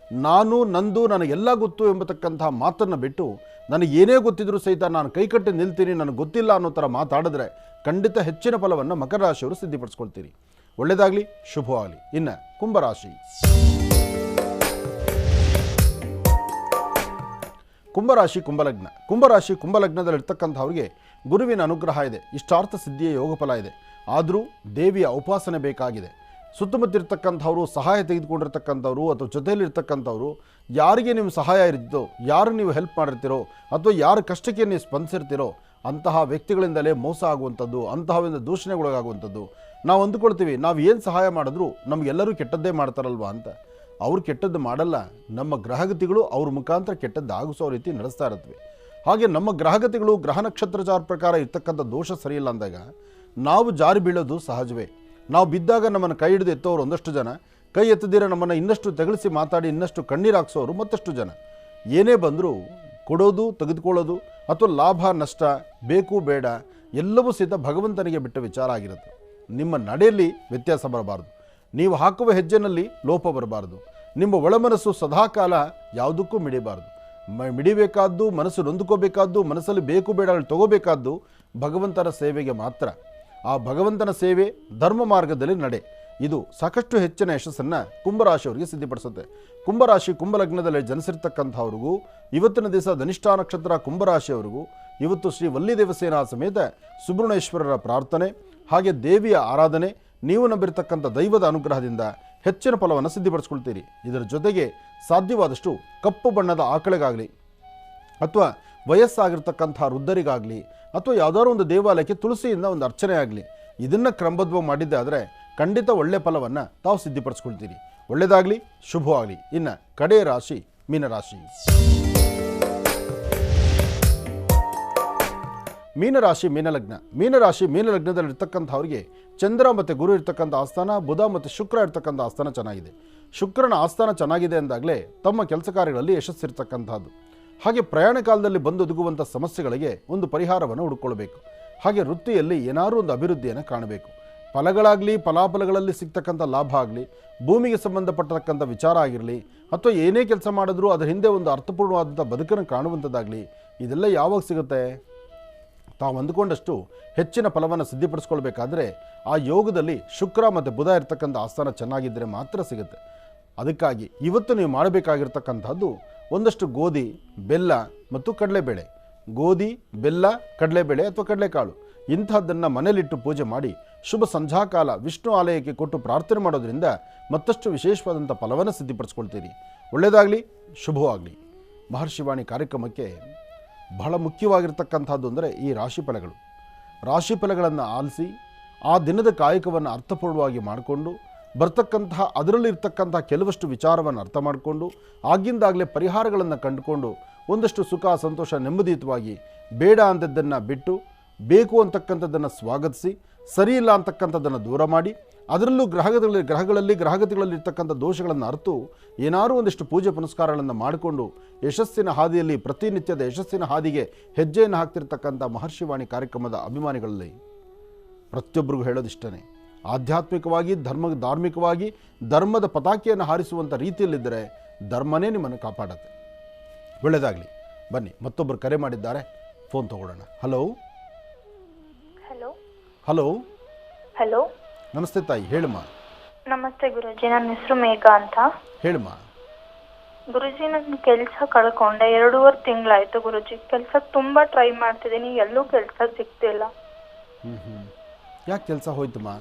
ನಾನು ನಂದು ನನಗೆಲ್ಲ ಗೊತ್ತು ಎಂಬತಕ್ಕಂಥ ಮಾತನ್ನು ಬಿಟ್ಟು ನನಗೇನೇ ಗೊತ್ತಿದ್ರೂ ಸಹಿತ ನಾನು ಕೈಕಟ್ಟಿ ನಿಲ್ತೀನಿ, ನನಗೆ ಗೊತ್ತಿಲ್ಲ ಅನ್ನೋ ಥರ ಮಾತಾಡಿದ್ರೆ ಖಂಡಿತ ಹೆಚ್ಚಿನ ಫಲವನ್ನು ಮಕರ ರಾಶಿಯವರು ಸಿದ್ಧಿಪಡಿಸ್ಕೊಳ್ತೀರಿ. ಒಳ್ಳೆಯದಾಗಲಿ, ಶುಭವಾಗಲಿ. ಇನ್ನು ಕುಂಭರಾಶಿ. ಕುಂಭರಾಶಿ ಕುಂಭಲಗ್ನ. ಕುಂಭರಾಶಿ ಕುಂಭಲಗ್ನದಲ್ಲಿರ್ತಕ್ಕಂಥವ್ರಿಗೆ ಗುರುವಿನ ಅನುಗ್ರಹ ಇದೆ, ಇಷ್ಟಾರ್ಥ ಸಿದ್ಧಿಯ ಯೋಗ ಫಲ ಇದೆ. ಆದರೂ ದೇವಿಯ ಉಪಾಸನೆ ಬೇಕಾಗಿದೆ. ಸುತ್ತಮುತ್ತಿರ್ತಕ್ಕಂಥವ್ರು, ಸಹಾಯ ತೆಗೆದುಕೊಂಡಿರ್ತಕ್ಕಂಥವ್ರು ಅಥವಾ ಜೊತೆಯಲ್ಲಿರ್ತಕ್ಕಂಥವ್ರು, ಯಾರಿಗೆ ನೀವು ಸಹಾಯ ಇರುತ್ತೋ, ಯಾರು ನೀವು ಹೆಲ್ಪ್ ಮಾಡಿರ್ತೀರೋ ಅಥವಾ ಯಾರ ಕಷ್ಟಕ್ಕೆ ನೀವು ಸ್ಪಂದಿಸಿರ್ತೀರೋ ಅಂತಹ ವ್ಯಕ್ತಿಗಳಿಂದಲೇ ಮೋಸ ಆಗುವಂಥದ್ದು, ಅಂತಹವಿಂದ ದೂಷಣೆಗೊಳಗಾಗುವಂಥದ್ದು. ನಾವು ಅಂದುಕೊಳ್ತೀವಿ ನಾವು ಏನು ಸಹಾಯ ಮಾಡಿದ್ರು ನಮಗೆಲ್ಲರೂ ಕೆಟ್ಟದ್ದೇ ಮಾಡ್ತಾರಲ್ವ ಅಂತ. ಅವ್ರು ಕೆಟ್ಟದ್ದು ಮಾಡಲ್ಲ, ನಮ್ಮ ಗ್ರಹಗತಿಗಳು ಅವ್ರ ಮುಖಾಂತರ ಕೆಟ್ಟದ್ದು ಆಗಿಸೋ ರೀತಿ ನಡೆಸ್ತಾ ಇರುತ್ತವೆ. ಹಾಗೆ ನಮ್ಮ ಗ್ರಹಗತಿಗಳು ಗ್ರಹ ನಕ್ಷತ್ರಚಾರ ಪ್ರಕಾರ ಇರ್ತಕ್ಕಂಥ ದೋಷ ಸರಿಯಿಲ್ಲ ಅಂದಾಗ ನಾವು ಜಾರಿ ಬೀಳೋದು ಸಹಜವೇ. ನಾವು ಬಿದ್ದಾಗ ನಮ್ಮನ್ನು ಕೈ ಹಿಡಿದು ಎತ್ತೋರು ಒಂದಷ್ಟು ಜನ, ಕೈ ಎತ್ತದಿರ ನಮ್ಮನ್ನು ಇನ್ನಷ್ಟು ತೆಗಳಿಸಿ ಮಾತಾಡಿ ಇನ್ನಷ್ಟು ಕಣ್ಣೀರು ಹಾಕ್ಸೋರು ಮತ್ತಷ್ಟು ಜನ. ಏನೇ ಬಂದರೂ ಕೊಡೋದು, ತೆಗೆದುಕೊಳ್ಳೋದು ಅಥವಾ ಲಾಭ ನಷ್ಟ, ಬೇಕು ಬೇಡ ಎಲ್ಲವೂ ಸಹಿತ ಭಗವಂತನಿಗೆ ಬಿಟ್ಟ ವಿಚಾರ ಆಗಿರುತ್ತೆ. ನಿಮ್ಮ ನಡೆಯಲ್ಲಿ ವ್ಯತ್ಯಾಸ ಬರಬಾರ್ದು, ನೀವು ಹಾಕುವ ಹೆಜ್ಜೆನಲ್ಲಿ ಲೋಪ ಬರಬಾರ್ದು. ನಿಮ್ಮ ಒಳಮನಸ್ಸು ಸದಾಕಾಲ ಯಾವುದಕ್ಕೂ ಮಿಡಿಬಾರ್ದು. ಮಿಡಿಬೇಕಾದ್ದು, ಮನಸ್ಸು ನೊಂದುಕೋಬೇಕಾದ್ದು, ಮನಸ್ಸಲ್ಲಿ ಬೇಕು ಬೇಡ ತಗೋಬೇಕಾದ್ದು ಭಗವಂತನ ಸೇವೆಗೆ ಮಾತ್ರ. ಆ ಭಗವಂತನ ಸೇವೆ ಧರ್ಮ ಮಾರ್ಗದಲ್ಲಿ ನಡೆ, ಇದು ಸಾಕಷ್ಟು ಹೆಚ್ಚಿನ ಯಶಸ್ಸನ್ನು ಕುಂಭರಾಶಿಯವರಿಗೆ ಸಿದ್ಧಿಪಡಿಸುತ್ತೆ. ಕುಂಭರಾಶಿ ಕುಂಭಲಗ್ನದಲ್ಲಿ ಜನಿಸಿರ್ತಕ್ಕಂಥವ್ರಿಗೂ ಇವತ್ತಿನ ದಿವಸ ಧನಿಷ್ಠಾ ನಕ್ಷತ್ರ ಕುಂಭರಾಶಿಯವರಿಗೂ ಇವತ್ತು ಶ್ರೀ ವಲ್ಲಿ ದೇವಸೇನಾ ಸಮೇತ ಸುಬ್ರಹ್ಮಣ್ಯೇಶ್ವರರ ಪ್ರಾರ್ಥನೆ ಹಾಗೆ ದೇವಿಯ ಆರಾಧನೆ, ನೀವು ನಂಬಿರ್ತಕ್ಕಂಥ ದೈವದ ಅನುಗ್ರಹದಿಂದ ಹೆಚ್ಚಿನ ಫಲವನ್ನು ಸಿದ್ಧಿಪಡಿಸ್ಕೊಳ್ತೀರಿ. ಇದರ ಜೊತೆಗೆ ಸಾಧ್ಯವಾದಷ್ಟು ಕಪ್ಪು ಬಣ್ಣದ ಆಕಳಿಗಾಗಲಿ ಅಥವಾ ವಯಸ್ಸಾಗಿರ್ತಕ್ಕಂಥ ವೃದ್ಧರಿಗಾಗಲಿ ಅಥವಾ ಯಾವುದಾದ್ರು ಒಂದು ದೇವಾಲಯಕ್ಕೆ ತುಳಸಿಯಿಂದ ಒಂದು ಅರ್ಚನೆ ಆಗಲಿ, ಇದನ್ನು ಕ್ರಮಬದ್ಧ ಮಾಡಿದ್ದೆ ಆದರೆ ಖಂಡಿತ ಒಳ್ಳೆಯ ಫಲವನ್ನು ತಾವು ಸಿದ್ಧಿಪಡಿಸ್ಕೊಳ್ತೀರಿ. ಒಳ್ಳೆಯದಾಗಲಿ, ಶುಭವಾಗಲಿ. ಇನ್ನು ಕಡೆಯ ರಾಶಿ ಮೀನರಾಶಿ. ಮೀನರಾಶಿ ಮೀನಲಗ್ನ. ಮೀನರಾಶಿ ಮೀನಲಗ್ನದಲ್ಲಿರ್ತಕ್ಕಂಥವ್ರಿಗೆ ಚಂದ್ರ ಮತ್ತು ಗುರು ಇರ್ತಕ್ಕಂಥ ಆಸ್ಥಾನ, ಬುಧ ಮತ್ತು ಶುಕ್ರ ಇರ್ತಕ್ಕಂಥ ಆಸ್ಥಾನ ಚೆನ್ನಾಗಿದೆ. ಶುಕ್ರನ ಆಸ್ಥಾನ ಚೆನ್ನಾಗಿದೆ ಅಂದಾಗಲೇ ತಮ್ಮ ಕೆಲಸ ಕಾರ್ಯಗಳಲ್ಲಿ ಯಶಸ್ಸಿರ್ತಕ್ಕಂಥದ್ದು. ಹಾಗೆ ಪ್ರಯಾಣ ಕಾಲದಲ್ಲಿ ಬಂದೊದಗುವಂಥ ಸಮಸ್ಯೆಗಳಿಗೆ ಒಂದು ಪರಿಹಾರವನ್ನು ಹುಡುಕೊಳ್ಬೇಕು. ಹಾಗೆ ವೃತ್ತಿಯಲ್ಲಿ ಏನಾದರೂ ಒಂದು ಅಭಿವೃದ್ಧಿಯನ್ನು ಕಾಣಬೇಕು. ಫಲಗಳಾಗಲಿ, ಫಲಾಫಲಗಳಲ್ಲಿ ಸಿಗ್ತಕ್ಕಂಥ ಲಾಭ ಆಗಲಿ, ಭೂಮಿಗೆ ಸಂಬಂಧಪಟ್ಟತಕ್ಕಂಥ ವಿಚಾರ ಆಗಿರಲಿ ಅಥವಾ ಏನೇ ಕೆಲಸ ಮಾಡಿದ್ರೂ ಅದರ ಹಿಂದೆ ಒಂದು ಅರ್ಥಪೂರ್ಣವಾದಂಥ ಬದುಕನ್ನು ಕಾಣುವಂಥದ್ದಾಗಲಿ, ಇದೆಲ್ಲ ಯಾವಾಗ ಸಿಗುತ್ತೆ? ತಾವು ಅಂದುಕೊಂಡಷ್ಟು ಹೆಚ್ಚಿನ ಫಲವನ್ನು ಸಿದ್ಧಿಪಡಿಸ್ಕೊಳ್ಬೇಕಾದ್ರೆ ಆ ಯೋಗದಲ್ಲಿ ಶುಕ್ರ ಮತ್ತು ಬುಧ ಇರ್ತಕ್ಕಂಥ ಆಸ್ಥಾನ ಚೆನ್ನಾಗಿದ್ದರೆ ಮಾತ್ರ ಸಿಗುತ್ತೆ. ಅದಕ್ಕಾಗಿ ಇವತ್ತು ನೀವು ಮಾಡಬೇಕಾಗಿರ್ತಕ್ಕಂಥದ್ದು ಒಂದಷ್ಟು ಗೋಧಿ, ಬೆಲ್ಲ ಮತ್ತು ಕಡಲೆಬೇಳೆ. ಗೋಧಿ, ಬೆಲ್ಲ, ಕಡಲೆಬೇಳೆ ಅಥವಾ ಕಡಲೆಕಾಳು ಇಂಥದ್ದನ್ನು ಮನೆಯಲ್ಲಿಟ್ಟು ಪೂಜೆ ಮಾಡಿ ಶುಭ ಸಂಧ್ಯಾಕಾಲ ವಿಷ್ಣು ಆಲಯಕ್ಕೆ ಕೊಟ್ಟು ಪ್ರಾರ್ಥನೆ ಮಾಡೋದ್ರಿಂದ ಮತ್ತಷ್ಟು ವಿಶೇಷವಾದಂಥ ಫಲವನ್ನು ಸಿದ್ಧಿಪಡಿಸ್ಕೊಳ್ತೀರಿ. ಒಳ್ಳೆಯದಾಗಲಿ, ಶುಭವಾಗಲಿ. ಮಹರ್ಷಿವಾಣಿ ಕಾರ್ಯಕ್ರಮಕ್ಕೆ ಬಹಳ ಮುಖ್ಯವಾಗಿರ್ತಕ್ಕಂಥದ್ದು ಅಂದರೆ ಈ ರಾಶಿಫಲಗಳು. ರಾಶಿಫಲಗಳನ್ನು ಆಲಿಸಿ ಆ ದಿನದ ಕಾಯಕವನ್ನು ಅರ್ಥಪೂರ್ಣವಾಗಿ ಮಾಡಿಕೊಂಡು ಬರ್ತಕ್ಕಂತಹ ಅದರಲ್ಲಿರ್ತಕ್ಕಂಥ ಕೆಲವಷ್ಟು ವಿಚಾರವನ್ನು ಅರ್ಥ ಮಾಡಿಕೊಂಡು ಆಗಿಂದಾಗಲೇ ಪರಿಹಾರಗಳನ್ನು ಕಂಡುಕೊಂಡು ಒಂದಷ್ಟು ಸುಖ, ಸಂತೋಷ, ನೆಮ್ಮದಿಯುತವಾಗಿ ಬೇಡ ಅಂಥದ್ದನ್ನು ಬಿಟ್ಟು ಬೇಕು ಅಂತಕ್ಕಂಥದ್ದನ್ನು ಸ್ವಾಗತಿಸಿ, ಸರಿಯಿಲ್ಲ ಅಂತಕ್ಕಂಥದ್ದನ್ನು ದೂರ ಮಾಡಿ, ಅದರಲ್ಲೂ ಗ್ರಹಗತಿಗಳಲ್ಲಿ ಇರ್ತಕ್ಕಂಥ ದೋಷಗಳನ್ನು ಅರಿತು ಏನಾದರೂ ಒಂದಿಷ್ಟು ಪೂಜೆ ಪುನಸ್ಕಾರಗಳನ್ನು ಮಾಡಿಕೊಂಡು ಯಶಸ್ಸಿನ ಹಾದಿಯಲ್ಲಿ ಪ್ರತಿನಿತ್ಯದ ಯಶಸ್ಸಿನ ಹಾದಿಗೆ ಹೆಜ್ಜೆಯನ್ನು ಹಾಕ್ತಿರ್ತಕ್ಕಂಥ ಮಹರ್ಷಿವಾಣಿ ಕಾರ್ಯಕ್ರಮದ ಅಭಿಮಾನಿಗಳಲ್ಲಿ ಪ್ರತಿಯೊಬ್ಬರಿಗೂ ಹೇಳೋದಿಷ್ಟೇ, ಆಧ್ಯಾತ್ಮಿಕವಾಗಿ ಧಾರ್ಮಿಕವಾಗಿ ಧರ್ಮದ ಪತಾಕೆಯನ್ನು ಹಾರಿಸುವಂಥ ರೀತಿಯಲ್ಲಿದ್ದರೆ ಧರ್ಮನೇ ನಿಮ್ಮನ್ನು ಕಾಪಾಡುತ್ತೆ. ಒಳ್ಳೆಯದಾಗಲಿ. ಬನ್ನಿ, ಮತ್ತೊಬ್ಬರು ಕರೆ ಮಾಡಿದ್ದಾರೆ, ಫೋನ್ ತಗೊಳ್ಳೋಣ. ಹಲೋ ಹಲೋ ಹಲೋ ಹಲೋ ನಮಸ್ತೆ ತಾಯಿ, ಹೇಳಮ್ಮ. ನಮಸ್ತೆ ಗುರುಜಿ, ನನ್ನ ಹೆಸರು ಮೇಘ ಅಂತ. ಹೇಳಮ್ಮ. ಗುರುಜಿ, ನನ್ನ ಕೆಲಸ ಕಳ್ಕೊಂಡೆ 2.5 ತಿಂಗಳಾಯ್ತು ಗುರುಜಿ. ಕೆಲಸ ತುಂಬಾ ಟ್ರೈ ಮಾಡ್ತಿದ್ದೀನಿ, ಎಲ್ಲೂ ಕೆಲಸ ಸಿಗ್ತಿಲ್ಲ. ಯಾಕೆ ಕೆಲಸ ಹೋಯ್ತಮ್ಮ?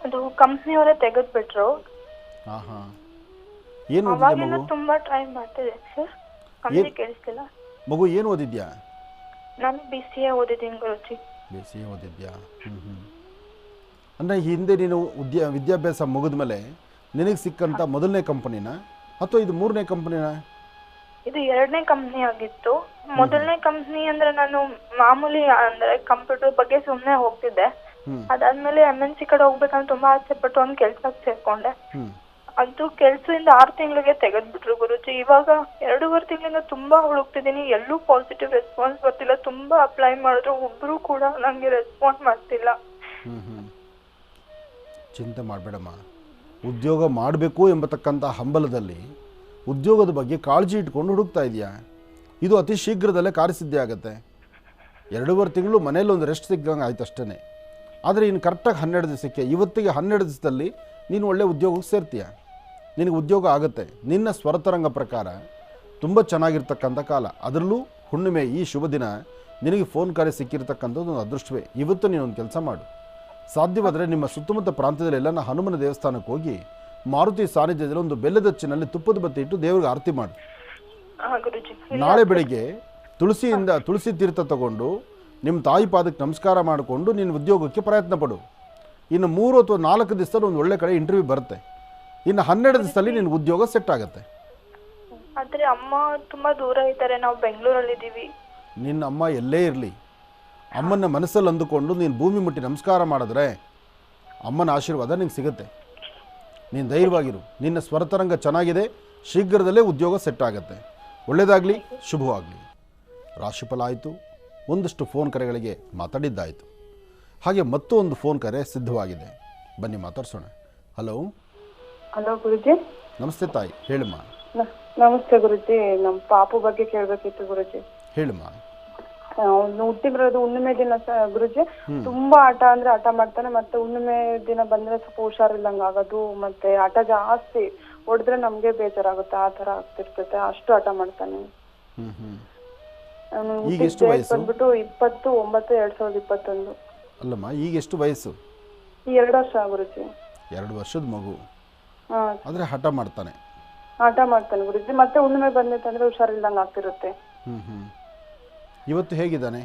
ಅದು ಕಂಪ್ನಿಯವರೇ ತೆಗೆದ್ಬಿಟ್ರು. ಏನು ಓದಿದ್ಯಾ ಮಗು? ತುಂಬಾ ಟ್ರೈ ಮಾಡ್ತಿದ್ದೆ ಸರ್, ಕಂಪ್ನಿ ಕೇಳಿಸ್ತಿಲ್ಲ. ಮಗು ಏನು ಓದಿದ್ಯಾ? ನಾನು BCA ಓದಿದ್ದೀನಿ ಗುರುಜಿ. BCA ಓದಿದ್ಯಾ? ಅಂದರೆ ಹಿಂದೆ ನೀನು ವಿದ್ಯಾಭ್ಯಾಸ ಮುಗಿದ ಮೇಲೆ ನಿನಗೆ ಸಿಕ್ಕಂಥ ಮೊದಲನೇ ಕಂಪನಿನ ಅಥವಾ ಇದು 3ನೇ ಕಂಪನಿನ? ಇದು 2ನೇ ಕಂಪ್ನಿ ಆಗಿತ್ತು. ಮೊದಲನೇ ಕಂಪ್ನಿ ಅಂದ್ರೆ ನಾನು ಮಾಮೂಲಿ ಅಂದ್ರೆ ಕಂಪ್ಯೂಟರ್ ಬಗ್ಗೆ ಸುಮ್ಮನೆ ಹೋಗ್ತಿದ್ದೆ. ಅದಾದ್ಮೇಲೆ MNC ಕಡೆ ಹೋಗ್ಬೇಕಂತ ತುಂಬಾ ಆಸೆ ಪಟ್ಟು ಒಂದು ಕೆಲ್ಸಕ್ಕೆ ಸೇರ್ಕೊಂಡೆ. ಅದು ಕೆಲ್ಸದಿಂದ 6 ತಿಂಗಳಿಗೆ ತೆಗೆದ್ಬಿಟ್ರು ಗುರುಜಿ. ಇವಾಗ 2.5 ತಿಂಗಳಿಂದ ತುಂಬಾ ಹುಡುಕ್ತಿದ್ದೀನಿ, ಎಲ್ಲೂ ಪಾಸಿಟಿವ್ ರೆಸ್ಪಾನ್ಸ್ ಬರ್ತಿಲ್ಲ. ತುಂಬಾ ಅಪ್ಲೈ ಮಾಡಿದ್ರು ಒಬ್ರು ಕೂಡ ನಂಗೆ ರೆಸ್ಪಾನ್ಸ್ ಮಾಡ್ತಿಲ್ಲ. ಚಿಂತೆ ಮಾಡಬೇಡಮ್ಮ. ಉದ್ಯೋಗ ಮಾಡಬೇಕು ಎಂಬತಕ್ಕಂಥ ಹಂಬಲದಲ್ಲಿ ಉದ್ಯೋಗದ ಬಗ್ಗೆ ಕಾಳಜಿ ಇಟ್ಕೊಂಡು ಹುಡುಕ್ತಾ ಇದೆಯಾ? ಇದು ಅತಿ ಶೀಘ್ರದಲ್ಲೇ ಕಾರ್ಯಸಿದ್ಧಿ ಆಗುತ್ತೆ. 2.5 ತಿಂಗಳು ಮನೇಲಿ ಒಂದು ರೆಸ್ಟ್ ಸಿಕ್ಕಂಗೆ ಆಯ್ತು ಅಷ್ಟೇ. ಆದರೆ ಇನ್ನು ಕರೆಕ್ಟಾಗಿ 12 ದಿವಸಕ್ಕೆ, ಇವತ್ತಿಗೆ 12 ದಿವಸದಲ್ಲಿ ನೀನು ಒಳ್ಳೆ ಉದ್ಯೋಗಕ್ಕೆ ಸೇರ್ತೀಯ, ನಿನಗೆ ಉದ್ಯೋಗ ಆಗುತ್ತೆ. ನಿನ್ನ ಸ್ವರತರಂಗ ಪ್ರಕಾರ ತುಂಬ ಚೆನ್ನಾಗಿರ್ತಕ್ಕಂಥ ಕಾಲ, ಅದರಲ್ಲೂ ಹುಣ್ಣಿಮೆ ಈ ಶುಭ ದಿನ ನಿನಗೆ ಫೋನ್ ಕರೆ ಸಿಕ್ಕಿರ್ತಕ್ಕಂಥದ್ದು ಒಂದು ಅದೃಷ್ಟವೇ. ಇವತ್ತು ನೀನೊಂದು ಕೆಲಸ ಮಾಡು, ಸಾಧ್ಯವಾದರೆ ನಿಮ್ಮ ಸುತ್ತಮುತ್ತ ಪ್ರಾಂತ್ಯದಲ್ಲೆಲ್ಲ ಹನುಮನ ದೇವಸ್ಥಾನಕ್ಕೆ ಹೋಗಿ ಮಾರುತಿ ಸಾನ್ನಿಧ್ಯದಲ್ಲಿ ಒಂದು ಬೆಲ್ಲದ ಹಚ್ಚಿನಲ್ಲಿ ತುಪ್ಪದ ಬತ್ತಿ ಇಟ್ಟು ದೇವರಿಗೆ ಆರತಿ ಮಾಡು. ನಾಳೆ ಬೆಳಿಗ್ಗೆ ತುಳಸಿ ತೀರ್ಥ ತಗೊಂಡು ನಿಮ್ಮ ತಾಯಿ ಪಾದಕ್ಕೆ ನಮಸ್ಕಾರ ಮಾಡಿಕೊಂಡು ನಿನ್ನ ಉದ್ಯೋಗಕ್ಕೆ ಪ್ರಯತ್ನ ಪಡು. ಇನ್ನು 3 ಅಥವಾ 4 ದಿವಸದಲ್ಲಿ ಒಂದು ಒಳ್ಳೆ ಕಡೆ ಇಂಟರ್ವ್ಯೂ ಬರುತ್ತೆ. ಇನ್ನು 12 ದಿವಸದಲ್ಲಿ ನಿನ್ನ ಉದ್ಯೋಗ ಸೆಟ್ ಆಗುತ್ತೆ. ಆದ್ರೆ ಅಮ್ಮ ತುಂಬಾ ದೂರ ಇದ್ದಾರೆ, ನಾವು ಬೆಂಗಳೂರಲ್ಲಿ ಇದ್ದೀವಿ. ನಿನ್ನ ಅಮ್ಮ ಎಲ್ಲೇ ಇರಲಿ, ಅಮ್ಮನ ಮನಸ್ಸಲ್ಲಿ ಅಂದುಕೊಂಡು ನೀನು ಭೂಮಿ ಮುಟ್ಟಿ ನಮಸ್ಕಾರ ಮಾಡಿದ್ರೆ ಅಮ್ಮನ ಆಶೀರ್ವಾದ ನಿಂಗೆ ಸಿಗುತ್ತೆ. ನೀನು ಧೈರ್ಯವಾಗಿರು, ನಿನ್ನ ಸ್ವರತರಂಗ ಚೆನ್ನಾಗಿದೆ, ಶೀಘ್ರದಲ್ಲೇ ಉದ್ಯೋಗ ಸೆಟ್ ಆಗುತ್ತೆ. ಒಳ್ಳೆಯದಾಗಲಿ, ಶುಭವಾಗಲಿ. ರಾಶಿಫಲ ಆಯಿತು, ಒಂದಷ್ಟು ಫೋನ್ ಕರೆಗಳಿಗೆ ಮಾತಾಡಿದ್ದಾಯಿತು. ಹಾಗೆ ಮತ್ತೊಂದು ಫೋನ್ ಕರೆ ಸಿದ್ಧವಾಗಿದೆ, ಬನ್ನಿ ಮಾತಾಡ್ಸೋಣ. ಹಲೋ. ಹಲೋ ಗುರುಜಿ. ನಮಸ್ತೆ ತಾಯಿ, ಹೇಳಮ್ಮ. ನಮಸ್ತೆ ಗುರುಜಿ, ನಮ್ಮ ಪಾಪು ಬಗ್ಗೆ ಕೇಳಬೇಕಿತ್ತು ಗುರುಜಿ. ಹೇಳಮ್ಮ. ಅವ್ನು ಹುಟ್ಟಿರೋದು ಹುಣ್ಣಿಮೆ ದಿನ ಗುರುಜಿ. ತುಂಬಾ ಹಠ ಮಾಡ್ತಾನೆ, ಮತ್ತೆ ಹುಣ್ಣಿಮೆ ದಿನ ಬಂದ್ರೆ ಸ್ವಲ್ಪ ಹುಷಾರಿಲ್ಲಂಗ ಆಗೋದು, ಮತ್ತೆ ಹಠ ಜಾಸ್ತಿ, ಹೊಡೆದ್ರೆ ನಮ್ಗೆ ಬೇಜಾರಾಗುತ್ತೆ, ಆ ತರ ಆಗ್ತಿರ್ತೈತೆ, ಅಷ್ಟು ಹಠ ಮಾಡ್ತಾನೆ. ಬಂದ್ಬಿಟ್ಟು 20/9/2021. ಅಲ್ಲಮ್ಮ, ಈಗ ಎಷ್ಟು ವಯಸ್ಸು? 2 ವರ್ಷ ಗುರುಜಿ. 2 ವರ್ಷದ ಮಗು ಆದ್ರೆ ಹಠ ಮಾಡ್ತಾನೆ ಗುರುಜಿ. ಮತ್ತೆ ಹುಣ್ಣಿಮೆ ಬಂದೈತಂದ್ರೆ ಹುಷಾರಿಲ್ಲಂಗ ಆಗ್ತಿರುತ್ತೆ. ಇವತ್ತು ಹೇಗಿದ್ದಾನೆ?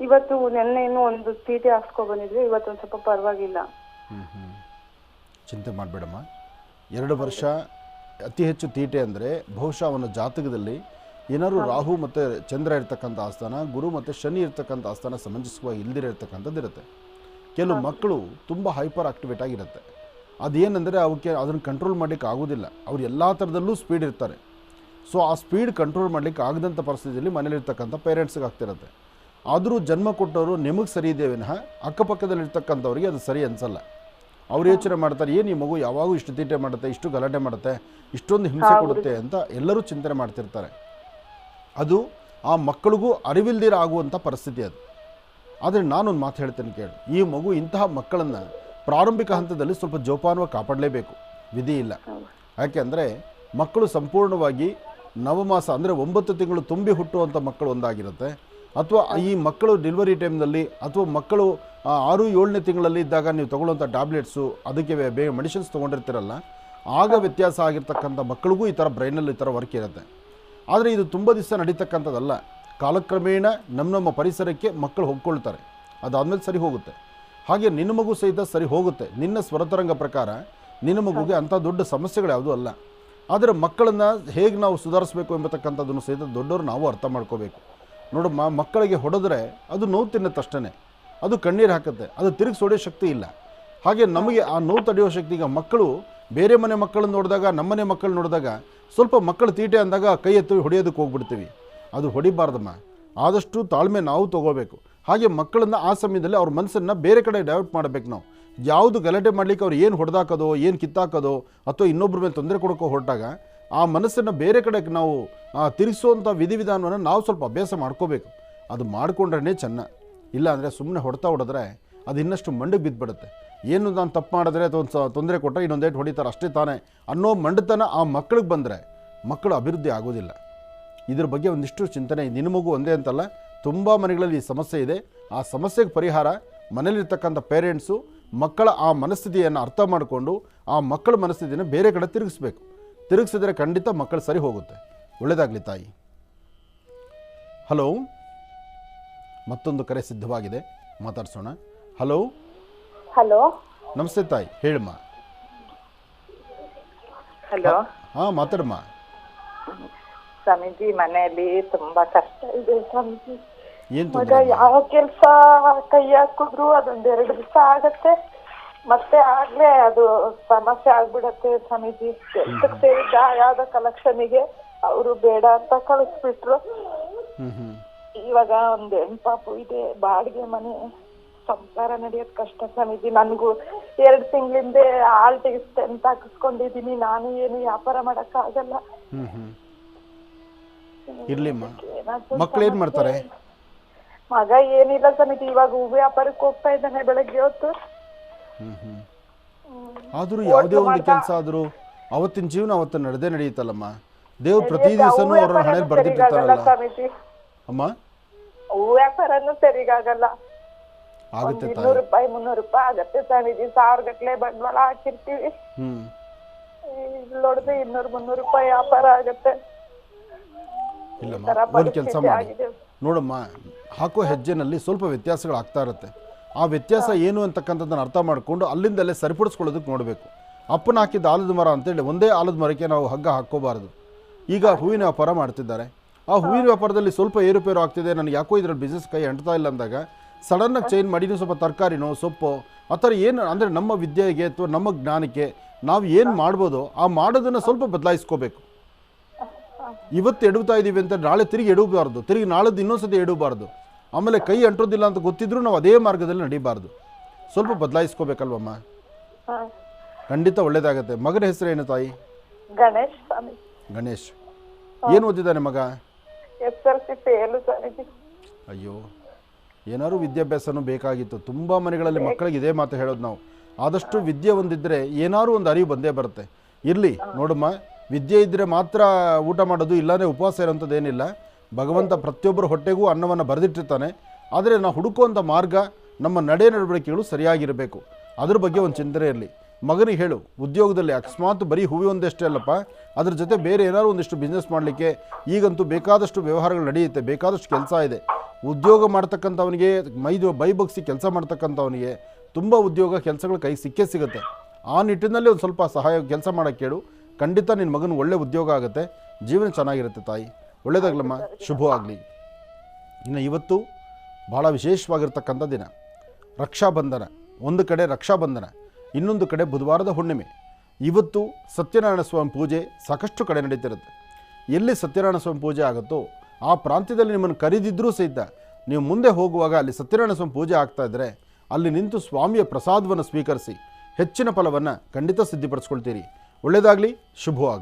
ಇವತ್ತು ನೆನ್ನೆ ಇನ್ನೂ ಒಂದು ತೀಟೆ ಹಾಕ್ಸ್ಕೊ ಬಂದಿದ್ವಿ, ಇವತ್ತೊಂದು ಸ್ವಲ್ಪ ಪರವಾಗಿಲ್ಲ. ಚಿಂತೆ ಮಾಡಬೇಡಮ್ಮ. 2 ವರ್ಷ ಅತಿ ಹೆಚ್ಚು ತೀಟೆ ಅಂದರೆ ಬಹುಶಃ ಅವನ ಜಾತಕದಲ್ಲಿ ಏನಾದ್ರು ರಾಹು ಮತ್ತು ಚಂದ್ರ ಇರ್ತಕ್ಕಂಥ ಆಸ್ಥಾನ, ಗುರು ಮತ್ತು ಶನಿ ಇರ್ತಕ್ಕಂಥ ಆಸ್ಥಾನ ಸಮಂಜಸವಾಗಿ ಇಲ್ದಿರ ಇರ್ತಕ್ಕಂಥದ್ದು ಇರುತ್ತೆ. ಕೆಲವು ಮಕ್ಕಳು ತುಂಬ ಹೈಪರ್ ಆಕ್ಟಿವೇಟ್ ಆಗಿರುತ್ತೆ. ಅದೇನೆಂದರೆ ಅವಕ್ಕೆ ಅದನ್ನು ಕಂಟ್ರೋಲ್ ಮಾಡಲಿಕ್ಕೆ ಆಗೋದಿಲ್ಲ. ಅವ್ರು ಎಲ್ಲ ಥರದಲ್ಲೂ ಸ್ಪೀಡ್ ಇರ್ತಾರೆ. ಸೊ ಆ ಸ್ಪೀಡ್ ಕಂಟ್ರೋಲ್ ಮಾಡಲಿಕ್ಕೆ ಆಗದಂಥ ಪರಿಸ್ಥಿತಿಯಲ್ಲಿ ಮನೇಲಿರ್ತಕ್ಕಂಥ ಪೇರೆಂಟ್ಸ್ಗೆ ಆಗ್ತಿರುತ್ತೆ. ಆದರೂ ಜನ್ಮ ಕೊಟ್ಟವರು ನಿಮಗೆ ಸರಿ ಇದೆ ವಿನಃ ಅಕ್ಕಪಕ್ಕದಲ್ಲಿರ್ತಕ್ಕಂಥವ್ರಿಗೆ ಅದು ಸರಿ ಅನಿಸಲ್ಲ. ಅವ್ರು ಯೋಚನೆ ಮಾಡ್ತಾರೆ, ಏನು ಈ ಮಗು ಯಾವಾಗೂ ಇಷ್ಟು ತೀಟೆ ಮಾಡುತ್ತೆ, ಇಷ್ಟು ಗಲಾಟೆ ಮಾಡುತ್ತೆ, ಇಷ್ಟೊಂದು ಹಿಂಸೆ ಕೊಡುತ್ತೆ ಅಂತ ಎಲ್ಲರೂ ಚಿಂತನೆ ಮಾಡ್ತಿರ್ತಾರೆ. ಅದು ಆ ಮಕ್ಕಳಿಗೂ ಅರಿವಿಲ್ದಿರ ಆಗುವಂಥ ಪರಿಸ್ಥಿತಿ ಅದು. ಆದರೆ ನಾನೊಂದು ಮಾತು ಹೇಳ್ತೇನೆ ಕೇಳಿ, ಈ ಮಗು ಇಂತಹ ಮಕ್ಕಳನ್ನು ಪ್ರಾರಂಭಿಕ ಹಂತದಲ್ಲಿ ಸ್ವಲ್ಪ ಜೋಪಾನವಾಗಿ ಕಾಪಾಡಲೇಬೇಕು, ವಿಧಿ ಇಲ್ಲ. ಯಾಕೆಂದರೆ ಮಕ್ಕಳು ಸಂಪೂರ್ಣವಾಗಿ ನವಮಾಸ ಅಂದರೆ 9 ತಿಂಗಳು ತುಂಬಿ ಹುಟ್ಟುವಂಥ ಮಕ್ಕಳು ಒಂದಾಗಿರುತ್ತೆ, ಅಥವಾ ಈ ಮಕ್ಕಳು ಡೆಲಿವರಿ ಟೈಮ್ನಲ್ಲಿ ಅಥವಾ ಮಕ್ಕಳು 6-7ನೇ ತಿಂಗಳಲ್ಲಿ ಇದ್ದಾಗ ನೀವು ತೊಗೊಳ್ಳೋಂಥ ಟ್ಯಾಬ್ಲೆಟ್ಸು, ಅದಕ್ಕೆ ಬೇಗ ಮೆಡಿಸಿನ್ಸ್ ತೊಗೊಂಡಿರ್ತೀರಲ್ಲ, ಆಗ ವ್ಯತ್ಯಾಸ ಆಗಿರ್ತಕ್ಕಂಥ ಮಕ್ಕಳಿಗೂ ಈ ಥರ ಬ್ರೈನಲ್ಲಿ ಈ ಥರ ವರ್ಕ್ ಇರುತ್ತೆ. ಆದರೆ ಇದು ತುಂಬ ದಿವಸ ನಡೀತಕ್ಕಂಥದ್ದಲ್ಲ. ಕಾಲಕ್ರಮೇಣ ನಮ್ಮ ಪರಿಸರಕ್ಕೆ ಮಕ್ಕಳು ಹೊಗ್ಕೊಳ್ತಾರೆ, ಅದಾದಮೇಲೆ ಸರಿ ಹೋಗುತ್ತೆ. ಹಾಗೆ ನಿನ್ನ ಮಗು ಸಹಿತ ಸರಿ ಹೋಗುತ್ತೆ. ನಿನ್ನ ಸ್ವರತರಂಗ ಪ್ರಕಾರ ನಿನ್ನ ಮಗುಗೆ ಅಂಥ ದೊಡ್ಡ ಸಮಸ್ಯೆಗಳು ಯಾವುದೂ ಅಲ್ಲ. ಆದರೆ ಮಕ್ಕಳನ್ನು ಹೇಗೆ ನಾವು ಸುಧಾರಿಸಬೇಕು ಎಂಬತಕ್ಕಂಥದ್ದನ್ನು ಸಹಿತ ದೊಡ್ಡವರು ನಾವು ಅರ್ಥ ಮಾಡ್ಕೋಬೇಕು. ನೋಡಮ್ಮ, ಮಕ್ಕಳಿಗೆ ಹೊಡೆದ್ರೆ ಅದು ನೋವು ತಿನ್ನುತ್ತಷ್ಟೇ, ಅದು ಕಣ್ಣೀರು ಹಾಕುತ್ತೆ, ಅದು ತಿರುಗಿಸಿ ಹೊಡೆಯೋ ಶಕ್ತಿ ಇಲ್ಲ. ಹಾಗೆ ನಮಗೆ ಆ ನೋವು ತಡೆಯೋ ಶಕ್ತಿ. ಈಗ ಮಕ್ಕಳು ಬೇರೆ ಮನೆ ಮಕ್ಕಳನ್ನ ನೋಡಿದಾಗ, ನಮ್ಮನೆ ಮಕ್ಕಳು ನೋಡಿದಾಗ ಸ್ವಲ್ಪ ಮಕ್ಕಳು ತೀಟೆ ಅಂದಾಗ ಕೈ ಎತ್ತಿ ಹೊಡೆಯೋದಕ್ಕೆ ಹೋಗ್ಬಿಡ್ತೀವಿ. ಅದು ಹೊಡಿಬಾರ್ದಮ್ಮ. ಆದಷ್ಟು ತಾಳ್ಮೆ ನಾವು ತೊಗೋಬೇಕು. ಹಾಗೆ ಮಕ್ಕಳನ್ನು ಆ ಸಮಯದಲ್ಲಿ ಅವ್ರ ಮನಸ್ಸನ್ನು ಬೇರೆ ಕಡೆ ಡೈವರ್ಟ್ ಮಾಡಬೇಕು. ನಾವು ಯಾವುದು ಗಲಾಟೆ ಮಾಡಲಿಕ್ಕೆ ಅವ್ರು ಏನು ಹೊಡೆದಾಕೋದೋ, ಏನು ಕಿತ್ತಾಕೋದೋ, ಅಥವಾ ಇನ್ನೊಬ್ಬರ ಮೇಲೆ ತೊಂದರೆ ಕೊಡೋಕ್ಕೋ ಹೊರಟಾಗ ಆ ಮನಸ್ಸನ್ನು ಬೇರೆ ಕಡೆಗೆ ನಾವು ತಿರುಗಿಸುವಂಥ ವಿಧಿವಿಧಾನವನ್ನು ನಾವು ಸ್ವಲ್ಪ ಅಭ್ಯಾಸ ಮಾಡ್ಕೋಬೇಕು. ಅದು ಮಾಡಿಕೊಂಡ್ರೇ ಚೆನ್ನ. ಇಲ್ಲ ಅಂದರೆ ಸುಮ್ಮನೆ ಹೊಡೆದ್ರೆ ಅದು ಇನ್ನಷ್ಟು ಮಂಡಿಗೆ ಬಿದ್ದುಬಿಡುತ್ತೆ. ಏನು ನಾನು ತಪ್ಪು ಮಾಡಿದ್ರೆ ಅಥವಾ ತೊಂದರೆ ಕೊಟ್ಟರೆ ಇನ್ನೊಂದೇಟು ಹೊಡಿತಾರೆ ಅಷ್ಟೇ ತಾನೇ ಅನ್ನೋ ಮಂಡತನ ಆ ಮಕ್ಕಳಿಗೆ ಬಂದರೆ ಮಕ್ಕಳು ಅಭಿವೃದ್ಧಿ ಆಗೋದಿಲ್ಲ. ಇದ್ರ ಬಗ್ಗೆ ಒಂದಿಷ್ಟು ಚಿಂತನೆ. ನಿನ್ನ ಮಗು ಒಂದೇ ಅಂತಲ್ಲ, ತುಂಬ ಮನೆಗಳಲ್ಲಿ ಈ ಸಮಸ್ಯೆ ಇದೆ. ಆ ಸಮಸ್ಯೆಗೆ ಪರಿಹಾರ ಮನೇಲಿರ್ತಕ್ಕಂಥ ಪೇರೆಂಟ್ಸು ಮಕ್ಕಳ ಆ ಮನಸ್ಥಿತಿಯನ್ನು ಅರ್ಥ ಮಾಡಿಕೊಂಡು ಆ ಮಕ್ಕಳ ಮನಸ್ಥಿತಿಯನ್ನು ಬೇರೆ ಕಡೆ ತಿರುಗಿಸ್ಬೇಕು. ತಿರುಗಿಸಿದ್ರೆ ಖಂಡಿತ ಮಕ್ಕಳು ಸರಿ ಹೋಗುತ್ತೆ. ಒಳ್ಳೆಯದಾಗಲಿ ತಾಯಿ. ಹಲೋ, ಮತ್ತೊಂದು ಕರೆ ಸಿದ್ಧವಾಗಿದೆ, ಮಾತಾಡ್ಸೋಣ. ಹಲೋ. ಹಲೋ, ನಮಸ್ತೆ ತಾಯಿ, ಹೇಳಮ್ಮ. ಹಲೋ. ಹಾಂ, ಮಾತಾಡಮ್ಮ. ಸ್ವಾಮೀಜಿ, ಮನೆಯಲ್ಲಿ ತುಂಬಾ ಕಷ್ಟ ಇದೆ ಸ್ವಾಮೀಜಿ. ಏನು ಯಾವ ಕೆಲ್ಸ ಕೈ ಹಾಕಿದ್ರು ಅದೊಂದ್2 ದಿವಸ ಆಗತ್ತೆ, ಮತ್ತೆ ಆಗ್ಲೇ ಅದು ಸಮಸ್ಯೆ ಆಗ್ಬಿಡತ್ತೆ ಸ್ವಾಮೀಜಿ. ಕೆಲ್ಸಕ್ಕೆ ಸೇರಿದ್ದ ಯಾವ್ದೋ ಕಲೆಕ್ಷನ್ಗೆ ಅವರು ಬೇಡ ಅಂತ ಕಳಿಸ್ಬಿಟ್ರು. ಇವಾಗ ಒಂದ್ ಹೆಣ್ಪಾಪು ಇದೆ, ಬಾಡಿಗೆ ಮನೆ, ಸಂಸಾರ ನಡೆಯೋದ್ ಕಷ್ಟ ಸ್ವಾಮೀಜಿ. ನನ್ಗೂ 2 ತಿಂಗಳಿಂದ ಆಲ್ಟಿಗೆ ಟೆಂಟ್ ಹಾಕಿಸ್ಕೊಂಡಿದೀನಿ. ನಾನು ಏನು ವ್ಯಾಪಾರ ಮಾಡಕ್ ಆಗಲ್ಲ. ಇರ್ಲಿಮ್ಮ. ಮಕ್ಳು ಏನ್ ಮಾಡ್ತಾರೆ? ಮಗ ಏನಿಲ್ಲ ಸ್ವಾಮೀಜಿ, ಇವಾಗ ಹೂ ವ್ಯಾಪಾರಕ್ಕೆ ಹೋಗ್ತಾ ಇದ್ದಾನೆ ಬೆಳಗ್ಗೆ ಹೊತ್ತು. ಆದರೂ ಯಾವುದೇ ಒಂದು ಕೆಲಸ ಆದರೂ ಅವತ್ತಿನ ಜೀವನ ಅವತ್ತು ನಡೆದೇ ನಡೆಯುತ್ತಲ್ಲಮ್ಮ. ದೇವ್ರು ಪ್ರತಿ ದಿವಸನೂ ಅವ್ರ ಹಣೆಯಲ್ಲಿ ಬರ್ದಿಟ್ಟಿರ್ತಾರಲ್ಲ ಸ್ವಾಮೀಜಿ. ಅಮ್ಮ. ಹೂ ವ್ಯಾಪಾರನೂ ಸರಿಗಾಗಲ್ಲ. ಆಗುತ್ತೆ 200 ರೂಪಾಯಿ 300 ರೂಪಾಯಿ ಆಗತ್ತೆ ಸ್ವಾಮೀಜಿ. 1000 ಗಟ್ಲೆ ಬಂಡವಾಳ ಹಾಕಿರ್ತೀವಿ. ನೋಡಿದ್ರೆ 200 300 ರೂಪಾಯಿ ವ್ಯಾಪಾರ ಆಗತ್ತೆ. ಇಲ್ಲಮ್ಮ, ಒಂದು ಕೆಲಸ ಮಾಡಿ ನೋಡಮ್ಮ, ಹಾಕೋ ಹೆಜ್ಜೆನಲ್ಲಿ ಸ್ವಲ್ಪ ವ್ಯತ್ಯಾಸಗಳಾಗ್ತಾ ಇರುತ್ತೆ. ಆ ವ್ಯತ್ಯಾಸ ಏನು ಅಂತಕ್ಕಂಥದ್ದನ್ನು ಅರ್ಥ ಮಾಡಿಕೊಂಡು ಅಲ್ಲಿಂದಲೇ ಸರಿಪಡಿಸ್ಕೊಳ್ಳೋದಕ್ಕೆ ನೋಡಬೇಕು. ಅಪ್ಪನ ಹಾಕಿದ್ದ ಆಲದ ಮರ ಅಂತೇಳಿ ಒಂದೇ ಆಲದ ಮರಕ್ಕೆ ನಾವು ಹಗ್ಗ ಹಾಕ್ಕೋಬಾರ್ದು. ಈಗ ಹೂವಿನ ವ್ಯಾಪಾರ ಮಾಡ್ತಿದ್ದಾರೆ, ಆ ಹೂವಿನ ವ್ಯಾಪಾರದಲ್ಲಿ ಸ್ವಲ್ಪ ಏರುಪೇರು ಆಗ್ತಿದೆ, ನನಗೆ ಯಾಕೋ ಇದರಲ್ಲಿ ಬಿಸ್ನೆಸ್ ಕೈ ಅಂಟ್ತಾ ಇಲ್ಲ ಅಂದಾಗ ಸಡನ್ನಾಗಿ ಚೇಂಜ್ ಮಾಡಿ ನೀವು ಸ್ವಲ್ಪ ತರಕಾರಿನೋ ಸೊಪ್ಪು ಆ ಥರ ಏನು ಅಂದರೆ ನಮ್ಮ ವಿದ್ಯೆಗೆ ಅಥವಾ ನಮ್ಮ ಜ್ಞಾನಕ್ಕೆ ನಾವು ಏನು ಮಾಡ್ಬೋದೋ ಆ ಮಾಡೋದನ್ನು ಸ್ವಲ್ಪ ಬದಲಾಯಿಸ್ಕೋಬೇಕು. ಇವತ್ತು ಎಡುತ್ತಾ ಇದ್ದೀವಿ ಅಂತ ನಾಳೆ ತಿರುಗಿ ಎಡಬಾರ್ದು, ತಿರುಗಿ ನಾಳೆದು ಇನ್ನೊಂದ್ಸತಿ ಎಡಬಾರ್ದು. ಆಮೇಲೆ ಕೈ ಅಂಟೋದಿಲ್ಲ ಅಂತ ಗೊತ್ತಿದ್ರೂ ನಾವು ಅದೇ ಮಾರ್ಗದಲ್ಲಿ ನಡಿಬಾರ್ದು. ಸ್ವಲ್ಪ ಬದಲಾಯಿಸ್ಕೋಬೇಕಲ್ವಮ್ಮ. ಖಂಡಿತ ಒಳ್ಳೇದಾಗತ್ತೆ. ಮಗನ ಹೆಸರು ಏನು ತಾಯಿ? ಗಣೇಶ್. ಗಣೇಶ್ ಏನು ಓದಿದ್ದಾನೆ ಮಗ? SSLC fail Swamiji. ಅಯ್ಯೋ, ಏನಾದ್ರು ವಿದ್ಯಾಭ್ಯಾಸನೂ ಬೇಕಾಗಿತ್ತು. ತುಂಬ ಮನೆಗಳಲ್ಲಿ ಮಕ್ಕಳಿಗೆ ಇದೇ ಮಾತು ಹೇಳೋದು ನಾವು. ಆದಷ್ಟು ವಿದ್ಯೆ ಒಂದಿದ್ದರೆ ಏನಾದ್ರು ಒಂದು ಅರಿವು ಬಂದೇ ಬರುತ್ತೆ. ಇರಲಿ ನೋಡಮ್ಮ, ವಿದ್ಯೆ ಇದ್ದರೆ ಮಾತ್ರ ಊಟ ಮಾಡೋದು, ಇಲ್ಲಾಂದರೆ ಉಪವಾಸ ಇರೋಂಥದ್ದು ಏನಿಲ್ಲ. ಭಗವಂತ ಪ್ರತಿಯೊಬ್ಬರ ಹೊಟ್ಟೆಗೂ ಅನ್ನವನ್ನು ಬರೆದಿಟ್ಟಿರ್ತಾನೆ. ಆದರೆ ನಾವು ಹುಡುಕುವಂಥ ಮಾರ್ಗ, ನಮ್ಮ ನಡೆ ನಡವಳಿಕೆಗಳು ಸರಿಯಾಗಿರಬೇಕು. ಅದ್ರ ಬಗ್ಗೆ ಒಂದು ಚಿಂತನೆ ಇರಲಿ. ಮಗನಿಗೆ ಹೇಳು, ಉದ್ಯೋಗದಲ್ಲಿ ಅಕಸ್ಮಾತ್ ಬರೀ ಹೂವು ಒಂದಷ್ಟೇ ಅಲ್ಲಪ್ಪ, ಅದ್ರ ಜೊತೆ ಬೇರೆ ಏನಾದ್ರು ಒಂದಿಷ್ಟು ಬಿಸ್ನೆಸ್ ಮಾಡಲಿಕ್ಕೆ ಈಗಂತೂ ಬೇಕಾದಷ್ಟು ವ್ಯವಹಾರಗಳು ನಡೆಯುತ್ತೆ, ಬೇಕಾದಷ್ಟು ಕೆಲಸ ಇದೆ. ಉದ್ಯೋಗ ಮಾಡ್ತಕ್ಕಂಥವನಿಗೆ ಬೈಬಗ್ಸಿ ಕೆಲಸ ಮಾಡ್ತಕ್ಕಂಥವನಿಗೆ ತುಂಬ ಉದ್ಯೋಗ ಕೆಲಸಗಳು ಕೈ ಸಿಕ್ಕೇ ಸಿಗುತ್ತೆ. ಆ ನಿಟ್ಟಿನಲ್ಲಿ ಒಂದು ಸ್ವಲ್ಪ ಸಹಾಯ ಕೆಲಸ ಮಾಡೋಕ್ಕೆ ಹೇಳು. ಖಂಡಿತ ನಿನ್ನ ಮಗನ ಒಳ್ಳೆ ಉದ್ಯೋಗ ಆಗುತ್ತೆ, ಜೀವನ ಚೆನ್ನಾಗಿರುತ್ತೆ ತಾಯಿ. ಒಳ್ಳೆಯದಾಗಲಮ್ಮ, ಶುಭವಾಗಲಿ. ಇನ್ನು ಇವತ್ತು ಭಾಳ ವಿಶೇಷವಾಗಿರ್ತಕ್ಕಂಥ ದಿನ ರಕ್ಷಾಬಂಧನ. ಒಂದು ಕಡೆ ರಕ್ಷಾಬಂಧನ, ಇನ್ನೊಂದು ಕಡೆ ಬುಧವಾರದ ಹುಣ್ಣಿಮೆ. ಇವತ್ತು ಸತ್ಯನಾರಾಯಣ ಸ್ವಾಮಿ ಪೂಜೆ ಸಾಕಷ್ಟು ಕಡೆ ನಡೀತಿರುತ್ತೆ. ಎಲ್ಲಿ ಸತ್ಯನಾರಾಯಣ ಸ್ವಾಮಿ ಪೂಜೆ ಆಗುತ್ತೋ ಆ ಪ್ರಾಂತ್ಯದಲ್ಲಿ ನಿಮ್ಮನ್ನು ಕರೆದಿದ್ದರೂ ಸಹಿತ ನೀವು ಮುಂದೆ ಹೋಗುವಾಗ ಅಲ್ಲಿ ಸತ್ಯನಾರಾಯಣ ಸ್ವಾಮಿ ಪೂಜೆ ಆಗ್ತಾ ಇದ್ದರೆ ಅಲ್ಲಿ ನಿಂತು ಸ್ವಾಮಿಯ ಪ್ರಸಾದವನ್ನು ಸ್ವೀಕರಿಸಿ ಹೆಚ್ಚಿನ ಫಲವನ್ನು ಖಂಡಿತ ಸಿದ್ಧಿಪಡಿಸ್ಕೊಳ್ತೀರಿ. ಒಳ್ಳೆಯದಾಗಲಿ, ಶುಭವಾಗಲಿ.